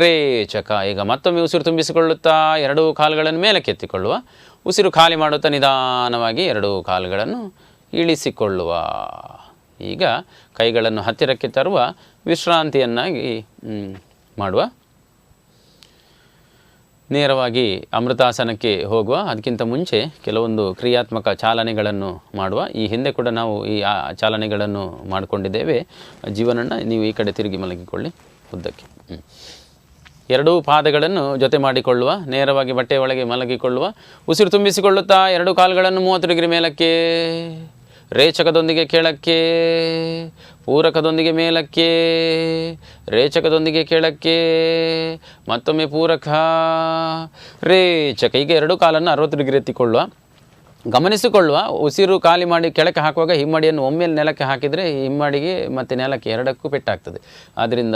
ರೇಚಕ. ಈಗ ಮತ್ತೊಮ್ಮೆ ಉಸಿರು ತುಂಬಿಸಿಕೊಳ್ಳುತ್ತಾ ಎರಡೂ ಕಾಲುಗಳನ್ನು ಮೇಲಕ್ಕೆ ಎತ್ತಿಕೊಳ್ಳುವ. ಉಸಿರು ಖಾಲಿ ಮಾಡುತ್ತಾ ನಿಧಾನವಾಗಿ ಎರಡೂ ಕಾಲುಗಳನ್ನು ಇಳಿಸಿಕೊಳ್ಳುವ. ಈಗ ಕೈಗಳನ್ನು ಹತ್ತಿರಕ್ಕೆ ತರುವ, ವಿಶ್ರಾಂತಿಯನ್ನಾಗಿ ಮಾಡುವ. ನೇರವಾಗಿ ಅಮೃತಾಸನಕ್ಕೆ ಹೋಗುವ. ಅದಕ್ಕಿಂತ ಮುಂಚೆ ಕೆಲವೊಂದು ಕ್ರಿಯಾತ್ಮಕ ಚಾಲನೆಗಳನ್ನು ಮಾಡುವ. ಈ ಹಿಂದೆ ಕೂಡ ನಾವು ಈ ಚಾಲನೆಗಳನ್ನು ಮಾಡಿಕೊಂಡಿದ್ದೇವೆ. ಜೀವನನ್ನು ನೀವು ಈ ಕಡೆ ತಿರುಗಿ ಮಲಗಿಕೊಳ್ಳಿ, ಉದ್ದಕ್ಕೆ. ಎರಡೂ ಪಾದಗಳನ್ನು ಜೊತೆ ಮಾಡಿಕೊಳ್ಳುವ. ನೇರವಾಗಿ ಬಟ್ಟೆಯ ಒಳಗೆ ಮಲಗಿಕೊಳ್ಳುವ. ಉಸಿರು ತುಂಬಿಸಿಕೊಳ್ಳುತ್ತಾ ಎರಡೂ ಕಾಲುಗಳನ್ನು 30 ಡಿಗ್ರಿ ಮೇಲಕ್ಕೆ, ರೇಚಕದೊಂದಿಗೆ ಕೆಳಕ್ಕೆ, ಪೂರಕದೊಂದಿಗೆ ಮೇಲಕ್ಕೆ, ರೇಚಕದೊಂದಿಗೆ ಕೆಳಕ್ಕೆ, ಮತ್ತೊಮ್ಮೆ ಪೂರಕ, ರೇಚಕ. ಈಗ ಎರಡು ಕಾಲನ್ನು 60 ಡಿಗ್ರಿ ಎತ್ತಿಕೊಳ್ಳುವ. ಗಮನಿಸಿಕೊಳ್ಳುವ, ಉಸಿರು ಖಾಲಿ ಮಾಡಿ ಕೆಳಕ್ಕೆ ಹಾಕುವಾಗ ಹಿಮ್ಮಡಿಯನ್ನು ಒಮ್ಮೆಲೆ ನೆಲಕ್ಕೆ ಹಾಕಿದರೆ ಹಿಮ್ಮಡಿಗೆ ಮತ್ತು ನೆಲಕ್ಕೆ ಎರಡಕ್ಕೂ ಪೆಟ್ಟಾಗ್ತದೆ. ಆದ್ದರಿಂದ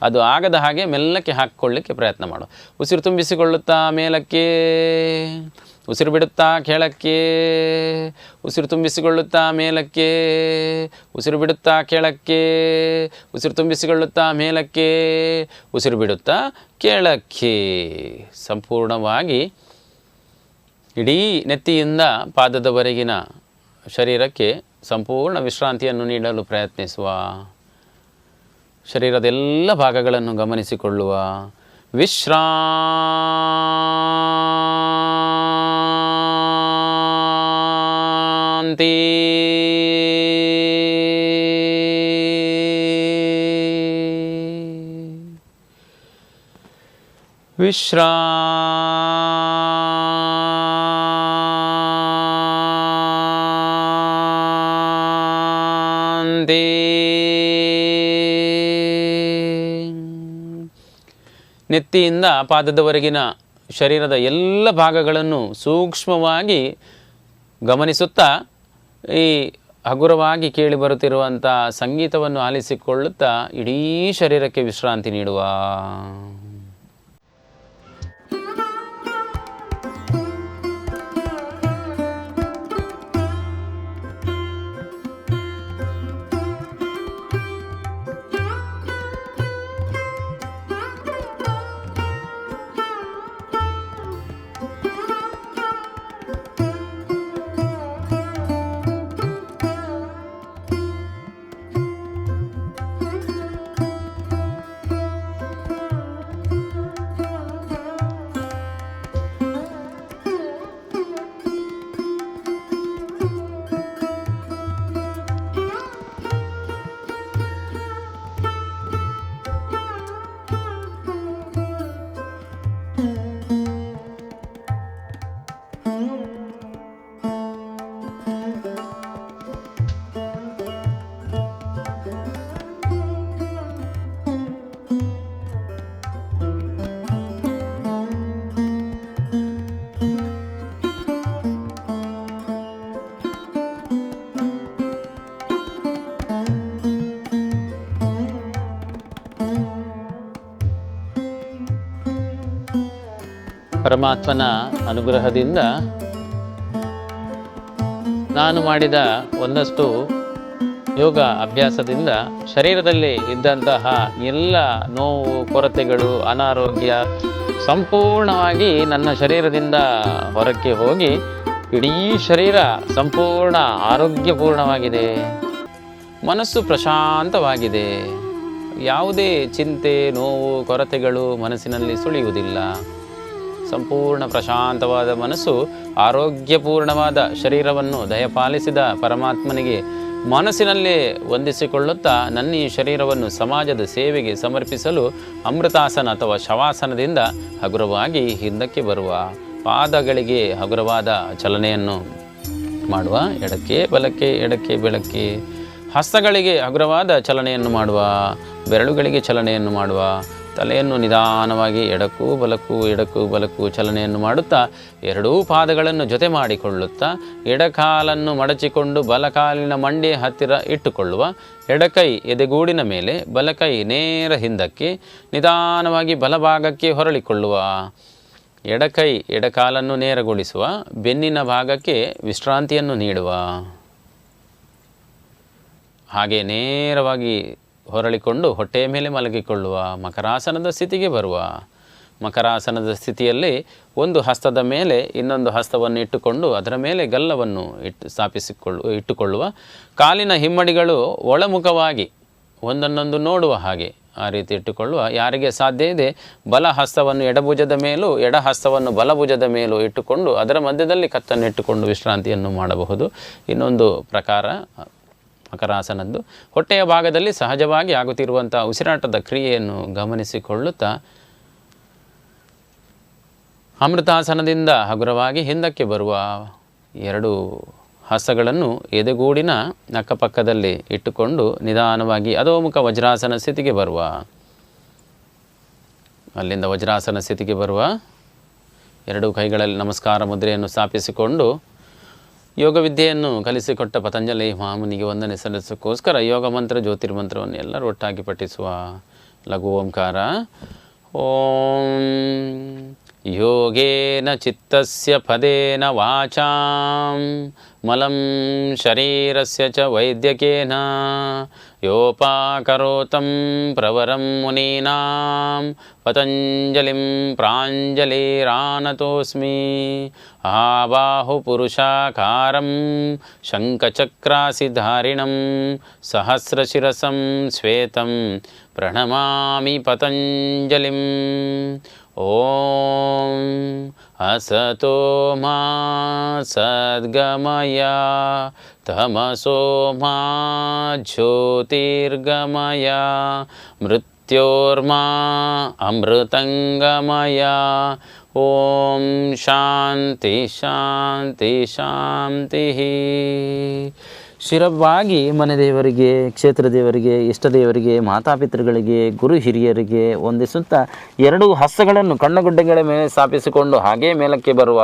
ಅದು ಆಗದ ಹಾಗೆ ಮೆಲ್ಲಕ್ಕೆ ಹಾಕಿಕೊಳ್ಳಿಕ್ಕೆ ಪ್ರಯತ್ನ ಮಾಡುವ. ಉಸಿರು ತುಂಬಿಸಿಕೊಳ್ಳುತ್ತಾ ಮೇಲಕ್ಕೆ, ಉಸಿರು ಬಿಡುತ್ತಾ ಕೆಳಕ್ಕೆ, ಉಸಿರು ತುಂಬಿಸಿಕೊಳ್ಳುತ್ತಾ ಮೇಲಕ್ಕೆ, ಉಸಿರು ಬಿಡುತ್ತಾ ಕೆಳಕ್ಕೆ, ಉಸಿರು ತುಂಬಿಸಿಕೊಳ್ಳುತ್ತಾ ಮೇಲಕ್ಕೆ, ಉಸಿರು ಬಿಡುತ್ತಾ ಕೆಳಕ್ಕೆ. ಸಂಪೂರ್ಣವಾಗಿ ಇಡೀ ನೆತ್ತಿಯಿಂದ ಪಾದದವರೆಗಿನ ಶರೀರಕ್ಕೆ ಸಂಪೂರ್ಣ ವಿಶ್ರಾಂತಿಯನ್ನು ನೀಡಲು ಪ್ರಯತ್ನಿಸುವ. ಶರೀರದ ಎಲ್ಲ ಭಾಗಗಳನ್ನು ಗಮನಿಸಿಕೊಳ್ಳುವ. ವಿಶ್ರಾಂತಿ. ನೆತ್ತಿಯಿಂದ ಪಾದದವರೆಗಿನ ಶರೀರದ ಎಲ್ಲ ಭಾಗಗಳನ್ನು ಸೂಕ್ಷ್ಮವಾಗಿ ಗಮನಿಸುತ್ತಾ ಈ ಹಗುರವಾಗಿ ಕೇಳಿ ಬರುತ್ತಿರುವಂಥ ಸಂಗೀತವನ್ನು ಆಲಿಸಿಕೊಳ್ಳುತ್ತಾ ಇಡೀ ಶರೀರಕ್ಕೆ ವಿಶ್ರಾಂತಿ ನೀಡುವ. ಪರಮಾತ್ಮನ ಅನುಗ್ರಹದಿಂದ ನಾನು ಮಾಡಿದ ಒಂದಷ್ಟು ಯೋಗ ಅಭ್ಯಾಸದಿಂದ ಶರೀರದಲ್ಲಿ ಇದ್ದಂತಹ ಎಲ್ಲ ನೋವು, ಕೊರತೆಗಳು, ಅನಾರೋಗ್ಯ ಸಂಪೂರ್ಣವಾಗಿ ನನ್ನ ಶರೀರದಿಂದ ಹೊರಕ್ಕೆ ಹೋಗಿ ಇಡೀ ಶರೀರ ಸಂಪೂರ್ಣ ಆರೋಗ್ಯಪೂರ್ಣವಾಗಿದೆ. ಮನಸ್ಸು ಪ್ರಶಾಂತವಾಗಿದೆ. ಯಾವುದೇ ಚಿಂತೆ, ನೋವು, ಕೊರತೆಗಳು ಮನಸ್ಸಿನಲ್ಲಿ ಸುಳಿಯುವುದಿಲ್ಲ. ಸಂಪೂರ್ಣ ಪ್ರಶಾಂತವಾದ ಮನಸ್ಸು ಆರೋಗ್ಯಪೂರ್ಣವಾದ ಶರೀರವನ್ನು ದಯಪಾಲಿಸಿದ ಪರಮಾತ್ಮನಿಗೆ ಮನಸ್ಸಿನಲ್ಲೇ ವಂದಿಸಿಕೊಳ್ಳುತ್ತಾ ನನ್ನ ಈ ಶರೀರವನ್ನು ಸಮಾಜದ ಸೇವೆಗೆ ಸಮರ್ಪಿಸಲು ಅಮೃತಾಸನ ಅಥವಾ ಶವಾಸನದಿಂದ ಹಗುರವಾಗಿ ಹಿಂದಕ್ಕೆ ಬರುವ. ಪಾದಗಳಿಗೆ ಹಗುರವಾದ ಚಲನೆಯನ್ನು ಮಾಡುವ. ಎಡಕ್ಕೆ ಬಲಕ್ಕೆ, ಎಡಕ್ಕೆ ಬೆಳಕ್ಕೆ. ಹಸ್ತಗಳಿಗೆ ಹಗುರವಾದ ಚಲನೆಯನ್ನು ಮಾಡುವ. ಬೆರಳುಗಳಿಗೆ ಚಲನೆಯನ್ನು ಮಾಡುವ. ತಲೆಯನ್ನು ನಿಧಾನವಾಗಿ ಎಡಕ್ಕೂ ಬಲಕ್ಕೂ, ಎಡಕ್ಕೂ ಬಲಕ್ಕೂ ಚಲನೆಯನ್ನು ಮಾಡುತ್ತಾ ಎರಡೂ ಪಾದಗಳನ್ನು ಜೊತೆ ಮಾಡಿಕೊಳ್ಳುತ್ತಾ ಎಡಕಾಲನ್ನು ಮಡಚಿಕೊಂಡು ಬಲಕಾಲಿನ ಮಂಡಿಯ ಹತ್ತಿರ ಇಟ್ಟುಕೊಳ್ಳುವ. ಎಡಕೈ ಎದೆಗೂಡಿನ ಮೇಲೆ, ಬಲಕೈ ನೇರ ಹಿಂದಕ್ಕೆ ನಿಧಾನವಾಗಿ ಬಲಭಾಗಕ್ಕೆ ಹೊರಳಿಕೊಳ್ಳುವ. ಎಡಕೈ ಎಡಕಾಲನ್ನು ನೇರಗೊಳಿಸುವ. ಬೆನ್ನಿನ ಭಾಗಕ್ಕೆ ವಿಶ್ರಾಂತಿಯನ್ನು ನೀಡುವ. ಹಾಗೆ ನೇರವಾಗಿ ಹೊರಳಿಕೊಂಡು ಹೊಟ್ಟೆಯ ಮೇಲೆ ಮಲಗಿಕೊಳ್ಳುವ. ಮಕರಾಸನದ ಸ್ಥಿತಿಗೆ ಬರುವ. ಮಕರಾಸನದ ಸ್ಥಿತಿಯಲ್ಲಿ ಒಂದು ಹಸ್ತದ ಮೇಲೆ ಇನ್ನೊಂದು ಹಸ್ತವನ್ನು ಇಟ್ಟುಕೊಂಡು ಅದರ ಮೇಲೆ ಗಲ್ಲವನ್ನು ಇಟ್ಟುಕೊಳ್ಳುವ. ಕಾಲಿನ ಹಿಮ್ಮಡಿಗಳು ಒಳಮುಖವಾಗಿ ಒಂದನ್ನೊಂದು ನೋಡುವ ಹಾಗೆ ಆ ರೀತಿ ಇಟ್ಟುಕೊಳ್ಳುವ. ಯಾರಿಗೆ ಸಾಧ್ಯ ಇದೆ ಬಲ ಹಸ್ತವನ್ನು ಎಡಭುಜದ ಮೇಲೂ ಎಡ ಹಸ್ತವನ್ನು ಬಲಭುಜದ ಮೇಲೂ ಇಟ್ಟುಕೊಂಡು ಅದರ ಮಧ್ಯದಲ್ಲಿ ಕತ್ತನ್ನು ಇಟ್ಟುಕೊಂಡು ವಿಶ್ರಾಂತಿಯನ್ನು ಮಾಡಬಹುದು. ಇನ್ನೊಂದು ಪ್ರಕಾರ ಮಕರಾಸನದ್ದು ಹೊಟ್ಟೆಯ ಭಾಗದಲ್ಲಿ ಸಹಜವಾಗಿ ಆಗುತ್ತಿರುವಂಥ ಉಸಿರಾಟದ ಕ್ರಿಯೆಯನ್ನು ಗಮನಿಸಿಕೊಳ್ಳುತ್ತಾ ಅಮೃತಾಸನದಿಂದ ಹಗುರವಾಗಿ ಹಿಂದಕ್ಕೆ ಬರುವ. ಎರಡು ಹಸ್ತಗಳನ್ನು ಎದೆಗೂಡಿನ ಅಕ್ಕಪಕ್ಕದಲ್ಲಿ ಇಟ್ಟುಕೊಂಡು ನಿಧಾನವಾಗಿ ಅಧೋಮುಖ ವಜ್ರಾಸನ ಸ್ಥಿತಿಗೆ ಬರುವ, ಅಲ್ಲಿಂದ ವಜ್ರಾಸನ ಸ್ಥಿತಿಗೆ ಬರುವ, ಎರಡೂ ಕೈಗಳಲ್ಲಿ ನಮಸ್ಕಾರ ಮುದ್ರೆಯನ್ನು ಸ್ಥಾಪಿಸಿಕೊಂಡು ಯೋಗ ವಿದ್ಯೆಯನ್ನು ಕಲಿಸಿಕೊಟ್ಟ ಪತಂಜಲಿ ಮಹಾಮುನಿಗೆ ವಂದನೆ ಸಲ್ಲಿಸೋಕ್ಕೋಸ್ಕರ ಯೋಗ ಮಂತ್ರ ಜ್ಯೋತಿರ್ಮಂತ್ರವನ್ನು ಎಲ್ಲರೂ ಒಟ್ಟಾಗಿ ಪಠಿಸುವ. ಲಘು ಓಂಕಾರ. ಓಂ ಯೋಗೇನ ಚಿತ್ತಸ್ಯ ಪದೇನ ವಾಚಾಂ ಮಲಂ ಶರೀರಸ್ಯ ಚ ವೈದ್ಯಕೇನ ಯೋಪಾಕರೋತಂ ಪ್ರವರಂ ಮುನೀನಾಂ ಪತಂಜಲಿಂ ಪ್ರಾಂಜಲಿರಾನತೋಸ್ಮಿ. ಆಬಾಹುಪುರುಷಾಕಾರಂ ಶಂಖಚಕ್ರಾಸಿಧಾರಿಣಂ ಸಹಸ್ರಶಿರಸಂ ಶ್ವೇತಂ ಪ್ರಣಮಾಮಿ ಪತಂಜಲಿಂ. ಓಂ ಅಸತೋ ಮಾ ಸದ್ಗಮಯ ತಮಸೋ ಮಾ ಜ್ಯೋತಿರ್ಗಮಯ ಮೃತ್ಯೋರ್ಮಾ ಅಮೃತಂಗಮಯ. ಓಂ ಶಾಂತಿ ಶಾಂತಿ ಶಾಂತಿ. ಶಿರವಾಗಿ ಮನೆ ದೇವರಿಗೆ, ಕ್ಷೇತ್ರ ದೇವರಿಗೆ, ಇಷ್ಟ ದೇವರಿಗೆ, ಮಾತಾಪಿತೃಗಳಿಗೆ, ಗುರು ಹಿರಿಯರಿಗೆ ವಂದಿಸುತ್ತಾ ಎರಡೂ ಹಸ್ತಗಳನ್ನು ಕಣ್ಣುಗುಡ್ಡೆಗಳ ಮೇಲೆ ಸ್ಥಾಪಿಸಿಕೊಂಡು ಹಾಗೇ ಮೇಲಕ್ಕೆ ಬರುವ,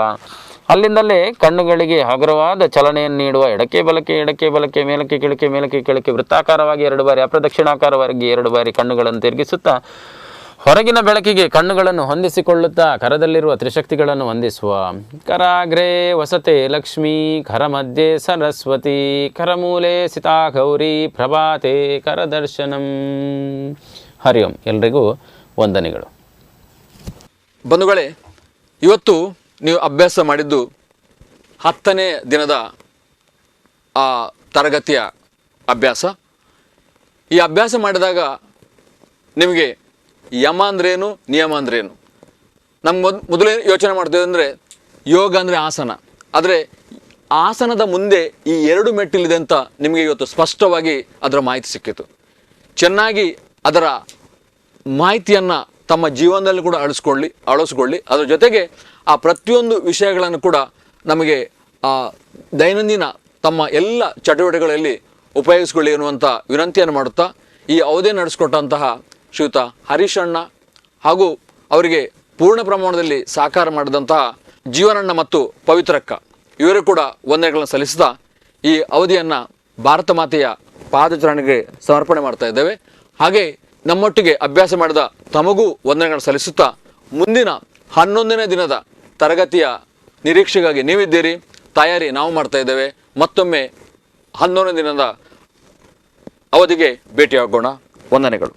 ಅಲ್ಲಿಂದಲೇ ಕಣ್ಣುಗಳಿಗೆ ಹಗುರವಾದ ಚಲನೆಯನ್ನು ನೀಡುವ, ಎಡಕ್ಕೆ ಬಲಕ್ಕೆ ಎಡಕ್ಕೆ ಬಲಕ್ಕೆ ಮೇಲಕ್ಕೆ ಕೆಳಕ್ಕೆ ಮೇಲಕ್ಕೆ ಕೆಳಕ್ಕೆ ವೃತ್ತಾಕಾರವಾಗಿ 2 ಬಾರಿ, ಅಪ್ರದಕ್ಷಿಣಾಕಾರವಾಗಿ 2 ಬಾರಿ ಕಣ್ಣುಗಳನ್ನು ತಿರುಗಿಸುತ್ತಾ ಹೊರಗಿನ ಬೆಳಕಿಗೆ ಕಣ್ಣುಗಳನ್ನು ಹೊಂದಿಸಿಕೊಳ್ಳುತ್ತಾ ಕರದಲ್ಲಿರುವ ತ್ರಿಶಕ್ತಿಗಳನ್ನು ವಂದಿಸುವ. ಕರಾಗ್ರೇ ವಸತೆ ಲಕ್ಷ್ಮೀ, ಕರ ಮಧ್ಯೆ ಸರಸ್ವತಿ, ಕರಮೂಲೆ ಸಿತಾ ಗೌರಿ, ಪ್ರಭಾತೆ ಕರದರ್ಶನಂ. ಹರಿ ಓಂ. ಎಲ್ರಿಗೂ ವಂದನೆಗಳು. ಬಂಧುಗಳೇ, ಇವತ್ತು ನೀವು ಅಭ್ಯಾಸ ಮಾಡಿದ್ದು 10ನೇ ದಿನದ ಆ ತರಗತಿಯ ಅಭ್ಯಾಸ. ಈ ಅಭ್ಯಾಸ ಮಾಡಿದಾಗ ನಿಮಗೆ ಯಮ ಅಂದ್ರೇನು, ನಿಯಮ ಅಂದ್ರೇನು, ನಮ್ಗೆ ಮೊದಲೇ ಯೋಚನೆ ಮಾಡ್ತೇವೆ ಅಂದರೆ ಯೋಗ ಅಂದರೆ ಆಸನ. ಆದರೆ ಆಸನದ ಮುಂದೆ ಈ 2 ಮೆಟ್ಟಿಲಿದೆ ಅಂತ ನಿಮಗೆ ಇವತ್ತು ಸ್ಪಷ್ಟವಾಗಿ ಅದರ ಮಾಹಿತಿ ಸಿಕ್ಕಿತು. ಚೆನ್ನಾಗಿ ಅದರ ಮಾಹಿತಿಯನ್ನು ತಮ್ಮ ಜೀವನದಲ್ಲಿ ಕೂಡ ಅಳಿಸ್ಕೊಳ್ಳಿ. ಅದರ ಜೊತೆಗೆ ಆ ಪ್ರತಿಯೊಂದು ವಿಷಯಗಳನ್ನು ಕೂಡ ನಮಗೆ ದೈನಂದಿನ ತಮ್ಮ ಎಲ್ಲ ಚಟುವಟಿಕೆಗಳಲ್ಲಿ ಉಪಯೋಗಿಸ್ಕೊಳ್ಳಿ ಎನ್ನುವಂಥ ವಿನಂತಿಯನ್ನು ಮಾಡುತ್ತಾ, ಈ ಅವಧಿ ನಡೆಸಿಕೊಟ್ಟಂತಹ ಶ್ರೀಯುತ ಹರೀಶ್ ಅಣ್ಣ ಹಾಗೂ ಅವರಿಗೆ ಪೂರ್ಣ ಪ್ರಮಾಣದಲ್ಲಿ ಸಹಕಾರ ಮಾಡಿದಂತಹ ಜೀವನಣ್ಣ ಮತ್ತು ಪವಿತ್ರಕ್ಕ ಇವರು ಕೂಡ ವಂದನೆಗಳನ್ನು ಸಲ್ಲಿಸಿದ ಈ ಅವಧಿಯನ್ನು ಭಾರತ ಮಾತೆಯ ಪಾದಚರಣೆಗೆ ಸಮರ್ಪಣೆ ಮಾಡ್ತಾ ಇದ್ದೇವೆ. ಹಾಗೆ ನಮ್ಮೊಟ್ಟಿಗೆ ಅಭ್ಯಾಸ ಮಾಡಿದ ತಮಗೂ ವಂದನೆಗಳನ್ನು ಸಲ್ಲಿಸುತ್ತಾ, ಮುಂದಿನ 11ನೇ ದಿನದ ತರಗತಿಯ ನಿರೀಕ್ಷೆಗಾಗಿ ನೀವಿದ್ದೀರಿ, ತಯಾರಿ ನಾವು ಮಾಡ್ತಾ ಇದ್ದೇವೆ. ಮತ್ತೊಮ್ಮೆ 11ನೇ ದಿನದ ಅವಧಿಗೆ ಭೇಟಿಯಾಗೋಣ. ವಂದನೆಗಳು.